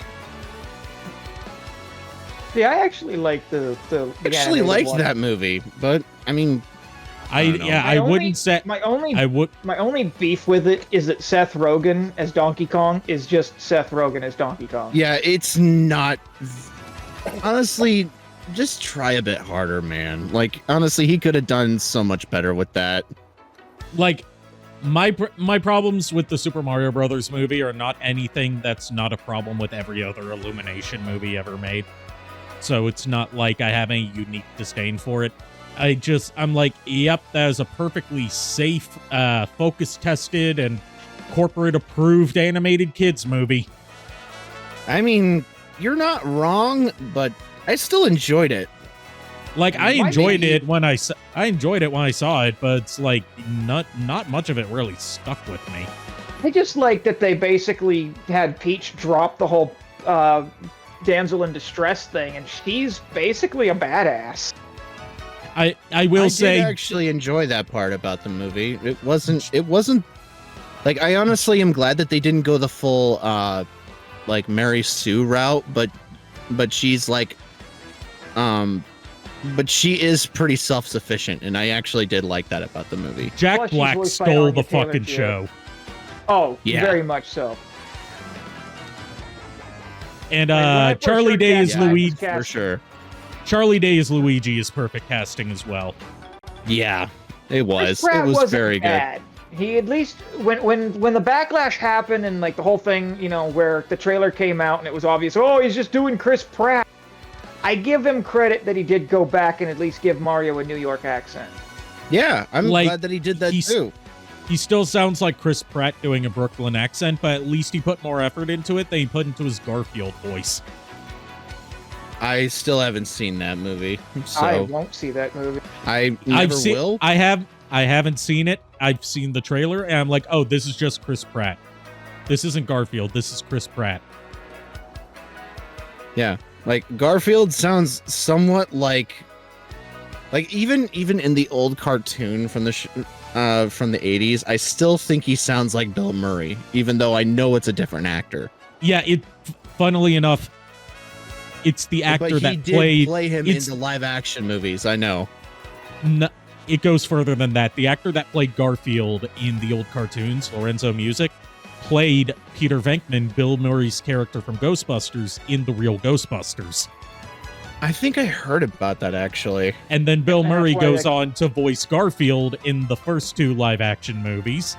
Yeah, I actually like the Actually animated liked one. that movie, but I mean, I wouldn't say my only I would. My only beef with it is that Seth Rogen as Donkey Kong is just Seth Rogen as Donkey Kong. yeah, it's not. Honestly, just try a bit harder, man. Like, honestly, he could have done so much better with that. Like, my problems with the Super Mario Brothers movie are not anything that's not a problem with every other Illumination movie ever made. So it's not like I have any unique disdain for it. I'm like, yep, that is a perfectly safe, focus-tested, and corporate-approved animated kids movie. I mean, you're not wrong, but I still enjoyed it. Like, I enjoyed it when I saw it, but it's like not much of it really stuck with me. I just like that they basically had Peach drop the whole damsel in distress thing, and she's basically a badass. I will say, I did actually enjoy that part about the movie. It wasn't like, I honestly am glad that they didn't go the full like Mary Sue route, but she's like but she is pretty self-sufficient, and I actually did like that about the movie. Jack Plus, she's Black voiced by stole Anya the fucking Taylor-Joy. show. Oh, Yeah. very much so. And When I first Charlie heard Day Jack is Black was Luigi. cast- For sure. Charlie Day is Luigi is perfect casting as well. Yeah, it was. Chris Pratt It was wasn't very good. bad. He at least when the backlash happened and like the whole thing, you know, where the trailer came out and it was obvious, oh, he's just doing Chris Pratt. I give him credit that he did go back and at least give Mario a New York accent. Yeah, I'm Like, glad that he did that too. He still sounds like Chris Pratt doing a Brooklyn accent, but at least he put more effort into it than he put into his Garfield voice. I still haven't seen that movie, so I won't see that movie. I never will. I haven't seen it. I've seen the trailer, and I'm like, oh, this is just Chris Pratt. This isn't Garfield. This is Chris Pratt. Yeah, like Garfield sounds somewhat like even in the old cartoon from the 80s, I still think he sounds like Bill Murray, even though I know it's a different actor. Yeah, funnily enough, it's the actor but he that did play him in it's- the live action movies. I know. No, it goes further than that. The actor that played Garfield in the old cartoons, Lorenzo Music, played Peter Venkman, Bill Murray's character from Ghostbusters, in the real Ghostbusters. I think I heard about that actually. And then Bill And Murray that's why goes on to voice Garfield in the first two live-action movies.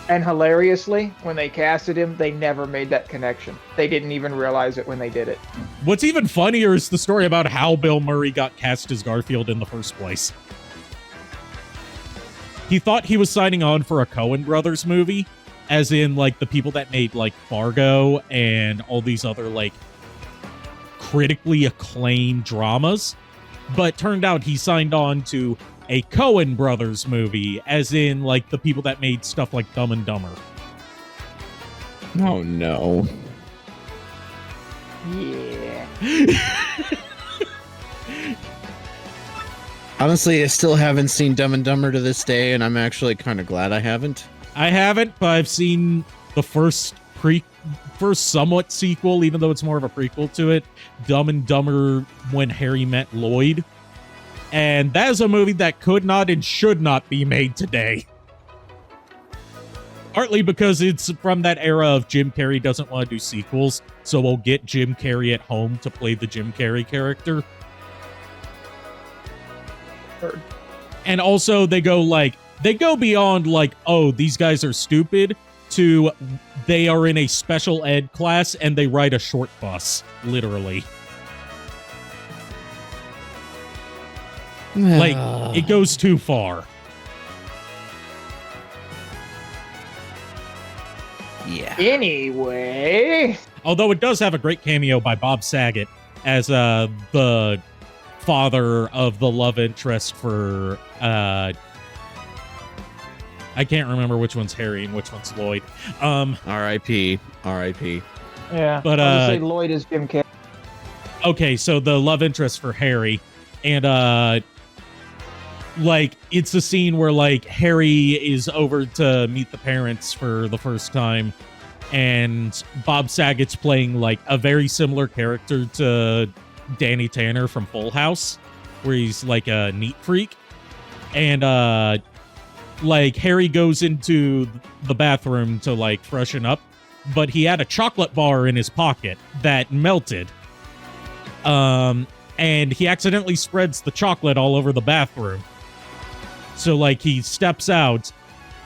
And hilariously, when they casted him, they never made that connection. They didn't even realize it when they did it. What's even funnier is the story about how Bill Murray got cast as Garfield in the first place. He thought he was signing on for a Coen Brothers movie, as in, like, the people that made, like, Fargo and all these other, like, critically acclaimed dramas. But turned out he signed on to a Coen Brothers movie, as in, like, the people that made stuff like Dumb and Dumber. Oh no. Yeah. Honestly, I still haven't seen Dumb and Dumber to this day, and I'm actually kind of glad I haven't. I haven't, but I've seen the first somewhat sequel, even though it's more of a prequel to it, Dumb and Dumber When Harry Met Lloyd. And that is a movie that could not and should not be made today. Partly because it's from that era of Jim Carrey doesn't want to do sequels, so we'll get Jim Carrey at home to play the Jim Carrey character. And also they go beyond like, oh, these guys are stupid, to they are in a special ed class and they ride a short bus, literally. Like, it goes too far. Yeah. Anyway. Although it does have a great cameo by Bob Saget as the father of the love interest for I can't remember which one's Harry and which one's Lloyd. R.I.P. R.I.P. Yeah. But I'll just say Lloyd is Jim Carrey. Okay, so the love interest for Harry, and like it's a scene where like Harry is over to meet the parents for the first time, and Bob Saget's playing like a very similar character to Danny Tanner from Full House, where he's like a neat freak, and like Harry goes into the bathroom to like freshen up, but he had a chocolate bar in his pocket that melted. And he accidentally spreads the chocolate all over the bathroom. So like he steps out,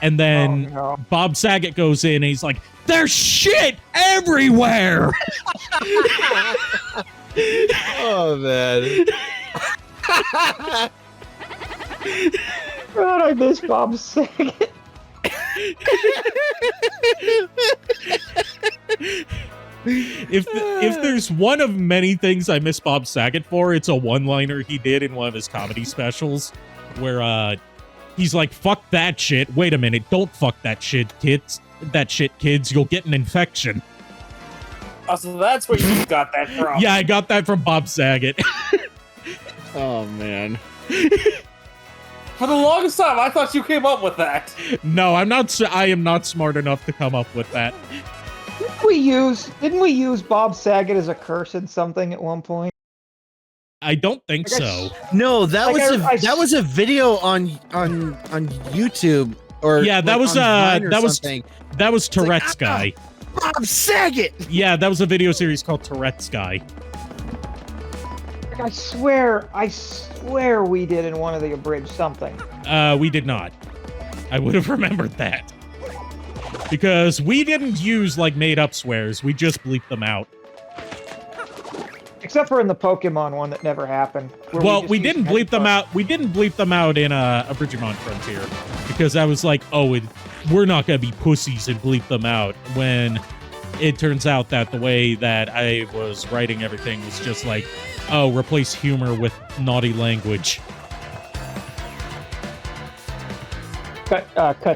and then Bob Saget goes in and he's like, "There's shit everywhere." Oh man. God, I miss Bob Saget. If there's one of many things I miss Bob Saget for, it's a one-liner he did in one of his comedy specials where he's like, "Fuck that shit. Wait a minute. Don't fuck that shit, kids. Kids. You'll get an infection." Oh, so that's where you got that from. Yeah, I got that from Bob Saget. Oh man. For the longest time, I thought you came up with that. No, I am not smart enough to come up with that. Didn't we use Bob Saget as a curse in something at one point? I don't think so. No, that was a video on YouTube or yeah, that was Tourette's guy. Bob Saget. Yeah, that was a video series called Tourette's guy. I swear we did in one of the abridged something. We did not. I would have remembered that. Because we didn't use, like, made-up swears. We just bleeped them out. Except for in the Pokemon one that never happened. Well, we didn't bleep them out. We didn't bleep them out in Abridgement Frontier. Because I was like, oh, we're not going to be pussies and bleep them out. When it turns out that the way that I was writing everything was just like, oh, replace humor with naughty language. Cut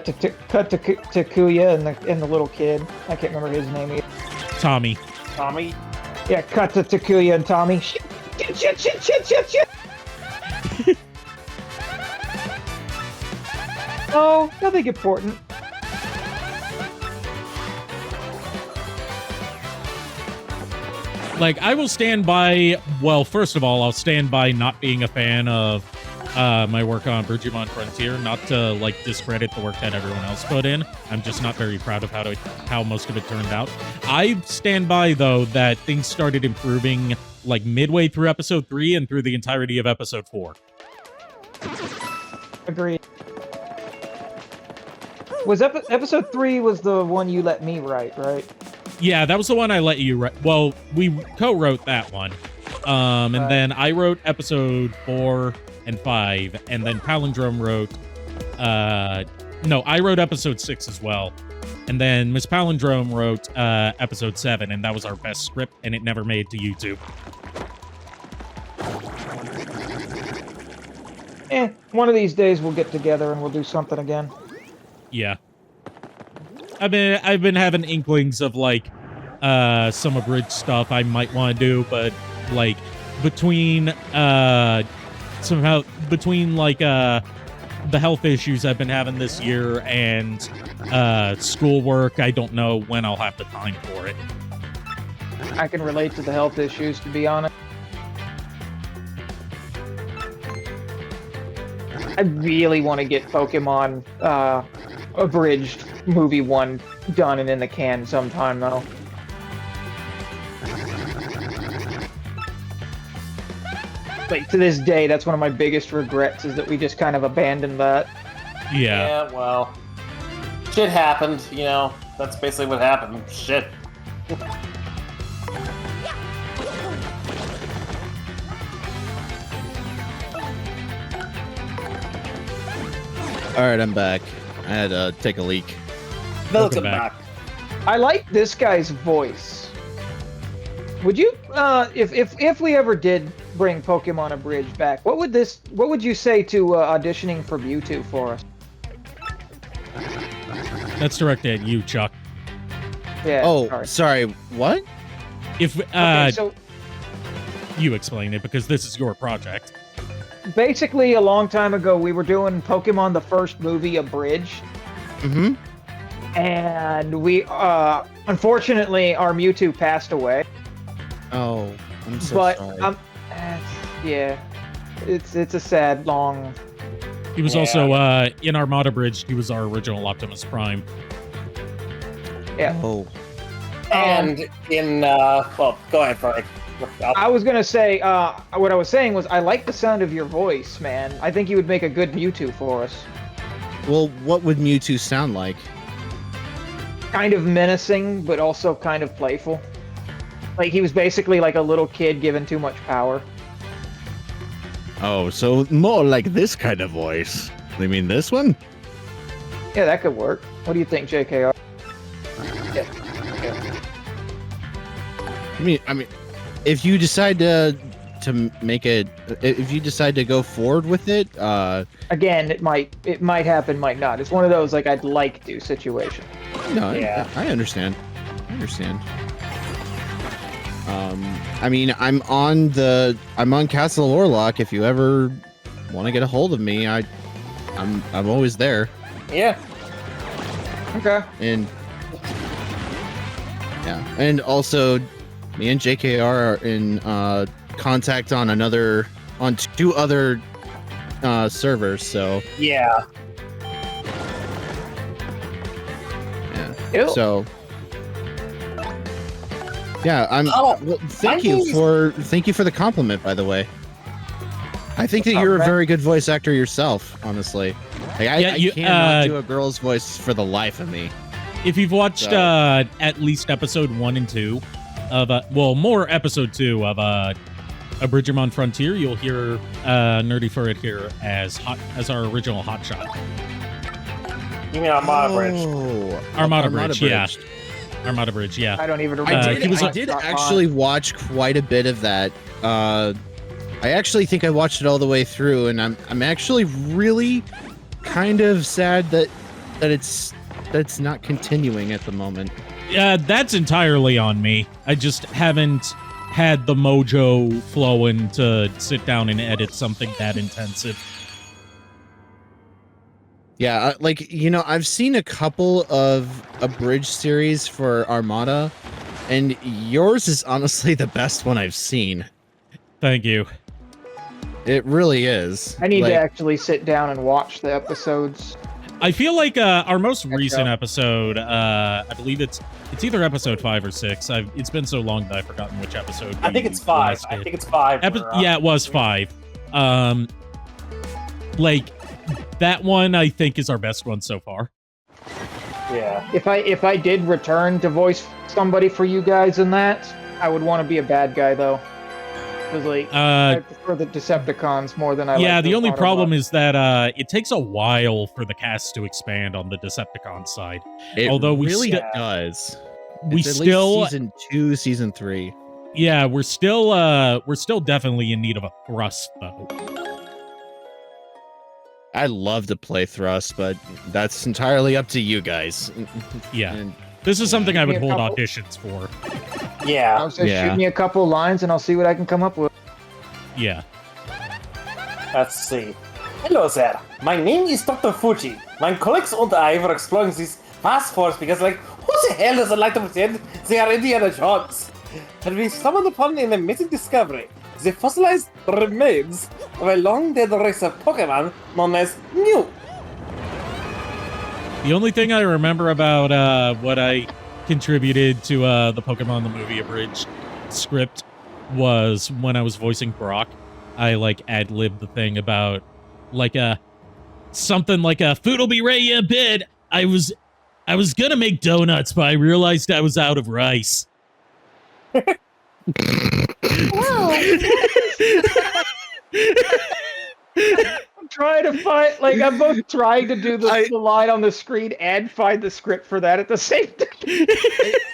to Takuya and the little kid. I can't remember his name either. Tommy. Tommy? Yeah, cut to Takuya and Tommy. Shit. Oh, nothing important. Like, I will stand by, well, first of all, I'll stand by not being a fan of my work on Abridgement Frontier, not to, like, discredit the work that everyone else put in. I'm just not very proud of how most of it turned out. I stand by, though, that things started improving, like, midway through Episode 3 and through the entirety of Episode 4. Agreed. Was Episode 3 was the one you let me write, right? Yeah, that was the one I let you write. Well, we co-wrote that one. And then I wrote Episode 4 and 5, and then Palindrome wrote no, I wrote Episode 6 as well, and then Miss Palindrome wrote Episode 7, and that was our best script, and it never made to YouTube. One of these days we'll get together and we'll do something again. Yeah, I've been having inklings of like some abridged stuff I might want to do, but like between like the health issues I've been having this year and schoolwork, I don't know when I'll have the time for it. I can relate to the health issues, to be honest. I really want to get Pokemon Abridged Movie 1 done and in the can sometime, though. Like, to this day, that's one of my biggest regrets, is that we just kind of abandoned that. Yeah. Yeah, well, shit happened, you know. That's basically what happened. Shit. All right, I'm back. I had to take a leak. Welcome back. I like this guy's voice. Would you, if we ever did bring Pokemon Abridged back, what would you say to auditioning for Mewtwo for us? That's directed at you, Chuck. Yeah. Oh, sorry. What? If Okay, so you explain it because this is your project. basically, a long time ago, we were doing Pokemon the first movie Abridged. Mm-hmm. And we, unfortunately, our Mewtwo passed away. Oh, I'm so But sorry. yeah, it's a sad, long. He was also in Armada Bridge. He was our original Optimus Prime. Yeah. Oh. And in well, go ahead, Frank. I was gonna say, what I was saying was, I like the sound of your voice, man. I think you would make a good Mewtwo for us. Well, what would Mewtwo sound like? Kind of menacing, but also kind of playful. Like he was basically like a little kid given too much power. Oh, so more like this kind of voice. You mean this one? Yeah, that could work. What do you think, JKR? I mean, if you decide to make it, if you decide to go forward with it, Again, it might happen, might not. It's one of those like I'd like to situation. no, Yeah. I understand. I mean, I'm on Castle Orlock. If you ever want to get a hold of me, I'm always there. Yeah. Okay. And yeah, and also, me and JKR are in contact on two other servers. So Yeah. yeah. Ew. So yeah, Oh, well, thank you for the compliment, by the way. I think that you're a very good voice actor yourself, honestly. Like, I cannot do a girl's voice for the life of me. If you've watched at least episode 1 and 2 of more episode 2 of Abridgermon Frontier, you'll hear Nerdy Furret here as our original hotshot. You mean Armada Bridge? Oh, Armada Bridge, yeah. Armada Bridge, yeah. I don't even remember. I did actually watch quite a bit of that. I actually think I watched it all the way through, and I'm actually really kind of sad that it's not continuing at the moment. Yeah, that's entirely on me. I just haven't had the mojo flowing to sit down and edit something that intensive. Yeah, I've seen a couple of abridged series for Armada, and yours is honestly the best one I've seen. Thank you. It really is. I need to actually sit down and watch the episodes. I feel like our most recent episode, I believe it's either episode 5 or 6. It's been so long that I've forgotten which episode. I think it's 5. I think it's 5. Yeah, it was 5. Like that one, I think is our best one so far. Yeah. If I did return to voice somebody for you guys in that, I would want to be a bad guy though. Because I prefer the Decepticons more than I. Yeah, like the only Autobots. problem is that it takes a while for the cast to expand on the Decepticon side. Although we really does. We it's still season 2, season 3. Yeah, we're still definitely in need of a thrust though. I'd love to play Thrust, but that's entirely up to you guys. Yeah. And, this is something I would hold couple- auditions for. Yeah. I would say shoot me a couple lines and I'll see what I can come up with. Yeah. Let's see. Hello there. My name is Dr. Fuji. My colleagues and I were exploring this fast force because, who the hell doesn't like to pretend they are Indiana Jones? And we stumbled upon an amazing discovery. The fossilized remains of a long-dead race of Pokemon known as Mew. The only thing I remember about what I contributed to the Pokemon the Movie Abridged script was when I was voicing Brock. I ad-libbed the thing about something like a food will be ready in a bit. I was gonna make donuts, but I realized I was out of rice. trying to find, like, I'm both trying to do the line on the screen and find the script for that at the same time.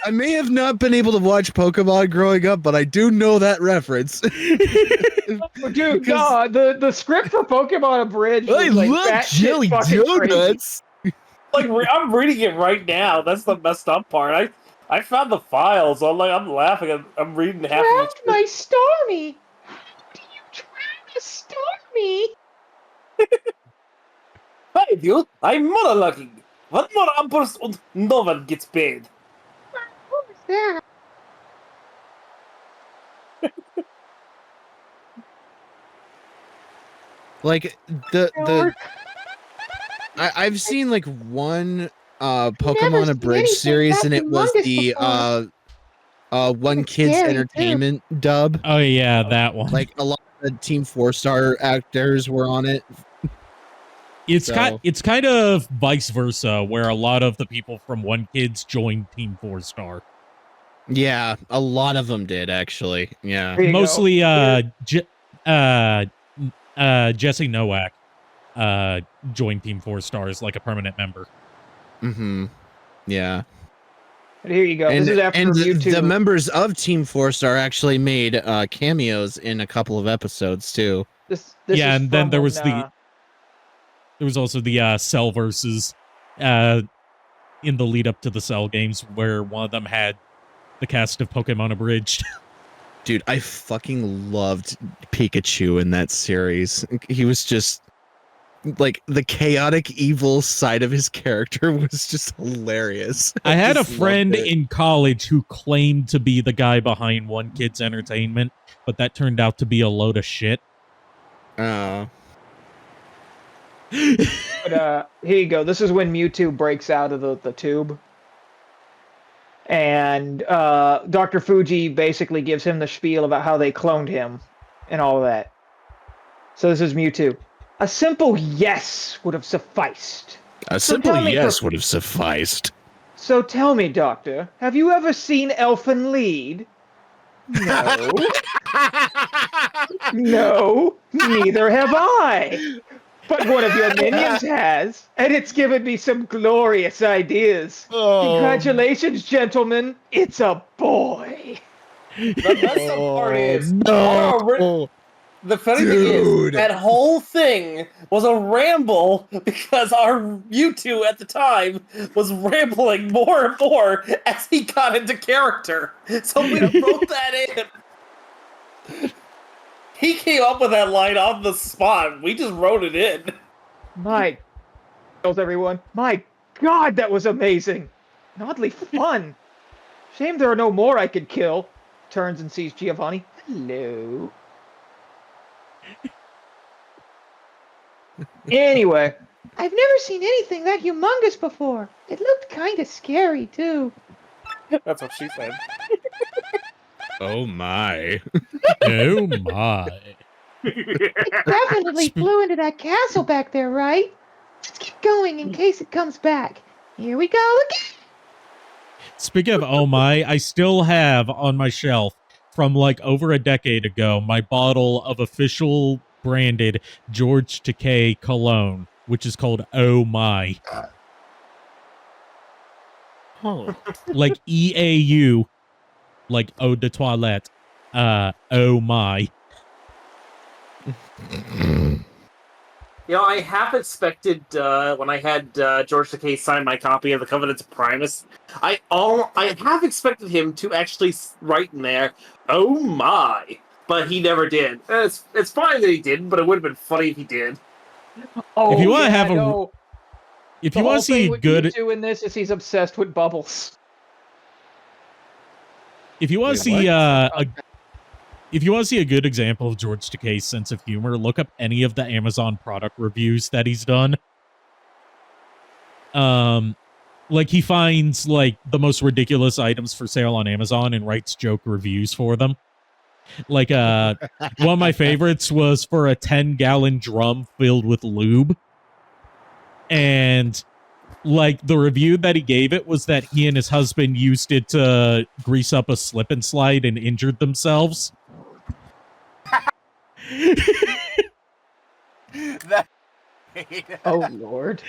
I may have not been able to watch Pokemon growing up, but I do know that reference. Dude, no, the script for Pokemon Abridged was like jelly donuts. Like, I'm reading it right now. That's the messed up part. I found the files. I'm laughing. I'm reading half of it. My Stormy! Do you try to Stormy? Hi, dude. I'm monologuing. One more Ampers and no one gets paid. What was that? Like I've seen like one Pokemon Abridged series, and it was the One Kids Entertainment dub. Oh yeah, that one. Like a lot of the Team 4-Star actors were on it. It's kind of vice versa, where a lot of the people from One Kids joined Team 4-Star. Yeah, a lot of them did actually. Yeah, mostly Jesse Nowak joined Team 4-Star as like a permanent member. Mm-hmm. Yeah. But here you go. And, this is after the members of Team 4-Star actually made cameos in a couple of episodes too. This yeah, is and then there when, was there was also the Cell versus in the lead up to the Cell games, where one of them had the cast of Pokemon Abridged. Dude, I fucking loved Pikachu in that series. He was just like the chaotic evil side of his character was just hilarious. I had a friend in college who claimed to be the guy behind One Kids Entertainment, but that turned out to be a load of shit. Oh. But here you go. This is when Mewtwo breaks out of the tube. And Dr. Fuji basically gives him the spiel about how they cloned him and all of that. So this is Mewtwo. A simple yes would have sufficed. A simple yes would have sufficed. So tell me, Doctor, have you ever seen Elfin Lead? No. No, neither have I. But one of your minions has, and it's given me some glorious ideas. Oh. Congratulations, gentlemen. It's a boy. The best part is, no. The funny thing is, that whole thing was a ramble because our Mewtwo at the time was rambling more and more as he got into character. So we wrote that in. He came up with that line on the spot. We just wrote it in. My, everyone. My God, that was amazing. And oddly fun. Shame there are no more I could kill. Turns and sees Giovanni. Hello. Anyway. I've never seen anything that humongous before. It looked kind of scary, too. That's what she said. Oh my. Oh my. It definitely flew into that castle back there, right? Let's keep going in case it comes back. Here we go again. Speaking of oh my, I still have on my shelf from like over a decade ago my bottle of official branded George Takei cologne, which is called Oh My. Oh. Like EAU, like Eau de Toilette. Oh my. You know, I half expected when I had George Takei sign my copy of the Covenant of Primus, I half expected him to actually write in there, "Oh my," but he never did. It's fine that he didn't, but it would have been funny if he did. Oh, if you want to yeah, have a, no. if you want to see good, in this is he's obsessed with bubbles. If you want to see if you want to see a good example of George Takei's sense of humor, look up any of the Amazon product reviews that he's done. Like he finds like the most ridiculous items for sale on Amazon and writes joke reviews for them. Like one of my favorites was for a 10-gallon drum filled with lube. And like the review that he gave it was that he and his husband used it to grease up a slip and slide and injured themselves. Oh Lord.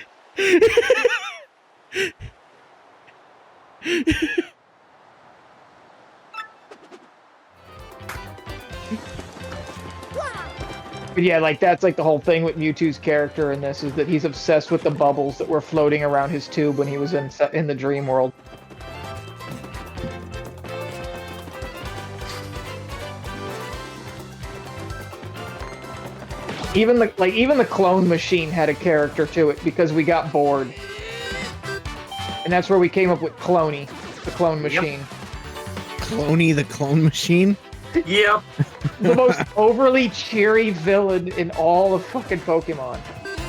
But yeah, like that's like the whole thing with Mewtwo's character in this is that he's obsessed with the bubbles that were floating around his tube when he was in the dream world. Even the clone machine had a character to it because we got bored. And that's where we came up with Cloney, the clone machine. Cloney the clone machine? Yep. The most overly cheery villain in all of fucking Pokemon.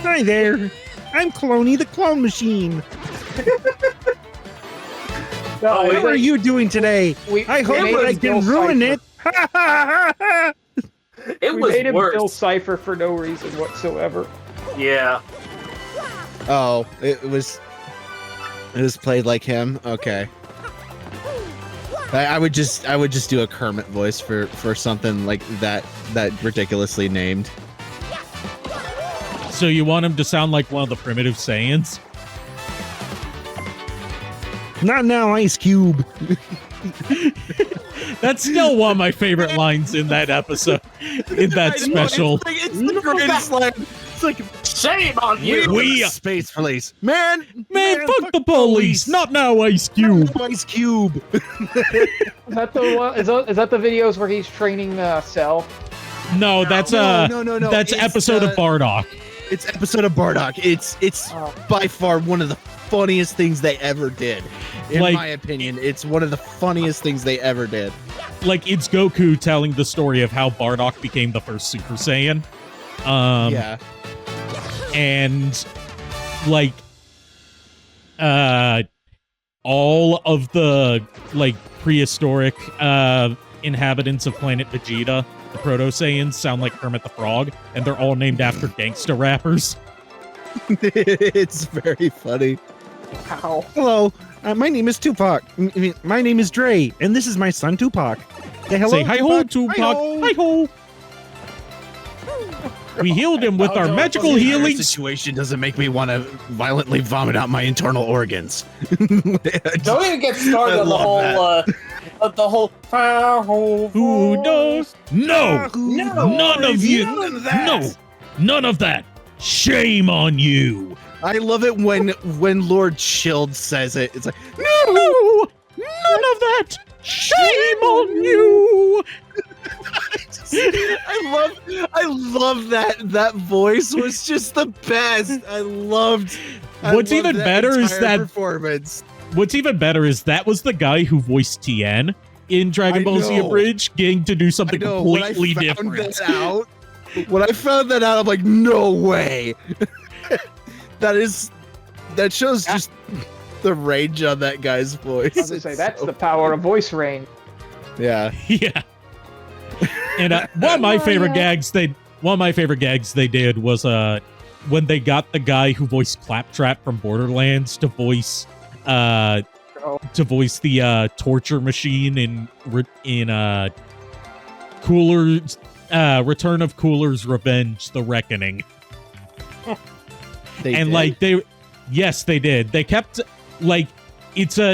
Hi there. I'm Cloney the clone machine. No, How are you doing today? I hope I can ruin it. It we was made him worse. Bill Cipher for no reason whatsoever. Yeah. Oh, it was played like him. Okay. I would just do a Kermit voice for something like that ridiculously named. So you want him to sound like one of the primitive Saiyans? Not now, Ice Cube. That's still one of my favorite lines in that episode, in that special. It's the greatest line. It's like, shame on you. We Space Police. Man, fuck the police. Not now, Ice Cube. Ice Cube. Is that the one? Is that the videos where he's training Cell? No, that's no. That's It's, episode of Bardock. It's episode of Bardock. It's by far one of the funniest things they ever did. In my opinion, it's one of the funniest things they ever did. Like, it's Goku telling the story of how Bardock became the first Super Saiyan. Yeah. And, like, all of the, like, prehistoric inhabitants of planet Vegeta, the Proto-Saiyans, sound like Kermit the Frog, and they're all named after gangsta rappers. It's very funny. How? Hello, my name is Tupac. My name is Dre, and this is my son Tupac. Say hello, Say hi-ho, Tupac. Hi-ho. We healed him with our magical healing. Situation doesn't make me want to violently vomit out my internal organs. Don't even get started on the whole Who knows? No, none of you. None of that. No, none of that. Shame on you. I love it when Lord Chilled says it. It's like, No, none of that. Shame on you. I love that voice was just the best. What's even better is that performance. What's even better is that was the guy who voiced Tien in Dragon Ball Z Abridged, getting to do something completely different. When I found that out, I'm like, no way. That shows just the range on that guy's voice. I was gonna say that's the power of voice range. Yeah. Yeah. And one of my favorite gags they did was when they got the guy who voiced Claptrap from Borderlands to voice the torture machine in Cooler's Return of Cooler's Revenge: The Reckoning. They did. They kept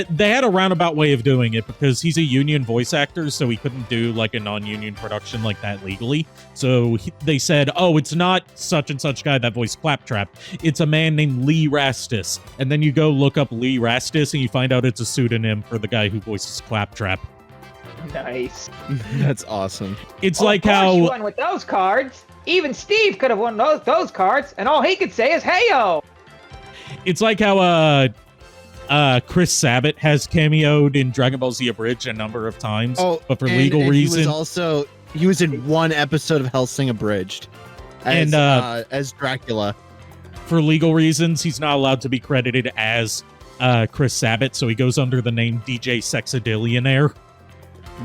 they had a roundabout way of doing it because he's a union voice actor, so he couldn't do like a non-union production like that legally. So they said, "Oh, it's not such and such guy that voiced Claptrap. It's a man named Lee Rastus." And then you go look up Lee Rastus, and you find out it's a pseudonym for the guy who voices Claptrap. Nice. That's awesome. It's like of course how you won with those cards. Even Steve could have won those cards, and all he could say is "Heyo." It's like how Chris Sabat has cameoed in Dragon Ball Z Abridged a number of times, but for legal reasons. He was in one episode of Hellsing Abridged as Dracula. For legal reasons, he's not allowed to be credited as Chris Sabat, so he goes under the name DJ Sexadillionaire.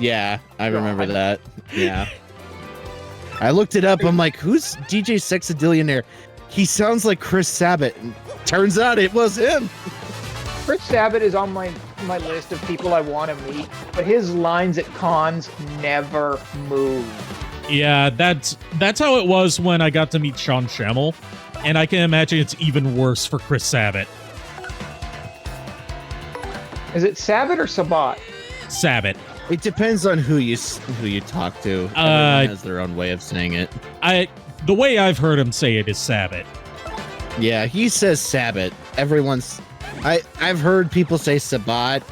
Yeah, I remember that. Yeah. I looked it up. I'm like, who's DJ Sexadillionaire? He sounds like Chris Sabat. And turns out it was him. Chris Sabat is on my list of people I want to meet, but his lines at cons never move. Yeah, that's how it was when I got to meet Sean Schemmel, and I can imagine it's even worse for Chris Sabat. Is it Sabat or Sabat? Sabat. It depends on who you talk to. Everyone has their own way of saying it. The way I've heard him say it is Sabat. Yeah, he says Sabat. I've heard people say Sabat.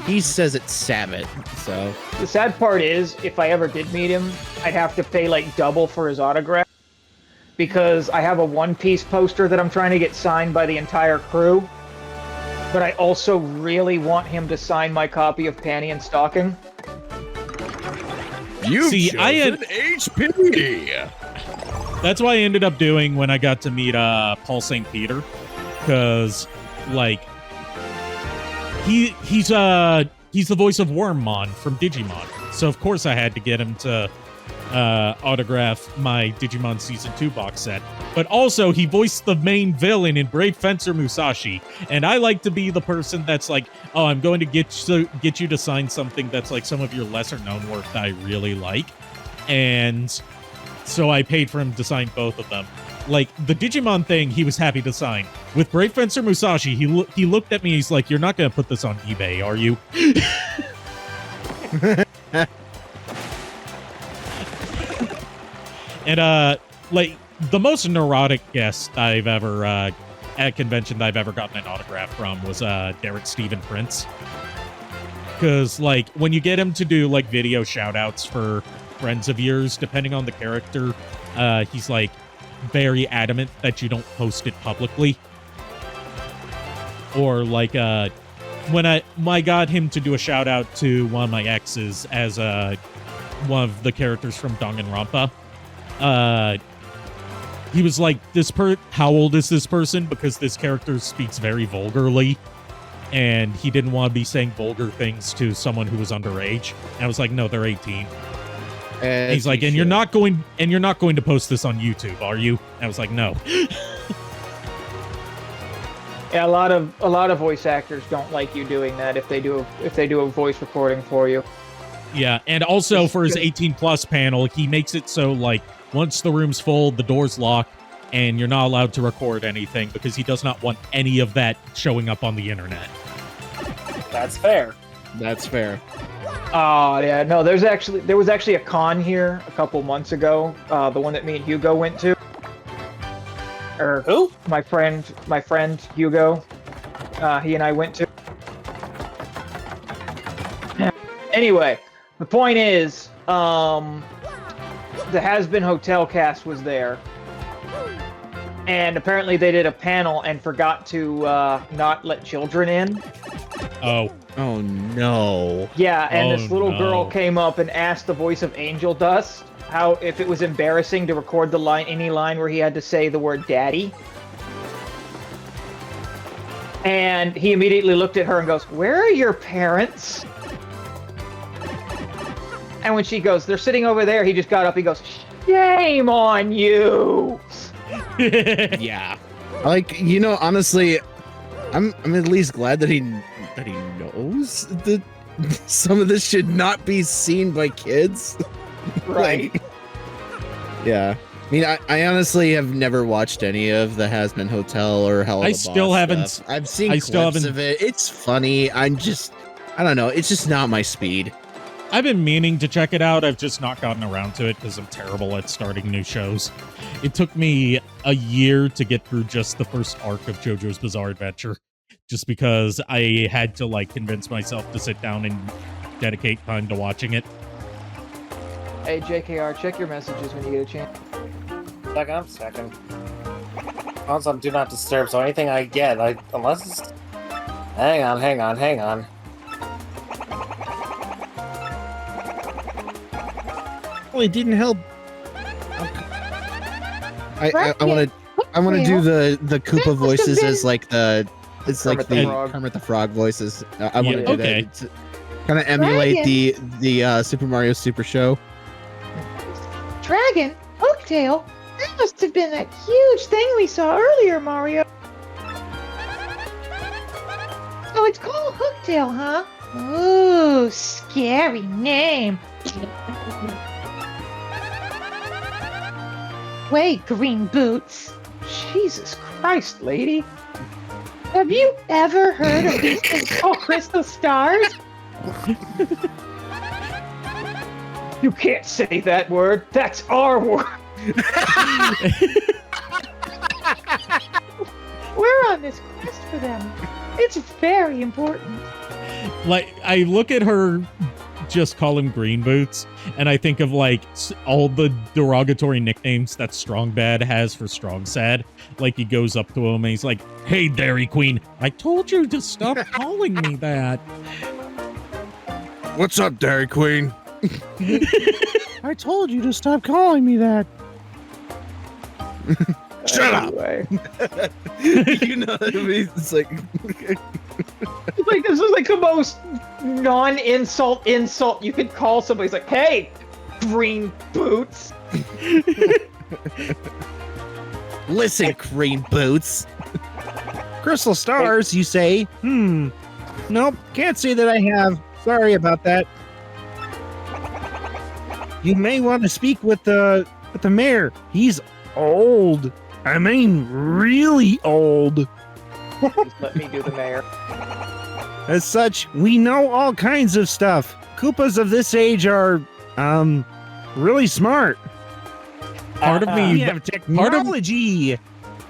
He says it's Sabat. So the sad part is, if I ever did meet him, I'd have to pay like double for his autograph because I have a One Piece poster that I'm trying to get signed by the entire crew. But I also really want him to sign my copy of Panty and Stocking. I had HP. That's what I ended up doing when I got to meet Paul St. Peter, because like he's the voice of Wormmon from Digimon, so of course I had to get him to autograph my Digimon Season 2 box set. But also, he voiced the main villain in Brave Fencer Musashi, and I like to be the person that's like, oh, I'm going to get you to sign something that's like some of your lesser-known work that I really like. And so I paid for him to sign both of them. Like, the Digimon thing, he was happy to sign. With Brave Fencer Musashi, he looked at me, he's like, you're not going to put this on eBay, are you? And, like, the most neurotic guest I've ever, at a convention that I've ever gotten an autograph from was, Derek Stephen Prince. Because, like, when you get him to do, like, video shout-outs for friends of yours, depending on the character, he's, like, very adamant that you don't post it publicly. Or, like, when I got him to do a shout-out to one of my exes as, one of the characters from Danganronpa, he was like, how old is this person? Because this character speaks very vulgarly, and he didn't want to be saying vulgar things to someone who was underage. And I was like, no, they're 18. And he's like, and you're not going to post this on YouTube, are you? And I was like, no. Yeah, a lot of voice actors don't like you doing that if they do a voice recording for you. Yeah, and also for his 18+ panel, he makes it so, like, once the room's full, the door's locked, and you're not allowed to record anything because he does not want any of that showing up on the internet. That's fair. That's fair. Oh, yeah, no, there was actually a con here a couple months ago, the one that me and Hugo went to. Or who? My friend Hugo. He and I went to. Anyway, the point is, the Has Been Hotel cast was there, and apparently they did a panel and forgot to not let children in. Oh no. Yeah, and this little girl came up and asked the voice of Angel Dust if it was embarrassing to record any line where he had to say the word daddy. And he immediately looked at her and goes, "Where are your parents?" And when she goes, "They're sitting over there," he just got up, he goes, "Shame on you." Yeah. Like, honestly, I'm at least glad that he knows that some of this should not be seen by kids. Right. Like, yeah. I mean, I honestly have never watched any of the Has Been Hotel or Hell of a Boss stuff. I've seen clips of it. It's funny. I don't know. It's just not my speed. I've been meaning to check it out. I've just not gotten around to it because I'm terrible at starting new shows. It took me a year to get through just the first arc of JoJo's Bizarre Adventure, just because I had to, like, convince myself to sit down and dedicate time to watching it. Hey, JKR, check your messages when you get a chance. Second. Phone's on Do Not Disturb, so anything I get, unless it's... Hang on. Well, it didn't help. I want to do the Koopa voices as like the Kermit the Frog voices. I want to do that to kind of emulate the Super Mario Super Show. Dragon? Hooktail? That must have been that huge thing we saw earlier, Mario. So it's called Hooktail, huh? Ooh, scary name. Wait, Green Boots. Jesus Christ, lady. Have you ever heard of these things called crystal stars? You can't say that word. That's our word. We're on this quest for them. It's very important. Like, I look at her just call him Green Boots, and I think of like all the derogatory nicknames that Strong Bad has for Strong Sad. Like, he goes up to him and he's like, "Hey, Dairy Queen, I told you to stop calling me that." What's up, Dairy Queen? I told you to stop calling me that. Shut up. You know what I mean? It's like, like this is like the most non-insult insult you could call somebody. It's like, "Hey, Green Boots." listen, Green Boots. Crystal stars, you say? Nope, can't say that I have. Sorry about that. You may want to speak with the mayor. He's old. I mean, really old. Just let me do the mayor. As such, we know all kinds of stuff. Koopas of this age are, really smart. Part of me, We have technology.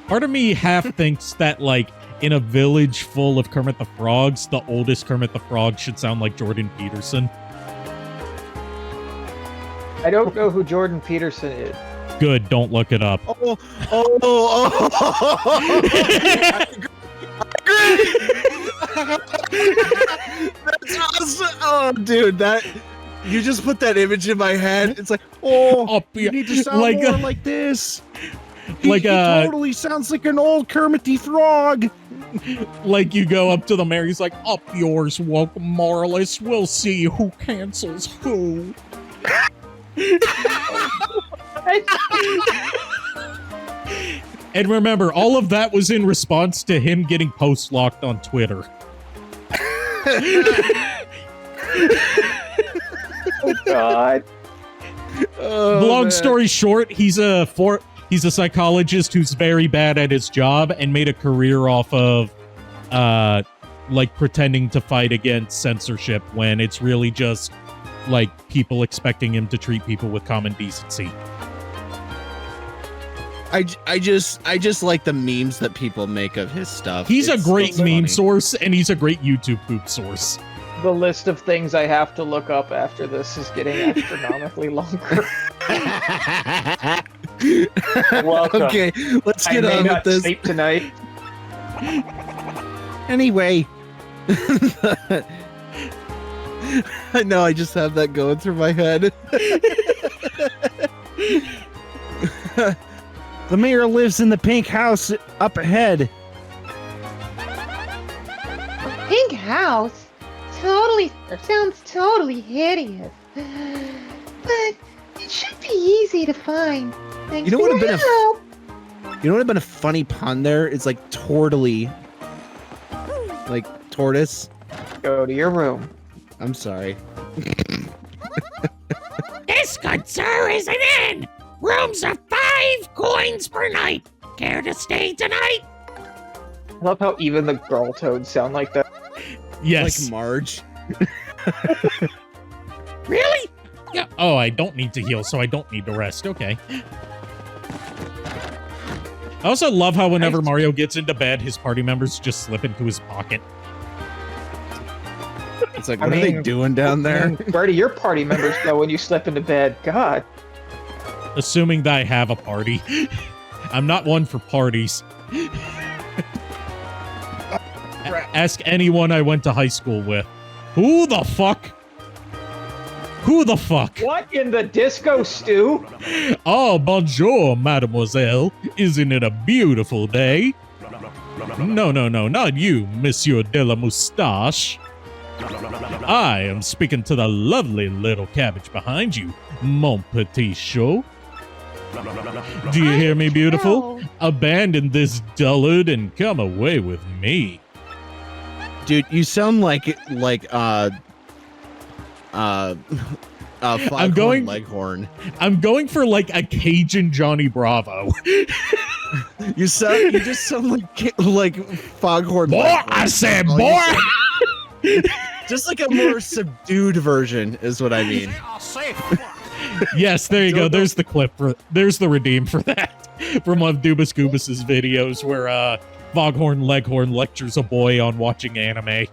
part of me half thinks that, like, in a village full of Kermit the Frogs, the oldest Kermit the Frog should sound like Jordan Peterson. I don't know who Jordan Peterson is. Good, don't look it up. Oh. That's awesome. Oh, dude, that you just put that image in my head. It's like, You need to sound like, more like this. like, he totally sounds like an old Kermit the Frog. Like, you go up to the mayor, he's like, "Up yours, woke Morris. We'll see who cancels who." And remember, all of that was in response to him getting post-locked on Twitter. Oh God. Long story short, he's a psychologist who's very bad at his job and made a career off of like pretending to fight against censorship when it's really just like people expecting him to treat people with common decency. I just like the memes that people make of his stuff. He's a great meme funny. source, and he's a great YouTube poop source. The list of things I have to look up after this is getting astronomically longer. Welcome. Okay, let's I get may on not with this. sleep tonight. Anyway, I know, I just have that going through my head. the mayor lives in the pink house up ahead. Pink house? Sounds totally hideous. But it should be easy to find. Thanks You know to what your would've help. You know what would have been a funny pun there? It's like tortally. Like tortoise. Go to your room. I'm sorry. This, good sir, is an inn. Rooms are 5 coins per night. Care to stay tonight? I love how even the girl toads sound like that. Yes. Like Marge. Really? Yeah. Oh, I don't need to heal, so I don't need to rest. Okay. I also love how whenever Mario gets into bed, his party members just slip into his pocket. It's like, what are they doing down there? Where do your party members go when you slip into bed? God. Assuming that I have a party. I'm not one for parties. Ask anyone I went to high school with. Who the fuck? Who the fuck? What in the disco stew? Oh, bonjour, mademoiselle. Isn't it a beautiful day? No, not you, Monsieur de la Moustache. I am speaking to the lovely little cabbage behind you, mon petit chou. Do you hear me, beautiful? Abandon this dullard and come away with me. Dude, you sound like I'm going Leghorn. I'm going for like a Cajun Johnny Bravo. You just sound like Foghorn. Boy, Leghorn. I said, boy. Just like a more subdued version is what I mean. Yes, there you go. There's the clip there's the redeem for that from one of Dubas Goobas's videos where Foghorn Leghorn lectures a boy on watching anime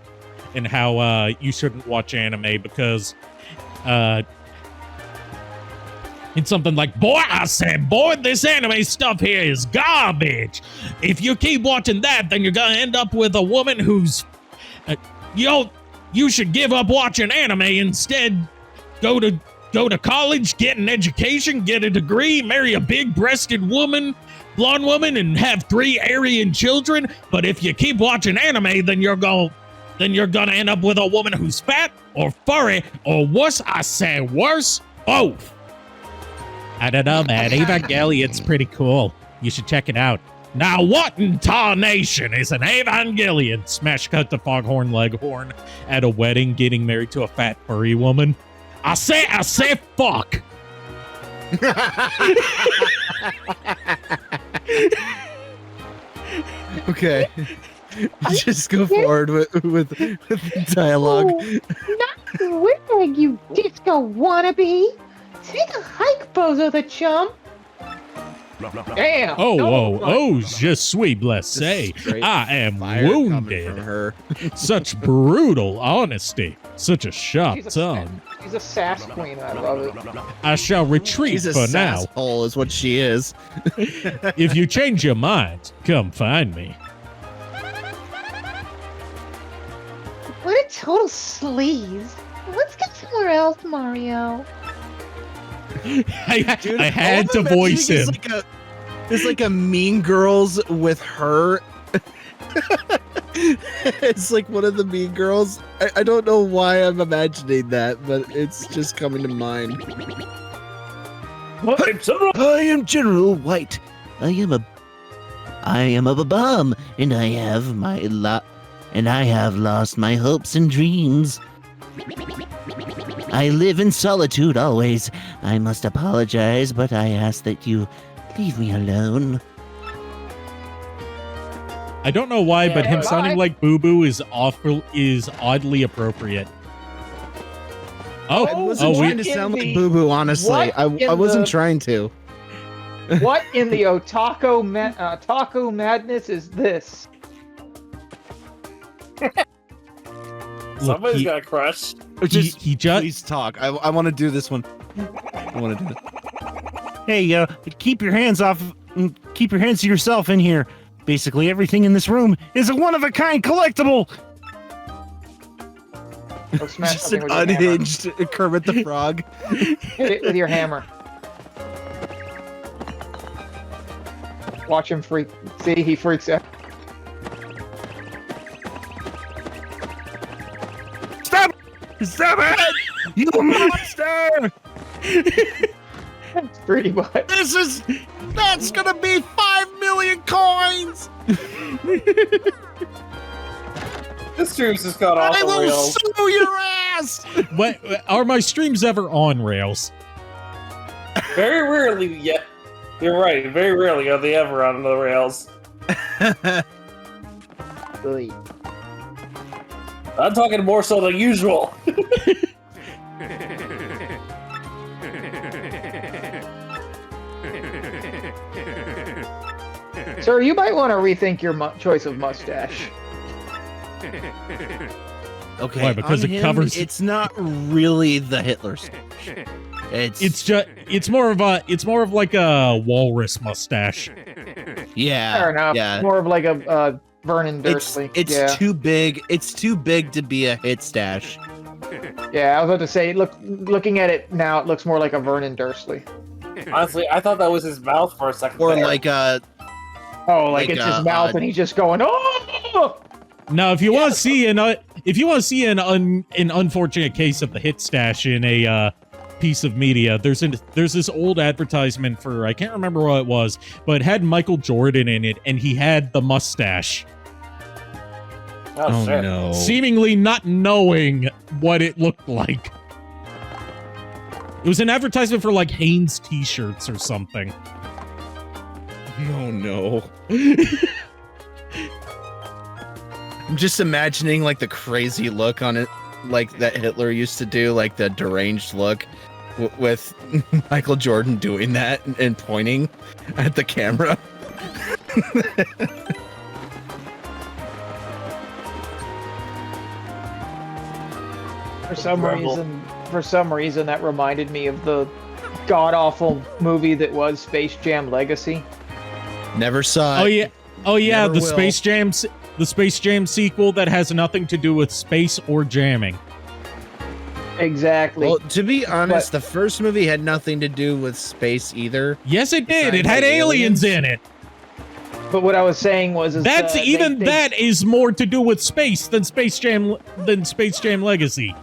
and how you shouldn't watch anime because it's something like, boy, I said, boy, this anime stuff here is garbage. If you keep watching that, then you're gonna end up with a woman who's you should give up watching anime, instead go to college, get an education, get a degree, marry a big-breasted woman, blonde woman, and have 3 Aryan children. But if you keep watching anime, then you're gonna end up with a woman who's fat or furry or worse. I say worse. Both. I don't know, man. Evangelion's pretty cool. You should check it out. Now, what in tarnation is an Evangelion? Smash cut to Foghorn Leghorn at a wedding getting married to a fat furry woman. I say fuck. Okay. Just go forward with the dialogue. Oh, not wig, you disco wannabe. Take a hike, Bozo the Chump. Damn. Oh, je suis blessé. I am wounded. Such brutal honesty. Such a sharp tongue. She's a sass queen. I love it. I shall retreat for now. Hole is what she is. If you change your mind, come find me. What a total sleaze. Let's get somewhere else, Mario. I had to voice him. It's like a Mean Girls with her. It's like one of the Mean Girls. I don't know why I'm imagining that, but it's just coming to mind. I am General White. I am a bum, and I have lost my hopes and dreams. I live in solitude always. I must apologize, but I ask that you leave me alone. I don't know why, but him sounding like Boo Boo is oddly appropriate. I wasn't trying to sound like Boo Boo, honestly. I wasn't trying to. What in the otaku madness is this? Somebody's got a crush. He just please talk. I want to do this one. I want to do it. Hey, keep your hands off. Keep your hands to yourself in here. Basically, everything in this room is a one-of-a-kind collectible. Oh, smash just an unhinged Kermit the Frog. Hit it with your hammer. Watch him freak. See, he freaks out. Stop! Stop it! You monster! That's pretty much. That's gonna be 5 million coins! This stream's just got off I the will rails. sue your ass! What are my streams ever on rails? Very rarely, yeah. You're right. Very rarely are they ever on the rails. I'm talking more so than usual. Sir, you might want to rethink your choice of mustache. Okay, why? Because on it him, covers. It's not really the Hitler stash. It's more of like a walrus mustache. Yeah, Fair enough. Yeah, More of like a Vernon Dursley. It's too big. It's too big to be a hit stash. Yeah, I was about to say, looking at it now, it looks more like a Vernon Dursley. Honestly, I thought that was his mouth for a second. Or there. like a. Oh, like it's his mouth, and he's just going, oh! Now, if you want to see an unfortunate case of the hit stash in a piece of media, there's this old advertisement for, I can't remember what it was, but it had Michael Jordan in it, and he had the mustache. Oh shit. No! Seemingly not knowing what it looked like. It was an advertisement for like Hanes t-shirts or something. Oh no. I'm just imagining like the crazy look on it, like that Hitler used to do, like the deranged look with Michael Jordan doing that and pointing at the camera. For some reason, that reminded me of the god-awful movie that was Space Jam Legacy. Never saw it. Oh yeah, Never the will. Space Jam sequel that has nothing to do with space or jamming. Exactly. Well, to be honest, the first movie had nothing to do with space either. Yes, it did. It had aliens in it. But what I was saying was, That's that is more to do with space than Space Jam Legacy.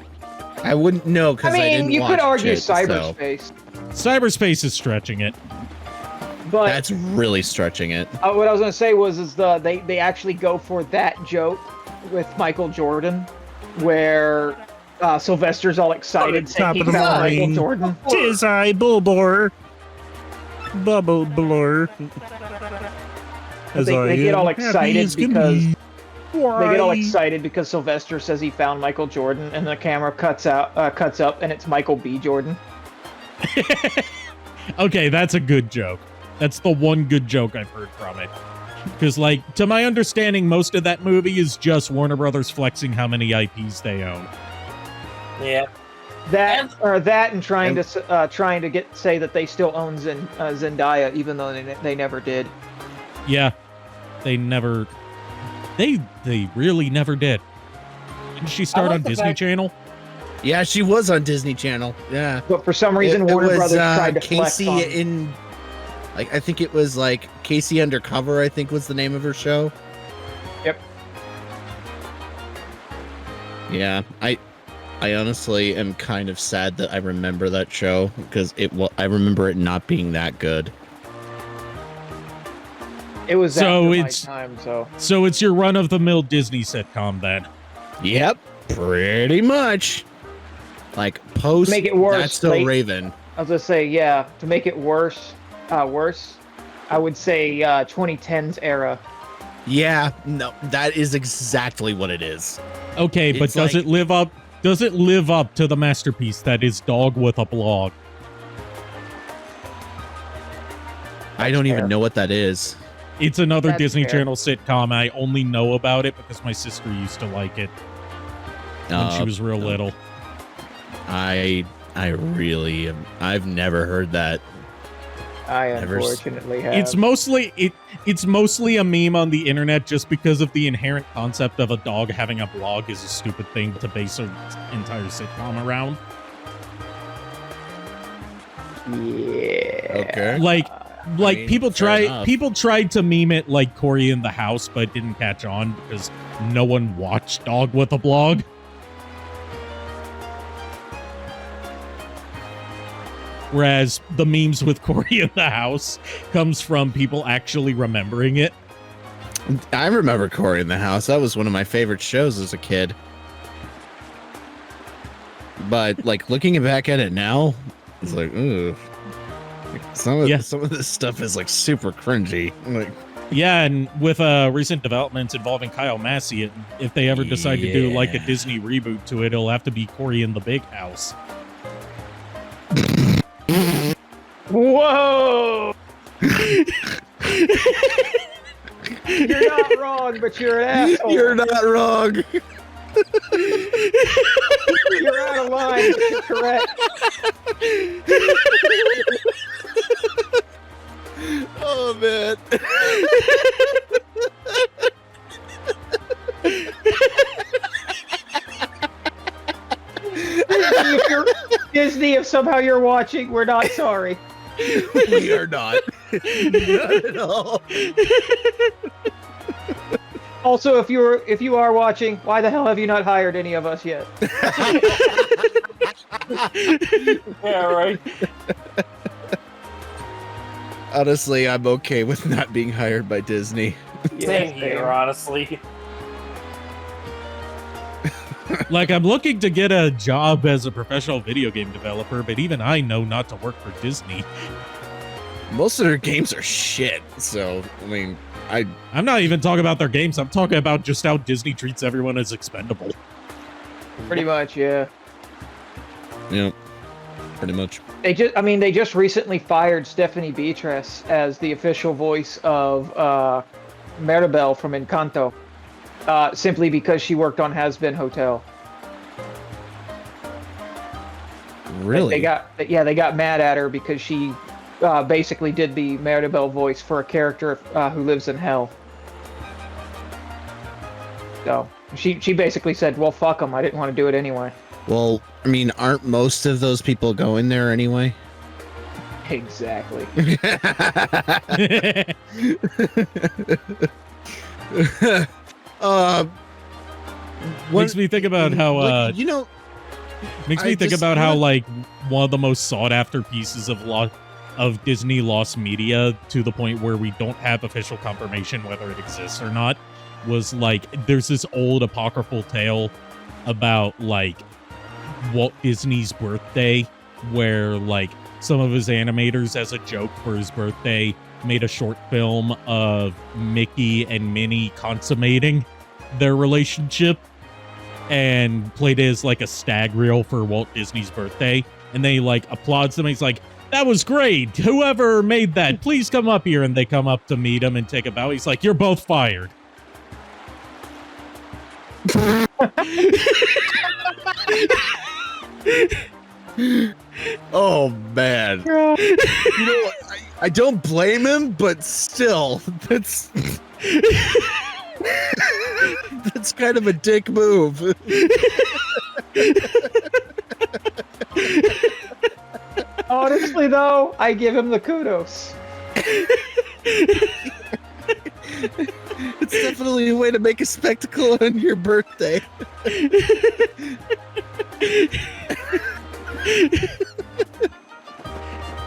I wouldn't know because I didn't you watch could argue it, so. cyberspace. Cyberspace is stretching it. But That's really stretching it. what I was going to say was they actually go for that joke with Michael Jordan, where Sylvester's all excited saying he found Michael Jordan. Tis I, Bulbor. Bubble blur. They get all excited because Sylvester says he found Michael Jordan, and the camera cuts up, and it's Michael B. Jordan. Okay, that's a good joke. That's the one good joke I've heard from it. Because, like, to my understanding, most of that movie is just Warner Brothers flexing how many IPs they own. Yeah. And trying to say that they still own Zendaya, even though they never did. Yeah, they really never did. Didn't she start on Disney Channel? Yeah, she was on Disney Channel. Yeah, but for some reason, Warner Brothers tried to flex on. in, like, I think it was like Casey Undercover. I think was the name of her show. Yep. Yeah, I honestly am kind of sad that I remember that show because I remember it not being that good. It was after my time, So it's your run-of-the-mill Disney sitcom then? Yep, pretty much. Like post. Make it worse. That's So Raven. I was gonna say, yeah. To make it worse, I would say 2010s era. Yeah, no, that is exactly what it is. Okay, but does it live up? Does it live up to the masterpiece that is Dog with a Blog? I don't even know what that is. It's another That's Disney fair. Channel sitcom. I only know about it because my sister used to like it when she was real little. I really am. I've never heard that. I unfortunately have. It's mostly a meme on the internet just because of the inherent concept of a dog having a blog is a stupid thing to base an entire sitcom around. Yeah. Okay. Like I mean, people fair enough. tried to meme it like Cory in the House, but it didn't catch on because no one watched Dog with a Blog. Whereas the memes with Cory in the House comes from people actually remembering it. I remember Cory in the House. That was one of my favorite shows as a kid. But like looking back at it now, it's like, ooh. Some of this stuff is like super cringy. Like, yeah, and with recent developments involving Kyle Massey, if they ever decide to do like a Disney reboot to it, it'll have to be Cory in the Big House. Whoa! You're not wrong, but you're an asshole. you're not wrong. You're out of line, but you're correct. Oh man. Disney, if somehow you're watching, we're not sorry. We are not. Not at all. Also, if you are watching, why the hell have you not hired any of us yet? Yeah, right. Honestly, I'm okay with not being hired by Disney. Same here, honestly. Like, I'm looking to get a job as a professional video game developer, but even I know not to work for Disney. Most of their games are shit, so, I mean, I'm not even talking about their games. I'm talking about just how Disney treats everyone as expendable. Pretty much, yeah. Yeah, pretty much. They just recently fired Stephanie Beatrice as the official voice of Maribel from Encanto, simply because she worked on Has Been Hotel. Really? They got mad at her because she basically did the Maribel voice for a character who lives in hell. So she basically said, "Well, fuck them. I didn't want to do it anyway." Well, I mean, aren't most of those people going there anyway? Exactly. Makes me think about how makes me think about how like one of the most sought after pieces of Disney lost media, to the point where we don't have official confirmation whether it exists or not, was like there's this old apocryphal tale about like Walt Disney's birthday, where like some of his animators, as a joke for his birthday, made a short film of Mickey and Minnie consummating their relationship and played it as like a stag reel for Walt Disney's birthday. And they like applauds them. He's like, "That was great. Whoever made that, please come up here." And they come up to meet him and take a bow. He's like, "You're both fired." Oh man. You know what? I don't blame him, but still, that's that's kind of a dick move. Honestly, though, I give him the kudos. It's definitely a way to make a spectacle on your birthday.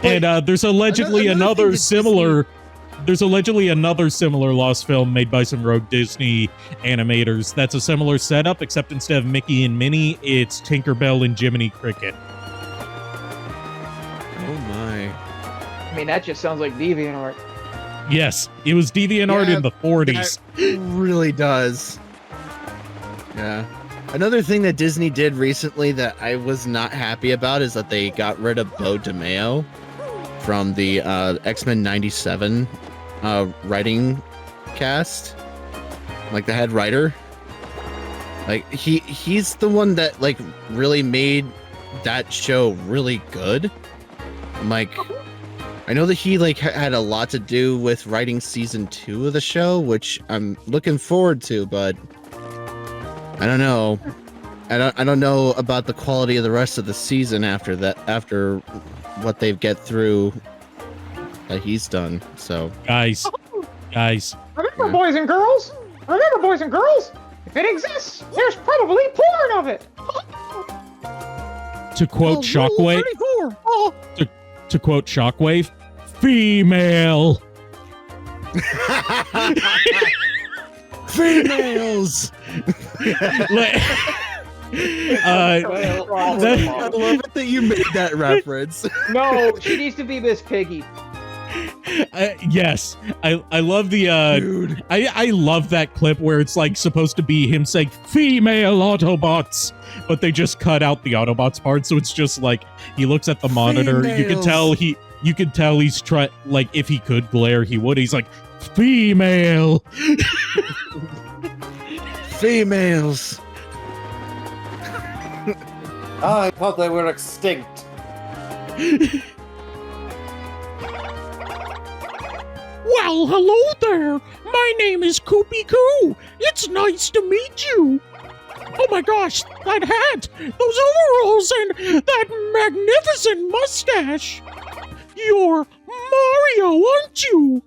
And there's allegedly another similar lost film made by some rogue Disney animators that's a similar setup, except instead of Mickey and Minnie, it's Tinkerbell and Jiminy Cricket. Oh my. I mean, that just sounds like DeviantArt. Yes, it was DeviantArt in the 40s. It really does. Yeah. Another thing that Disney did recently that I was not happy about is that they got rid of Beau DeMayo from the X-Men 97 writing cast. Like the head writer. Like he's the one that like really made that show really good. Like, I know that he like had a lot to do with writing season 2 of the show, which I'm looking forward to, but I don't know. I don't know about the quality of the rest of the season after that, after what they get through that he's done. So guys. Remember, boys and girls? If it exists, there's probably porn of it. To quote Shockwave, to quote Shockwave, female. Females. I love it that you made that reference. No, she needs to be Miss Piggy. Yes, I love the Dude. I love that clip where it's like supposed to be him saying female Autobots, but they just cut out the Autobots part, so it's just like he looks at the monitor. Females. You can tell he's trying, like, if he could glare, he would. He's like, female. Females. I thought they were extinct. Well, hello there. My name is Koopy Koo. It's nice to meet you. Oh my gosh, that hat, those overalls, and that magnificent mustache. You're Mario, aren't you?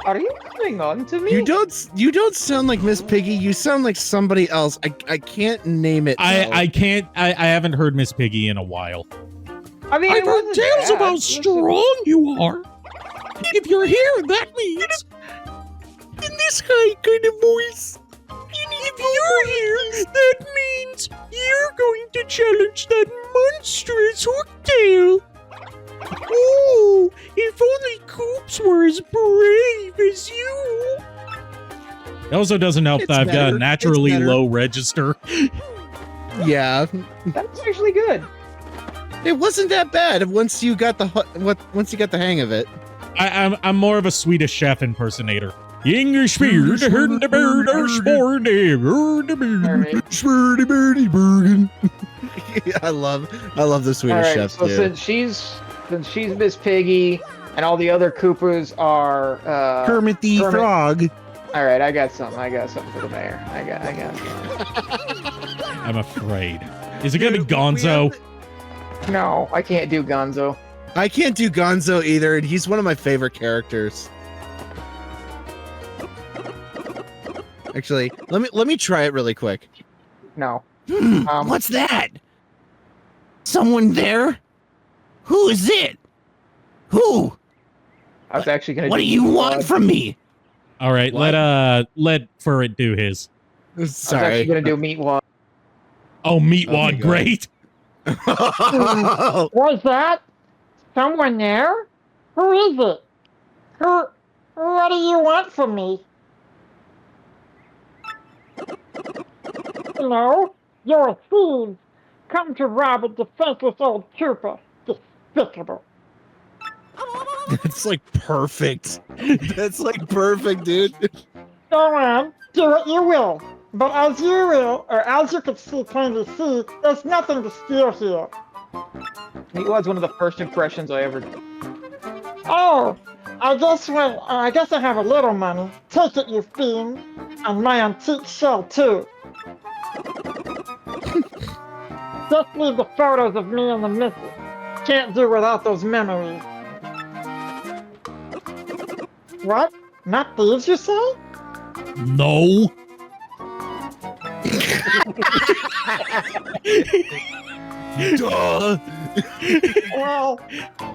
Are you coming on to me? You don't sound like Miss Piggy. You sound like somebody else. I can't name it. I haven't heard Miss Piggy in a while. I mean, I've heard tales of how strong you are. If you're here, that means in this high kind of voice. And if you're here, that means you're going to challenge that monstrous hooktail. Oh, if only Coops were as brave as you. It also doesn't help that I've got a naturally low register. Yeah, That's actually good. it wasn't that bad once you got the hang of it. I'm more of a Swedish chef impersonator. The English beard, heard the bird, sporty, heard the bird, sporty, birdie, bergen. I love the Swedish chefs so too. since she's Miss Piggy and all the other Koopas are Kermit the Frog. All right, I got something for the mayor. I got something. I'm afraid. Is it gonna be Gonzo? No, I can't do Gonzo. I can't do Gonzo either, and he's one of my favorite characters. Actually, let me try it really quick. No. What's that? Someone there? Who is it? Who? I was actually gonna. What do you want from me? All right, What? let Furret do his. I was Sorry. actually gonna do Meatwad. Oh, Meatwad, Okay, go great. Was that someone there? Who is it? What do you want from me? Hello? You're a thief. Come to rob a defenseless old trooper. Despicable. That's like perfect. That's like perfect, dude. Go on, do what you will. But as you can plainly see, there's nothing to steal here. Meatwad's one of the first impressions I ever did. Oh, I guess I have a little money. Take it, you fiend. And my antique shell, too. Just leave the photos of me and the missus. Can't do without those memories. What? Not thieves, you say? No. Duh. Well,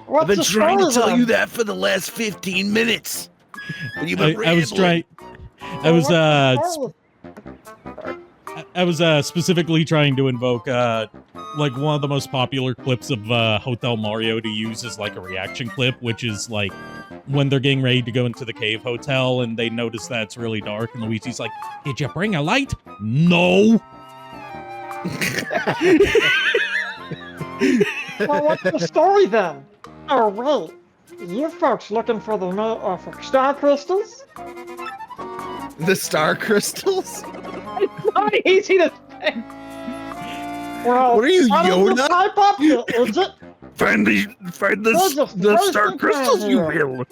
what's I've been the trying to story tell you then? that for the last 15 minutes. And you've been I was rambling. I was specifically trying to invoke like one of the most popular clips of Hotel Mario to use as like a reaction clip, which is like when they're getting ready to go into the cave hotel and they notice that it's really dark and Luigi's like, "Did you bring a light?" "No." Well, what's the story then? Oh, wait. You folks looking for the for star crystals? The star crystals? It's not easy to say. Well, What are you, why don't Yoda? Pipe up here, is it? Find the star crystals, you will.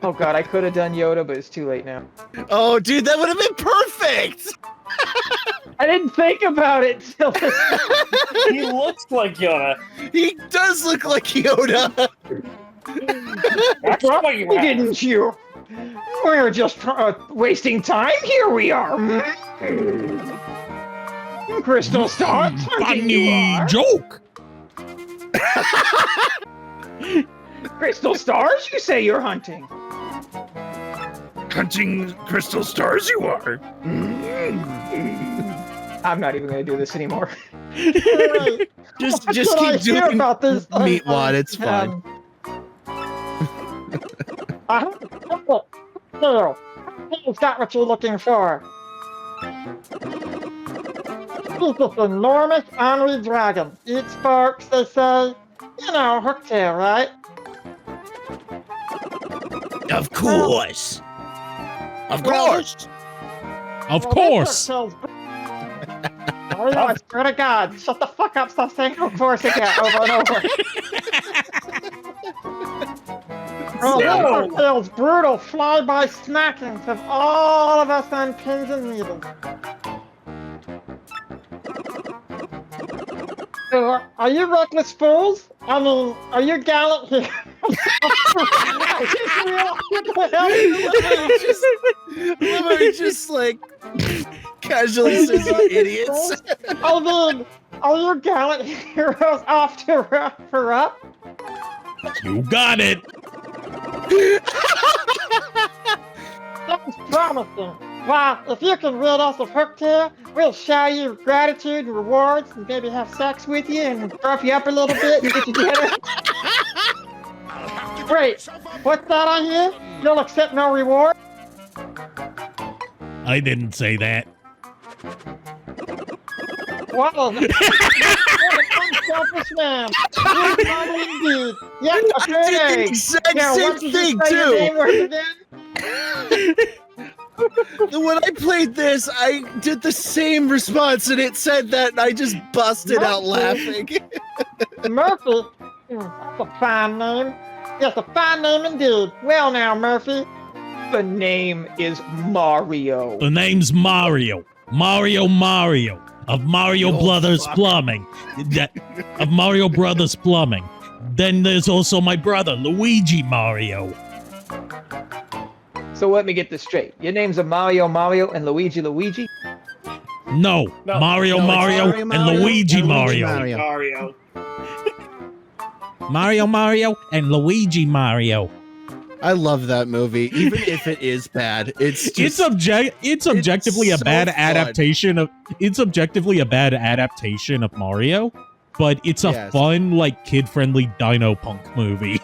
Oh god, I could have done Yoda, but it's too late now. Oh, dude, that would have been perfect. I didn't think about it till He looks like Yoda. He does look like Yoda. That's what you have. didn't you? We're just wasting time. Here we are. Crystal Stars. Funny joke. Crystal Stars? You say you're hunting. Hunting crystal stars you are. I'm not even going to do this anymore. Wait, Just what keep did I hear doing about this Meatwad. It's fine. So, he's got what you're looking for. He's this enormous ornery dragon. Eats folks, they say. You know, hooktail, right? Of course. Of Well, course. Of Well, course. this hooktail's- Oh, yeah, I swear to God. Shut the fuck up. Stop saying of course again over and over. Oh, this hooktail's brutal fly-by smackings of all of us on pins and needles. So, are you reckless fools? I mean, are you gallant here? I just realized what the hell you Literally just like casually says you idiots. I mean, are you gallant heroes off to wrap her up? You got it. That's promising. Well, if you can rid us of Hook Tail, we'll show you gratitude and rewards and maybe have sex with you and rough you up a little bit and get you dinner. Wait, what's that I hear? You'll accept no reward? I didn't say that. Wow, you're an unselfish man. You're funny indeed. Yes, I did the exact same thing, too. When I played this, I did the same response, and it said that, and I just busted out laughing. Murphy? That's a fine name. Yes, a fine name indeed. Well now, Murphy. The name is Mario. The name's Mario. Mario. Of Mario Brothers Plumbing. Of Mario Brothers Plumbing. Then there's also my brother, Luigi Mario. So let me get this straight. Your names are Mario and Luigi? No, Mario and Luigi Mario. Mario and Luigi Mario. I love that movie, even if it is bad. It's objectively a bad adaptation of. It's objectively a bad adaptation of Mario, but it's a fun, like, kid-friendly Dino Punk movie.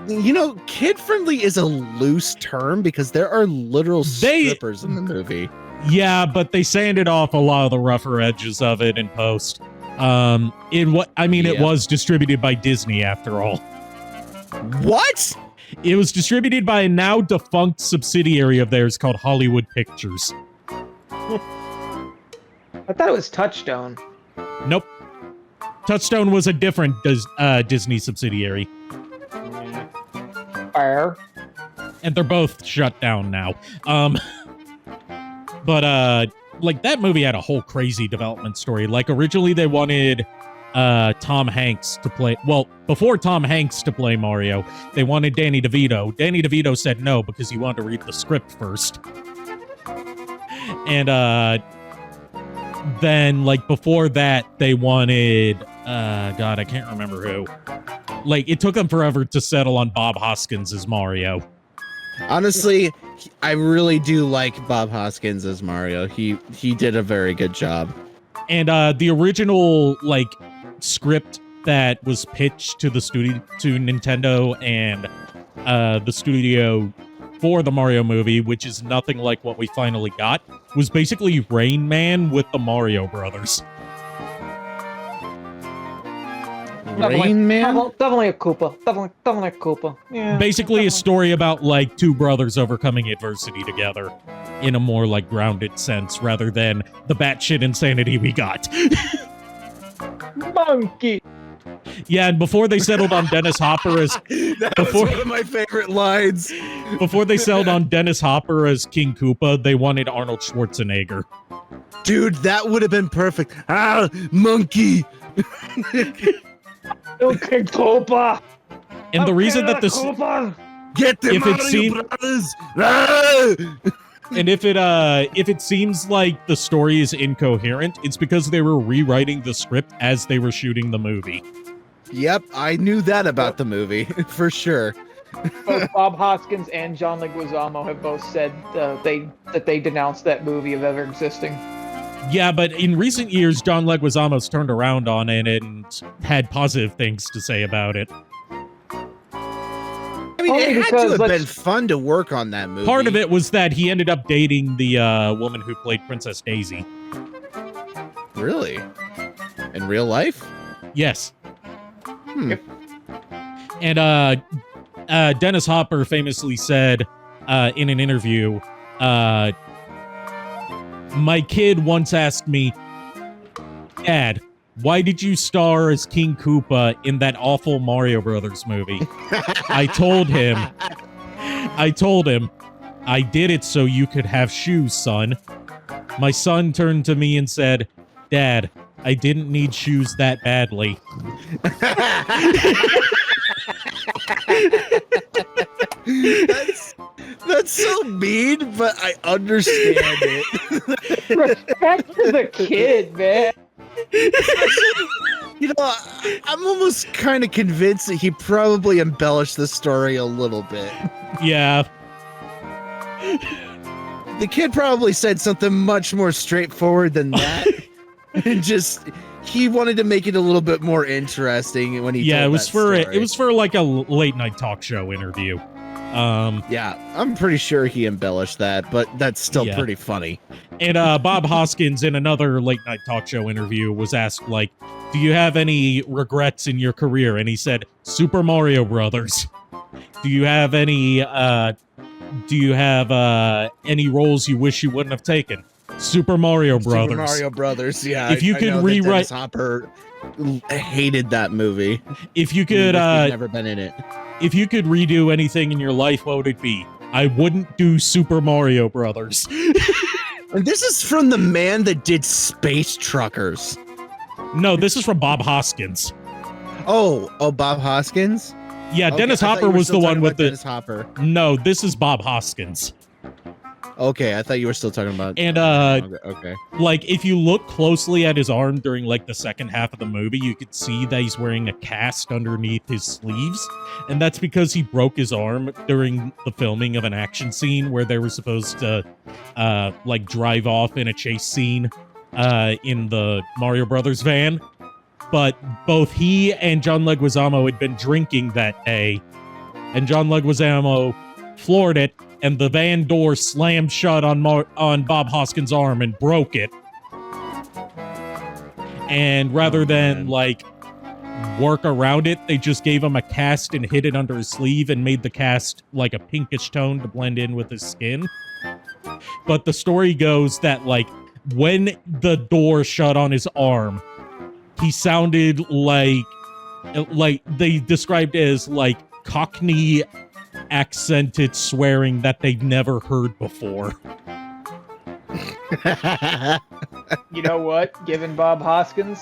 You know, kid-friendly is a loose term because there are literal strippers in the movie. Yeah, but they sanded off a lot of the rougher edges of it in post. It was distributed by Disney after all. What? It was distributed by a now defunct subsidiary of theirs called Hollywood Pictures. I thought it was Touchstone. Nope. Touchstone was a different Disney subsidiary. Fair. And they're both shut down now. Like, that movie had a whole crazy development story. Like, originally they wanted Tom Hanks to play. Well, before Tom Hanks to play Mario, they wanted Danny DeVito. Danny DeVito said no because he wanted to read the script first. And then, like, before that, they wanted God, I can't remember who. Like, it took them forever to settle on Bob Hoskins as Mario. Honestly, I really do like Bob Hoskins as Mario. He did a very good job. And the original, like, script that was pitched to the studio, to Nintendo and the studio for the Mario movie, which is nothing like what we finally got, was basically Rain Man with the Mario Brothers. Rain Man? Definitely a Koopa. Definitely a Koopa. Yeah. Basically a story about, like, two brothers overcoming adversity together in a more, like, grounded sense rather than the batshit insanity we got. Monkey. Yeah, and before they settled on Dennis Hopper as... That was one of my favorite lines. Before they settled on Dennis Hopper as King Koopa, they wanted Arnold Schwarzenegger. Dude, that would have been perfect. Ah, monkey. Okay, Koopa. And the reason that this... Get them out of your brothers. Ah! And if it seems like the story is incoherent, it's because they were rewriting the script as they were shooting the movie. Yep, I knew that about the movie, for sure. Both Bob Hoskins and John Leguizamo have both said that they denounced that movie of ever existing. Yeah, but in recent years, John Leguizamo's turned around on it and had positive things to say about it. I mean, it had to have been fun to work on that movie. Part of it was that he ended up dating the woman who played Princess Daisy. Really? In real life? Yes. Yep. And Dennis Hopper famously said in an interview, my kid once asked me, Dad, why did you star as King Koopa in that awful Mario Brothers movie? I told him, I did it so you could have shoes, son. My son turned to me and said, Dad, I didn't need shoes that badly. That's so mean, but I understand it. Respect to the kid, man. You know, I'm almost kind of convinced that he probably embellished the story a little bit. Yeah. The kid probably said something much more straightforward than that. And just he wanted to make it a little bit more interesting when he told it was that for story. it was for like a late night talk show interview. Yeah, I'm pretty sure he embellished that, but that's still pretty funny. And Bob Hoskins in another late night talk show interview was asked, like, do you have any regrets in your career? And he said, Super Mario Brothers. Do you have any roles you wish you wouldn't have taken? Super Mario Brothers. Super Mario Brothers, yeah. If you could know rewrite, Dennis Hopper hated that movie. If you could, never been in it. If you could redo anything in your life, what would it be? I wouldn't do Super Mario Brothers. And this is from the man that did Space Truckers. No, this is from Bob Hoskins. Oh, Bob Hoskins? Yeah, Okay, Dennis I thought Hopper you were was still the talking one with about the. Dennis Hopper. No, this is Bob Hoskins. Okay, I thought you were still talking about. And okay. Like if you look closely at his arm during like the second half of the movie, you could see that he's wearing a cast underneath his sleeves, and that's because he broke his arm during the filming of an action scene where they were supposed to like drive off in a chase scene in the Mario Brothers van. But both he and John Leguizamo had been drinking that day, and John Leguizamo floored it, and the van door slammed shut on Bob Hoskins' arm and broke it. And rather than like work around it, they just gave him a cast and hid it under his sleeve and made the cast like a pinkish tone to blend in with his skin. But the story goes that like when the door shut on his arm, he sounded like they described as like Cockney accented swearing that they'd never heard before. You know what? Given Bob Hoskins,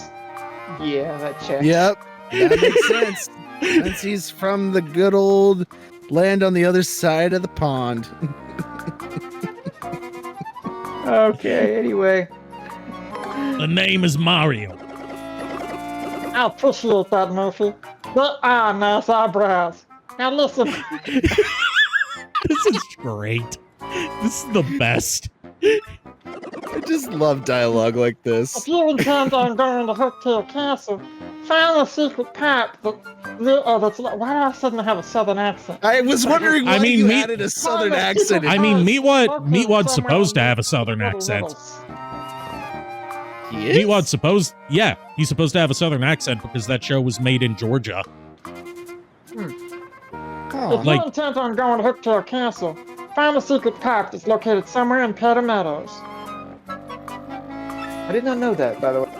yeah, that checks. Yep, that makes sense. Since he's from the good old land on the other side of the pond. Okay, anyway. The name is Mario. I appreciate that, Murphy. But nice eyebrows. Now listen. This is great. This is the best. I just love dialogue like this. If you intend on going to Hooktail Castle, find the secret pipe that's why do I suddenly have a southern accent? I was wondering why you added a southern accent. I mean, Meatwad's supposed to have a southern accent. He is? Meatwad's supposed, yeah, he's supposed to have a southern accent because that show was made in Georgia. If you're intent on going to Hooktail Castle, find a secret pipe that's located somewhere in Petter Meadows. I did not know that, by the way.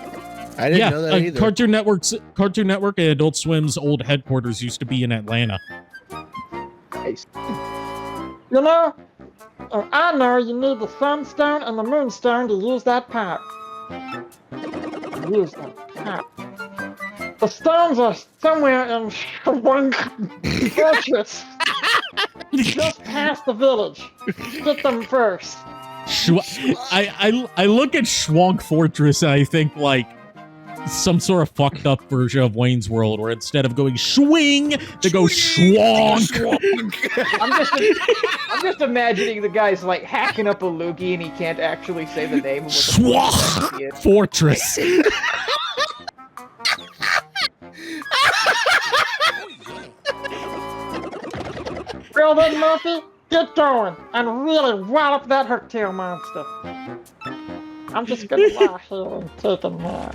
I didn't know that either. Cartoon Network and Adult Swim's old headquarters used to be in Atlanta. Nice. You know, I know you need the sunstone and the moonstone to use that pipe. Use that pipe. The stones are somewhere in one fortress. Just past the village. Get them first. I look at Schwank Fortress and I think like some sort of fucked up version of Wayne's World where instead of going swing, they go schwank. I'm just imagining the guy's like hacking up a loogie and he can't actually say the name of what the Fortress. Well then, Murphy, get going and really wallop that hooktail monster. I'm just gonna lie here and take a nap.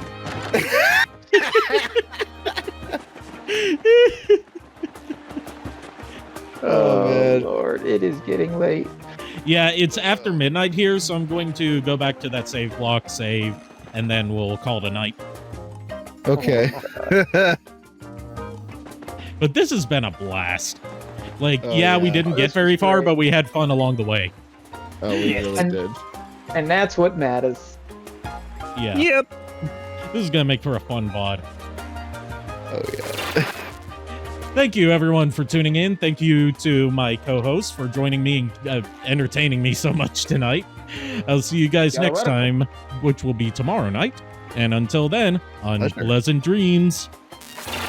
Oh Lord, it is getting late. Yeah, it's after midnight here, so I'm going to go back to that save block, save, and then we'll call it a night. Okay. But this has been a blast. Like, we didn't get This very was far, great. but we had fun along the way. Oh, we really did. And that's what matters. Yeah. Yep. This is gonna make for a fun VOD. Oh yeah. Thank you, everyone, for tuning in. Thank you to my co-hosts for joining me and entertaining me so much tonight. I'll see you guys next time, which will be tomorrow night. And until then, unpleasant dreams.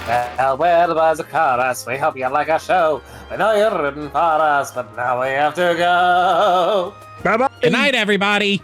Well, boys and chorus, we hope you like our show. We know you're rooting for us, but now we have to go. Bye-bye. Good night, everybody.